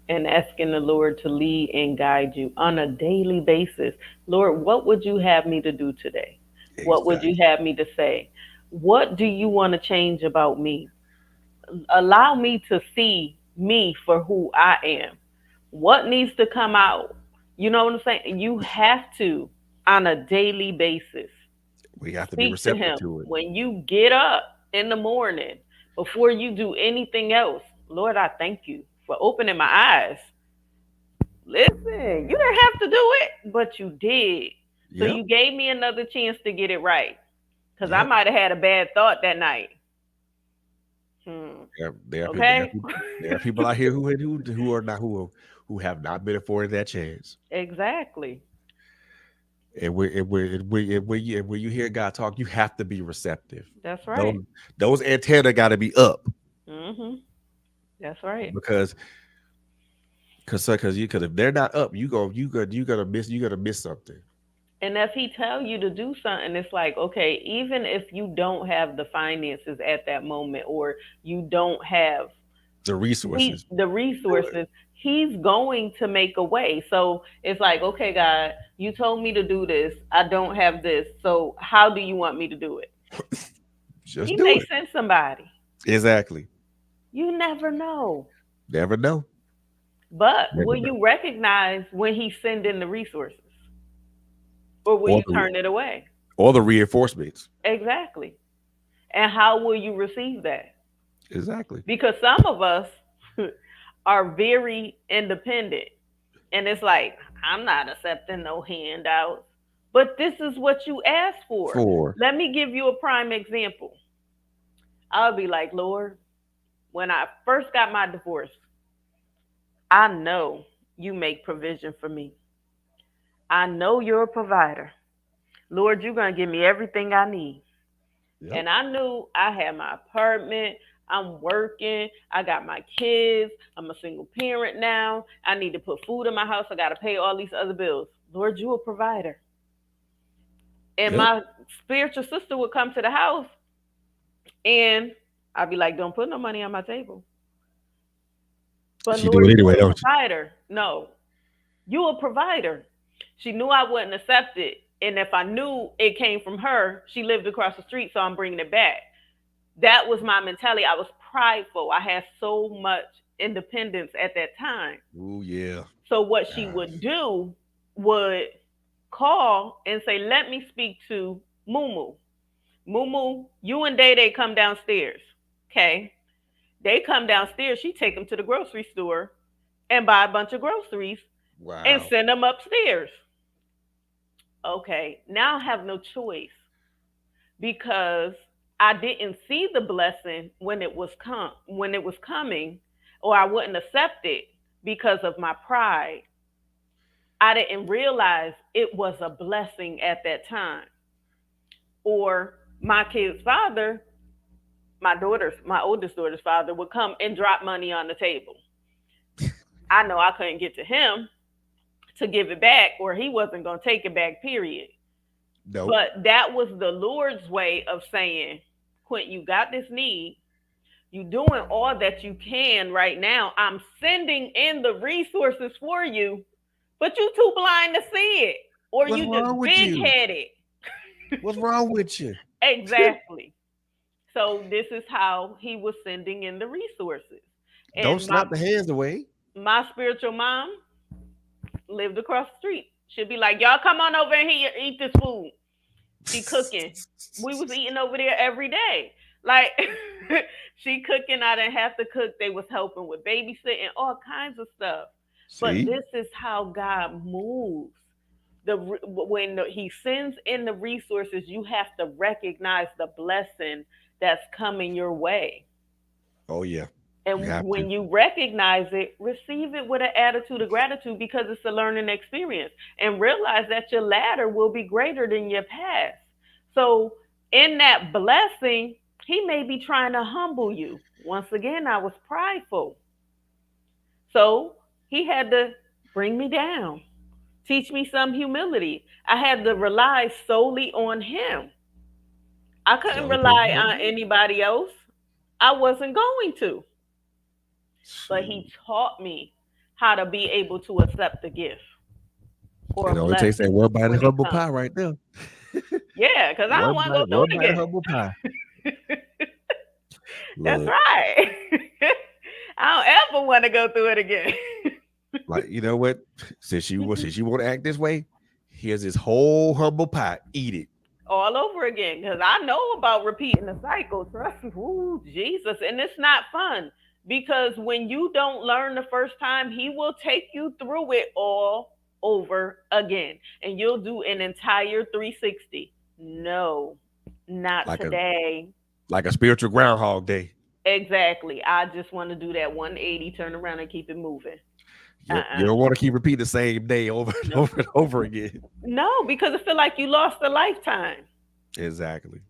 and asking the Lord to lead and guide you on a daily basis. Lord, what would you have me to do today? What would you Exactly. have me to say? What do you want to change about me? Allow me to see me for who I am. What needs to come out? You know what I'm saying? You have to, on a daily basis, We have to be speak to receptive him to it. when you get up in the morning before you do anything else. Lord, I thank you for opening my eyes. Listen, you didn't have to do it, but you did. So Yep. you gave me another chance to get it right. Because I Yep. might have had a bad thought that night. Hmm. There are Okay? people out here who are not who have not been afforded that chance. Exactly. And when you hear God talk, you have to be receptive. That's Those right. those antenna got to be up Hmm. That's right. because because if they're not up, you gonna miss something. And if he tell you to do something, it's like, okay, even if you don't have the finances at that moment or you don't have The resources. the Do it. resources, he's going to make a way. So it's like, okay, God, you told me to do this. I don't have this. So how do you want me to do it? Just He do may it. send somebody. Exactly. You never know. Never know. But Never will know. you recognize when he's sending the resources? Or will Or you the turn it away? or the reinforcements. Exactly. And how will you receive that? Exactly. Because some of us are very independent. And it's like, I'm not accepting no handouts. But this is what you asked for. For Let me give you a prime example. I'll be like, Lord, when I first got my divorce, I know you make provision for me. I know you're a provider. Lord, you're going to give me everything I need. yep. And I knew I had my apartment. I'm working. I got my kids. I'm a single parent now. I need to put food in my house. I got to pay all these other bills. Lord, you a provider. And Yep. my spiritual sister would come to the house and I'd be like, don't put no money on my table. But She do Lord, it you anyway, a don't provider. No, you a provider. She knew I wouldn't accept it. And if I knew it came from her, she lived across the street, so I'm bringing it back. That was my mentality. I was prideful. I had so much independence at that time. you? Oh yeah. So what she Ah, would do would call and say, "Let me speak to Mumu. Mumu, you and Day Day come downstairs." Okay. They come downstairs. She take them to the grocery store and buy a bunch of groceries and wow. send them upstairs. Okay. Now I have no choice because I didn't see the blessing when it was coming, or I wouldn't accept it because of my pride. I didn't realize it was a blessing at that time. Or my kid's father, my oldest daughter's father would come and drop money on the table. I know I couldn't get to him to give it back, or he wasn't going to take it back, period. Nope. But that was the Lord's way of saying, Quint, you got this need. You doing all that you can right now. I'm sending in the resources for you, but you too blind to see it. Or What's you just wrong with big you? headed. What's wrong with you? Exactly. So this is how he was sending in the resources. Don't And slap the hands away. my spiritual mom lived across the street. She'd be like, y'all come on over here, eat this food. She cooking. We was eating over there every day. Like she cooking, I didn't have to cook. They was helping with babysitting, all kinds of stuff. But See? this is how God moves. When He sends in the resources, you have to recognize the blessing that's coming your way. Oh yeah. You And have to. when you recognize it, receive it with an attitude of gratitude because it's a learning experience. And realize that your ladder will be greater than your past. So, in that blessing, he may be trying to humble you. Once again, I was prideful. So, he had to bring me down, teach me some humility. I had to rely solely on him. I couldn't So can rely on humble. anybody else. I wasn't going to. But Shoot. he taught me how to be able to accept a gift or a It only takes that blessing one bite of when it humble comes. pie right there. Yeah, because I don't want to go through One bite of it humble pie. again. That's Look, right. I don't ever want to go through it again. like you know what? Since you want to act this way, here's this whole humble pie. Eat it. All over again because I know about repeating the cycle. Trust me, ooh, Jesus, and it's not fun because when you don't learn the first time, He will take you through it all over again, and you'll do an entire 360. No, not Like a today. like a spiritual groundhog day. Exactly. I just want to do that 180, turn around, and keep it moving. Yep. You Uh-uh. don't want to keep repeating the same day over and No, over and over again. no, because I feel like you lost a lifetime. Exactly.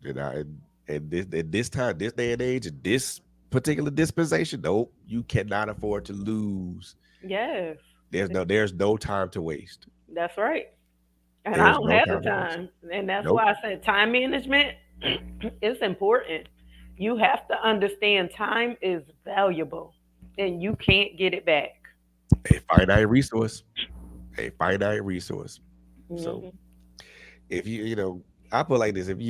And, at this time, this day and age, in this particular dispensation, nope, you cannot afford to lose. Yes, There's no time to waste. that's right. And I There's don't no have the time to waste. time. And that's Nope. why I said time management is important. You have to understand time is valuable and you can't get it back. A finite resource. A finite resource. So Hmm. if I put it like this: if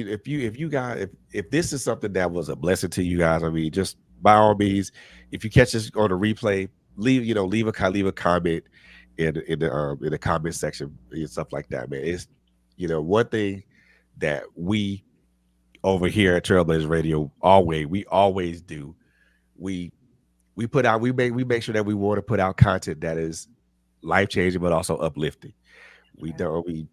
you guys if this is something that was a blessing to you guys, I mean, just by all means, if you catch this on the replay, leave a comment in the comment section and stuff like that, man. It's one thing that we over here at Trailblazers Radio, we always do. We we make sure that we want to put out content that is life changing but also uplifting. We Right. don't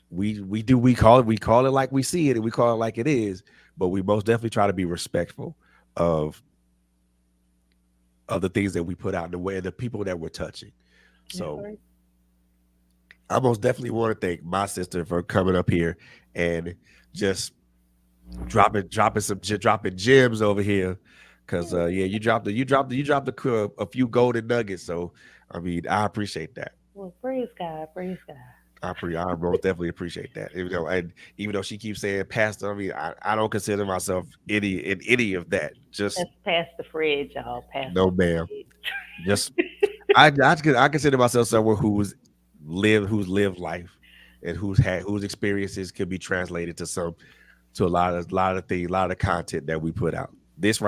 we call it like we see it and we call it like it is, but we most definitely try to be respectful of the things that we put out and the way the people that we're touching. That's So right. I most definitely want to thank my sister for coming up here and just dropping gems over here. Cause yeah, you dropped a few golden nuggets. So I mean, I appreciate that. Well, praise God. Praise God. I most definitely appreciate that. Even though she keeps saying pastor, I mean, I don't consider myself any of that. Just That's Pastor Fred, y'all. no, Pastor ma'am. Fred. Just I consider myself someone who's lived life and whose experiences could be translated to a lot of things, a lot of content that we put out. This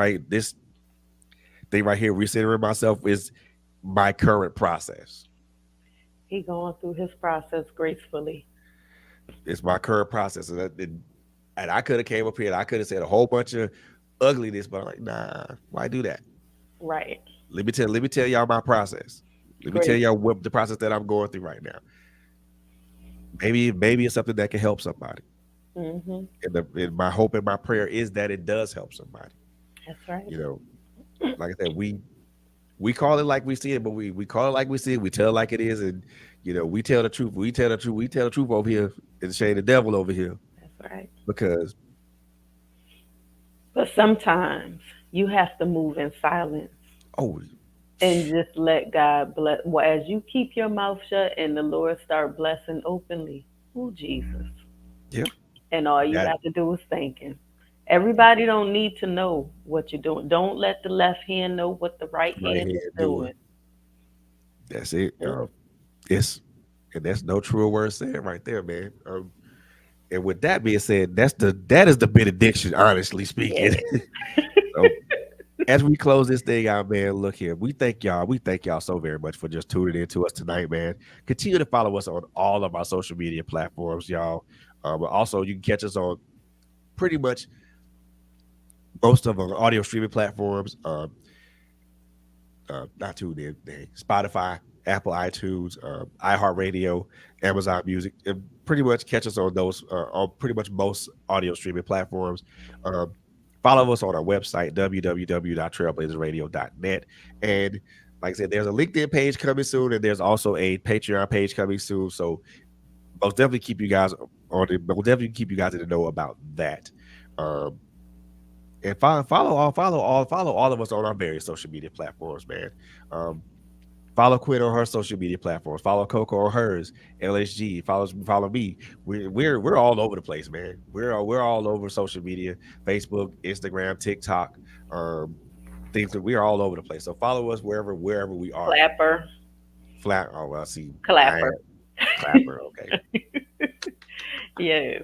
thing right here, recentering myself is my current process. He going through his process gracefully. It's my current process, and I could have came up here and I could have said a whole bunch of ugliness, but I'm like, nah, why do that? Right. Let me tell y'all my process. Let me tell Grace. y'all what the process that I'm going through right now. Maybe it's something that can help somebody. Mm-hmm. And my hope and my prayer is that it does help somebody. That's right. You know, like I said, we call it like we see it, but we call it like we see it. We tell it like it is, and we tell the truth. We tell the truth. We tell the truth over here and shame the devil over here That's right. because But sometimes you have to move in silence oh and just let God bless. Well, as you keep your mouth shut and the Lord start blessing openly, oh Jesus, yeah, and all you that got to do is thank Him. Everybody don't need to know what you're doing. Don't let the left hand know what the right right hand here is doing. doing. That's it. Mm. It's and that's no truer word said right there, man. And with that being said, that is the benediction, honestly speaking. Yeah. So as we close this thing out, man, look here. We thank y'all. We thank y'all so very much for just tuning in to us tonight, man. Continue to follow us on all of our social media platforms, y'all. But also, you can catch us on pretty much most of our audio streaming platforms. Not too dang, Spotify, Apple iTunes, iHeartRadio, Amazon Music, and pretty much catch us on those on pretty much most audio streaming platforms. Um, Follow us on our website www.trailblazersradio.net, and like I said, there's a LinkedIn page coming soon, and there's also a Patreon page coming soon. So most definitely keep you guys on it. But we'll definitely keep you guys in the know about that. Um, and follow all of us on our various social media platforms, man. Um, Follow Quinn on her social media platforms. Follow Coco on hers. LSG. Follow me. We're all over the place, man. We're all over social media: Facebook, Instagram, TikTok. Um, things that we are all over the place. So follow us wherever we are. Clapper, Flat. Oh, well, I see. I clapper. am Clapper. Okay. Yes.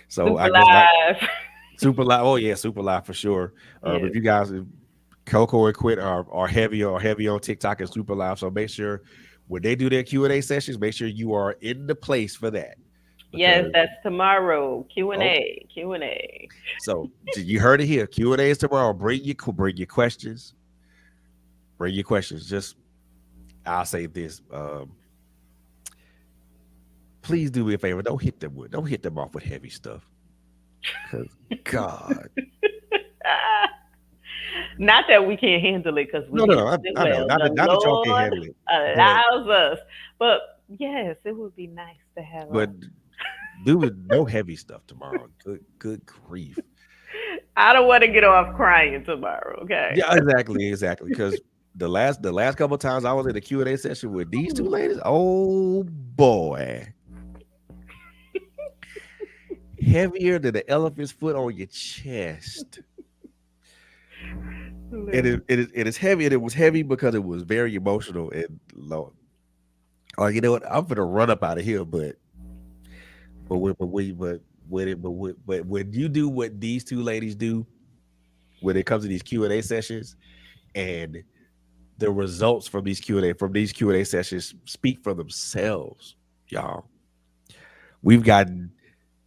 So Super I guess like live. Super Live. Oh yeah, Super Live for sure. Yes. If you guys, Coco and Quit are heavy on TikTok and Super Live. So make sure when they do their Q&A sessions, make sure you are in the place for that. Yes, Because that's tomorrow. Q and okay, A. Q and A. so you heard it here. Q&A is tomorrow. Bring your questions. Bring your questions. Just I'll say this. Please do me a favor. Don't hit them off with heavy stuff. Cause God. Ah, not that we can't handle it because we No, no, no. handle it I know. well. Not The that y'all can Lord handle it. But allows us. But yes, it would be nice to have but do with no heavy stuff tomorrow. Good grief. I don't want to get off crying tomorrow. Okay. Yeah, exactly. Because the last couple of times I was in the Q&A session with these two ladies, oh boy, heavier than the elephant's foot on your chest. It is heavy, and it was heavy because it was very emotional and Lord. Oh, you know what? I'm gonna run up out of here, but when you do what these two ladies do when it comes to these Q&A sessions, and the results from these Q&A sessions speak for themselves, y'all. We've gotten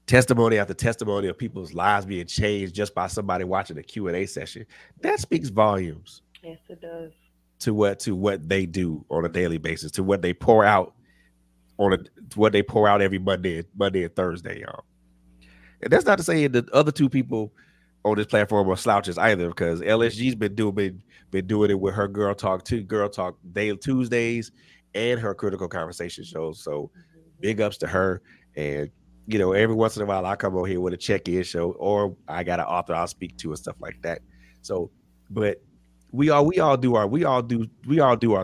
testimony after testimony of people's lives being changed just by somebody watching a Q&A session, that speaks volumes Yes, it does. to what they do on a daily basis, to what they pour out on a to what they pour out every Monday and Thursday, y'all. And that's not to say the other two people on this platform are slouches either, because LSG's been doing it with her Girl Talk Daily Tuesdays and her Critical Conversation shows. So Mhm. big ups to her. And every once in a while I come over here with a check-in show, or I got an author I'll speak to and stuff like that. So, but we all do our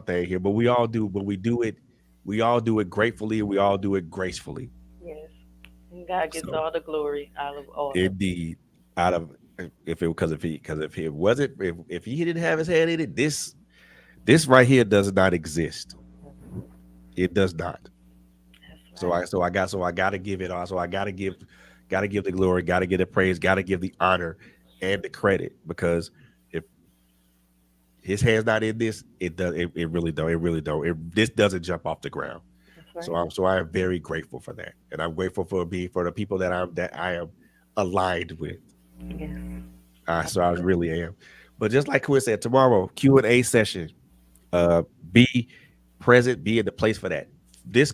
thing here, but we all do it gratefully, and we all do it gracefully. Yes. And God gets So all the glory out of all of it. indeed, out of if it because if it wasn't if he didn't have his hand in it, this right here does not exist. It does not. That's So right. I gotta give it all. So I gotta give the glory, gotta give the praise, gotta give the honor and the credit, because if his hand's not in this, it really don't. It really don't. This doesn't jump off the ground. That's So right. I am very grateful for that. And I'm grateful for the people that I am aligned with. Yes. So I Absolutely. really am. But just like Quinn said, tomorrow Q&A session. Be present, be in the place for that. This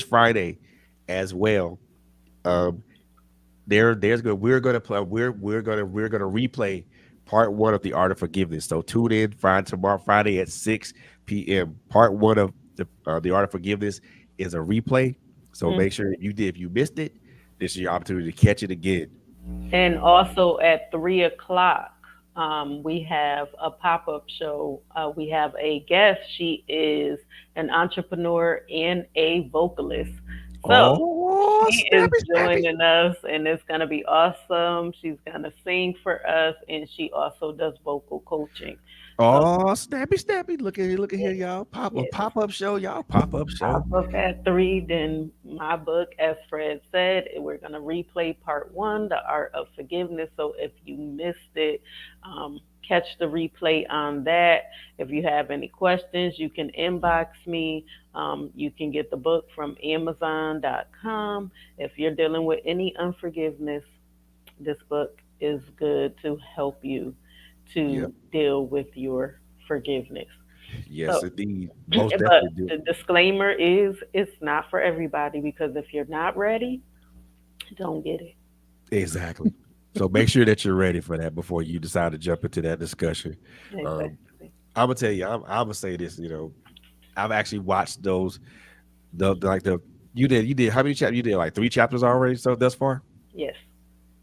Friday as well. Um, there's good. We're gonna play. We're gonna replay part one of the Art of Forgiveness. So tune in Friday at 6 p.m. Part one of the Art of Forgiveness is a replay. So Mhm. make sure if you missed it, this is your opportunity to catch it again. And also at 3 o'clock, we have a pop up show. We have a guest. She is an entrepreneur and a vocalist. So Oh, she is snappy, snappy. joining us, and it's going to be awesome. She's going to sing for us, and she also does vocal coaching. So, Oh, snappy, snappy. Look at here, yes, y'all. yes. Pop up show, y'all. Pop up Pop show. up at 3. Then my book, as Fred said, we're going to replay part one, The Art of Forgiveness. So if you missed it, catch the replay on that. If you have any questions, you can inbox me. You can get the book from Amazon.com. If you're dealing with any unforgiveness, this book is good to help you to Yep. deal with your forgiveness. Yes, So indeed. Most but definitely do. the disclaimer is it's not for everybody, because if you're not ready, don't get it. Exactly. So make sure that you're ready for that before you decide to jump into that discussion. Um, Exactly. I'm gonna tell you, I'm gonna say this. I've actually watched those. Like the you did how many chapters? You did like 3 chapters already. So thus far. Yes.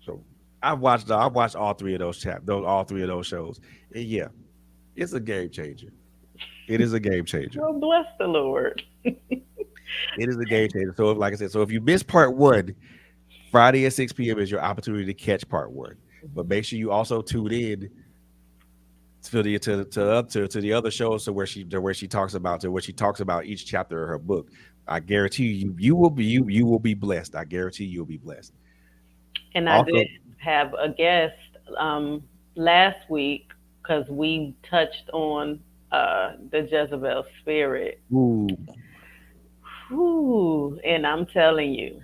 So I've watched all three of all three of those shows. And yeah, it's a game changer. It is a game changer. Well, bless the Lord. It is a game changer. So, like I said, so if you miss part one, Friday at 6 p.m. is your opportunity to catch part one. But make sure you also tune in to the other shows, to where she talks about each chapter of her book. I guarantee you will be blessed. I guarantee you'll be blessed. And I did Also, have a guest um, last week, because we touched on the Jezebel spirit. ooh, Whew. And I'm telling you,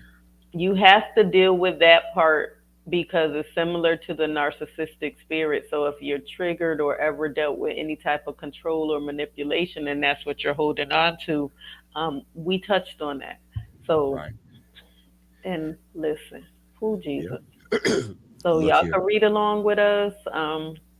you have to deal with that part, because it's similar to the narcissistic spirit. So if you're triggered or ever dealt with any type of control or manipulation, and that's what you're holding on to, we touched on that. So, right, and listen, who yeah. Jesus. So Look y'all here, can read along with us.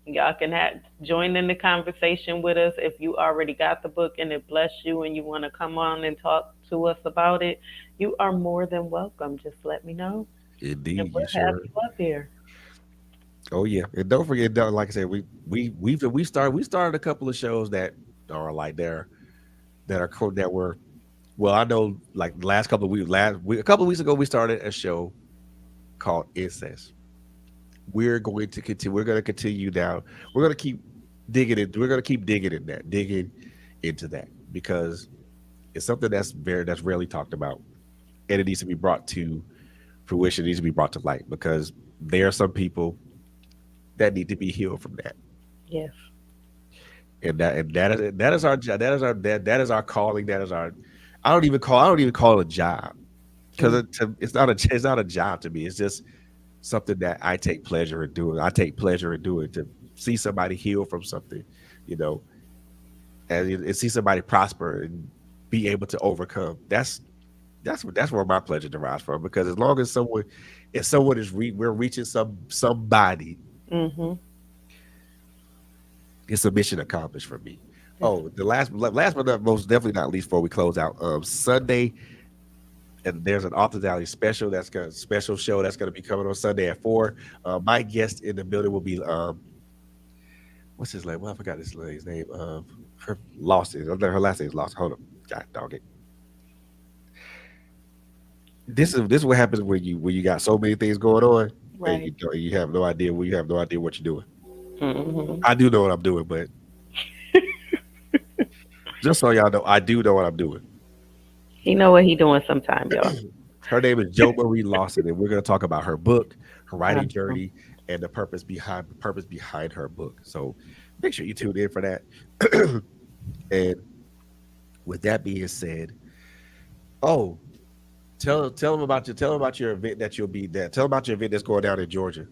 Y'all can join in the conversation with us. If you already got the book and it blessed you and you want to come on and talk to us about it, you are more than welcome. Just let me know, and indeed, you we'll have sure. you up here. Oh yeah, and don't forget, like I said, we started a couple of shows that are like that were well. I know, like the last couple of weeks, a couple of weeks ago, we started a show called Incest. We're going to continue. We're going to continue down. We're going to keep digging it. We're going to keep digging into that, because it's something that's rarely talked about, and it needs to be brought to fruition. It needs to be brought to light, because there are some people that need to be healed from that. Yes. That is our that is our calling. That is our I don't even call it a job. because it's not a job to me. It's just something that I take pleasure in doing. I take pleasure in doing to see somebody heal from something, you know, and see somebody prosper and be able to overcome. That's where my pleasure derives from. Because as long as someone, if someone is we're reaching somebody, Mm-hmm. it's a mission accomplished for me. Yes. Oh, the last but not most definitely not least before we close out, Sunday, and there's an Authors Alley special show that's gonna be coming on Sunday at 4. My guest in the building will be what's his name? Well, I forgot this lady's name. Her lost it. Her last name is lost. Hold up, God dog it. This is what happens when you got so many things going on and Right. you have no idea what you're doing. Mm-hmm. I do know what I'm doing, but just so y'all know, I do know what I'm doing. He know what he doing sometime, y'all. Her name is Jo Marie Lawson, and we're going to talk about her book, her writing Uh-huh. journey, and the purpose behind her book. So make sure you tune in for that. And with that being said, oh, tell them about your event that you'll be there. Tell them about your event that's going down in Georgia.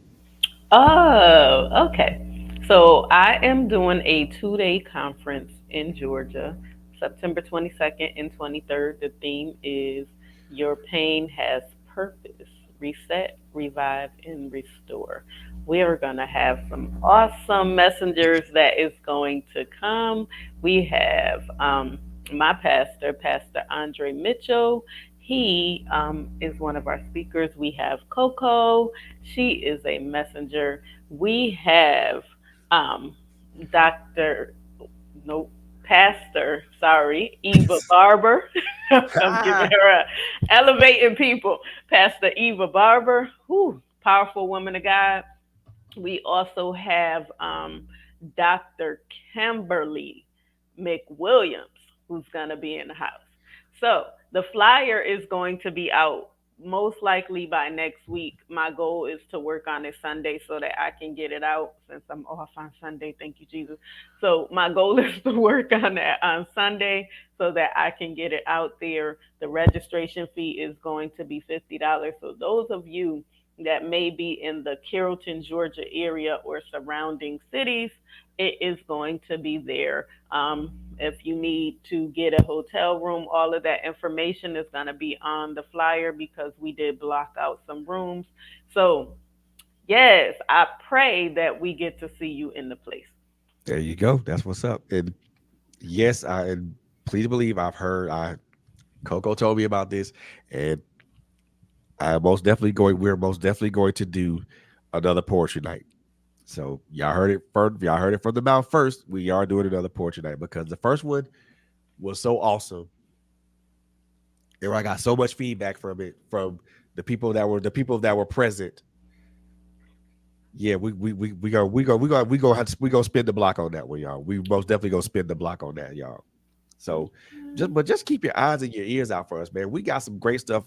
Oh, okay. So I am doing a 2-day conference in Georgia, September 22nd and 23rd. The theme is Your Pain Has Purpose: Reset, Revive, and Restore. We are going to have some awesome messengers that is going to come. We have my pastor, Pastor Andre Mitchell. He is one of our speakers. We have Coco. She is a messenger. We have um, Dr. No, Pastor, sorry, Eva Barber. I'm giving her a elevating people. Pastor Eva Barber, who powerful woman of God. We also have Dr. Kimberly McWilliams, who's going to be in the house. So the flyer is going to be out most likely by next week. My goal is to work on it Sunday so that I can get it out since I'm off on Sunday. Thank you, Jesus. So my goal is to work on that on Sunday so that I can get it out there. The registration fee is going to be $50. So those of you that may be in the Carrollton, Georgia area or surrounding cities, it is going to be there. If you need to get a hotel room, all of that information is going to be on the flyer because we did block out some rooms. So, yes, I pray that we get to see you in the place. There you go. That's what's up. And yes, and please believe I've heard. Coco told me about this, and we're most definitely going to do another poetry night. So y'all heard it first. Y'all heard it from the mouth first. We are doing another poetry night because the first one was so awesome, and I got so much feedback from it from the people that were present. Yeah, we go spin the block on that one, y'all. We most definitely go spin the block on that, y'all. So just keep your eyes and your ears out for us, man. We got some great stuff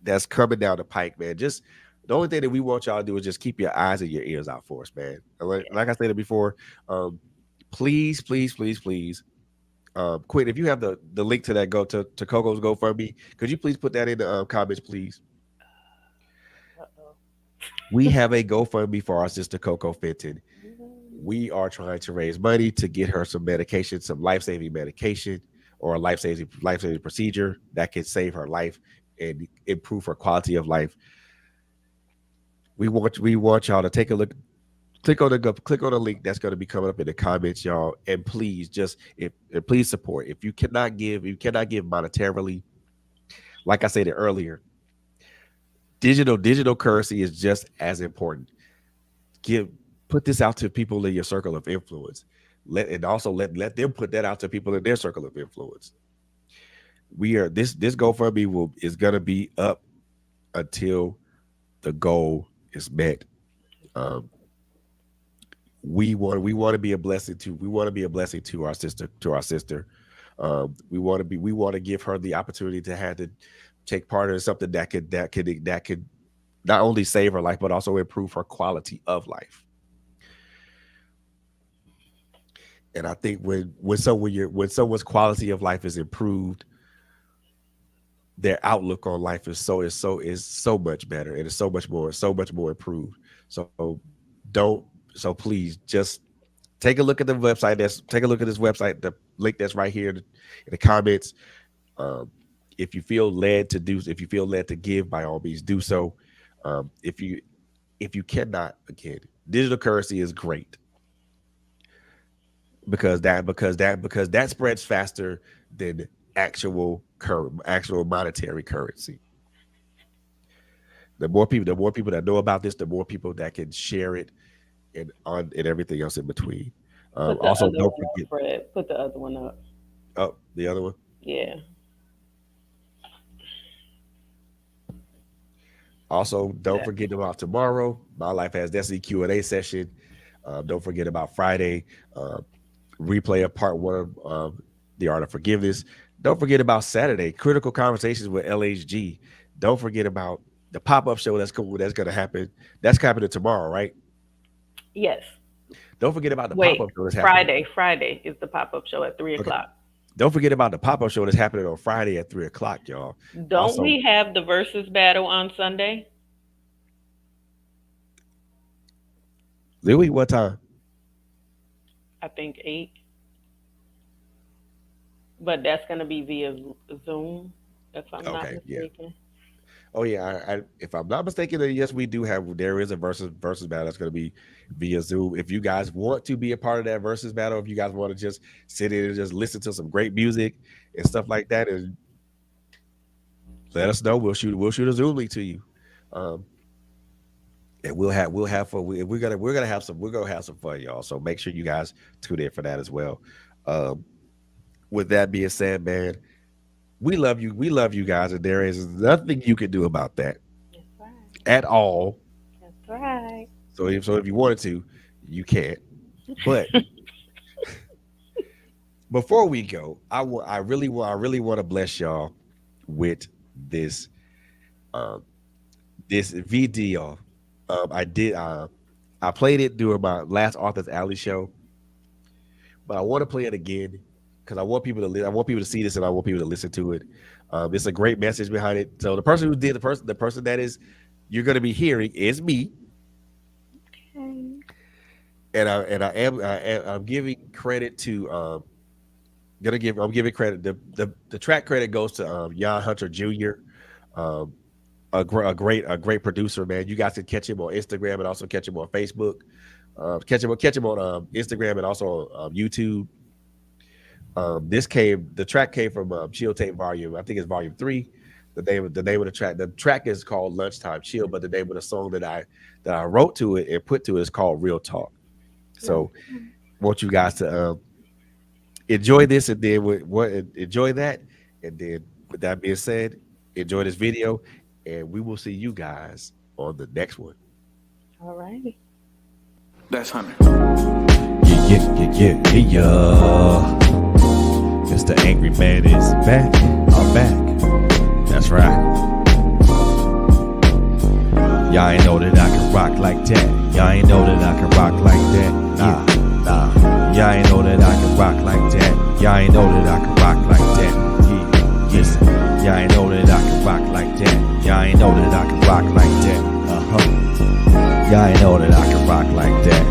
that's coming down the pike, man. Just the only thing that we want y'all to do is just keep your eyes and your ears out for us, man. Like I said before, please, please, please, please, Quinn, if you have the link to that, go to Coco's GoFundMe. Could you please put that in the comments, please? Uh-oh. We have a GoFundMe for our sister Coco Fenton. We are trying to raise money to get her some medication, some life-saving medication, or a life-saving procedure that can save her life and improve her quality of life. We want y'all to take a look. Click on the link that's going to be coming up in the comments, y'all. And please please support. If you cannot give monetarily. Like I said earlier, digital currency is just as important. Give Put this out to people in your circle of influence. Let them put that out to people in their circle of influence. We are this GoFundMe is gonna be up until the goal is met. Um, we want to be a blessing to our sister. We want to give her the opportunity to have to take part in something that could not only save her life but also improve her quality of life. And I think when someone's quality of life is improved, their outlook on life is so much better, and it's so much more improved. So don't so please just take a look at the website. Take a look at this website. The link that's right here in the comments. Um, if you feel led to give, by all means do so. If you cannot, again, digital currency is great because that spreads faster than actual monetary currency. The more people that know about this, the more people that can share it and everything else in between. Also, don't forget. Fred, put the other one up. Oh, the other one. Yeah. Also, don't forget about tomorrow. My Life Has Destiny Q&A session. Don't forget about Friday. Replay of part 1 of The Art of Forgiveness. Don't forget about Saturday. Critical Conversations with LHG. Don't forget about the pop-up show that's going to happen. That's happening tomorrow, right? Yes. Don't forget about the pop-up show that's happening. Friday is the pop-up show at 3 o'clock. Okay. Don't forget about the pop-up show that's happening on Friday at 3 o'clock, y'all. Don't we have the versus battle on Sunday? Louis, what time? I think 8. But that's going to be via Zoom, if I'm not mistaken. Yeah. Oh yeah, if I'm not mistaken, then yes, there is a versus battle that's going to be via Zoom. If you guys want to be a part of that versus battle, if you guys want to just sit in and just listen to some great music and stuff like that, and let us know, we'll shoot a Zoom link to you, and we'll have fun. We're gonna have some fun, y'all. So make sure you guys tune in for that as well. With that being said, man, we love you guys, and there is nothing you can do about that. That's right. At all. That's right. So if you wanted to, you can't. But before we go, I really want to bless y'all with this video. I played it during my last Arthur's Alley show, but I want to play it again because I want people to see this, and I want people to listen to it. It's a great message behind it. So the person who did the person that is you're going to be hearing is me. Okay. And I'm giving credit to I'm giving credit. The track credit goes to Jan Hunter Jr. A great producer, man. You guys can catch him on Instagram and also catch him on Facebook. Catch him on Instagram and also on YouTube. The track came from Chill Tape Volume. I think it's Volume 3. The name of the track. The track is called Lunchtime Chill, but the name of the song that I wrote to it and put to it is called Real Talk. So, want you guys to enjoy this, and then enjoy that, and then with that being said, enjoy this video, and we will see you guys on the next one. All right. That's Hunter. Yeah. Mr. Angry Man is back. I'm back. That's right. Y'all ain't know that I can rock like that. Y'all ain't know that I can rock like that. Nah. Y'all ain't know that I can rock like that. Y'all ain't know that I can rock like that. Yeah. Listen. Y'all ain't know that I can rock like that. Y'all ain't know that I can rock like that. Y'all ain't know that I can rock like that.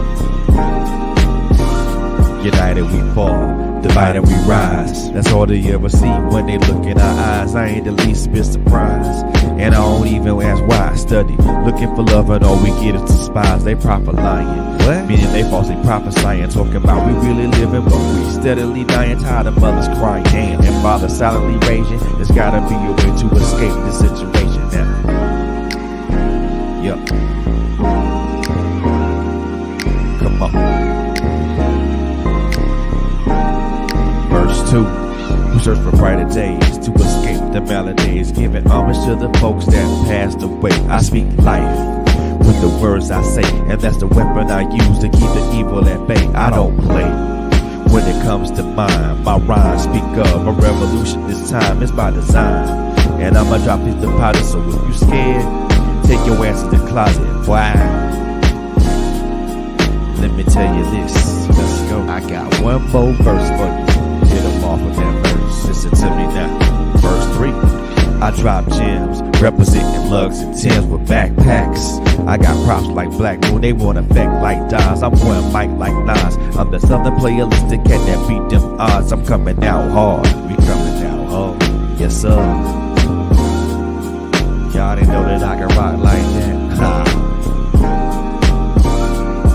United we fall, divided we rise. That's all they ever see when they look in our eyes. I ain't the least bit surprised, and I don't even ask why. I study, looking for love, and all we get is despise. They proper lying, meaning they falsely prophesying, talking about we really living, but we steadily dying. Tired of mothers crying and fathers silently raging. There's gotta be a way to escape this situation now. Yup. Come on. Verse 2. We search for brighter days to escape the maladies, giving homage to the folks that passed away. I speak life with the words I say, and that's the weapon I use to keep the evil at bay. I don't play when it comes to mine. My rhymes speak of a revolution. This time it's by design, and I'ma drop these deposits. So if you scared, take your ass to the closet. Why? Let me tell you this. Let's go. I got one more verse for you. Get them off of that verse. Listen to me now. Verse 3. I drop gems, representing lugs and Timbs with backpacks. I got props like Black Moon, they want effect like Dons. I'm pouring mic like Nas. I'm the southern playalistic cat that beat them odds. I'm coming out hard, we coming out hard. Yes sir. Y'all didn't know that I can rock like that. Ha.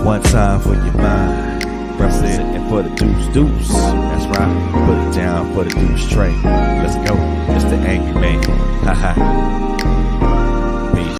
One time for your mind, representing for the deuce. That's right. Put it down for the deuce tray. Let's go. It's the angle.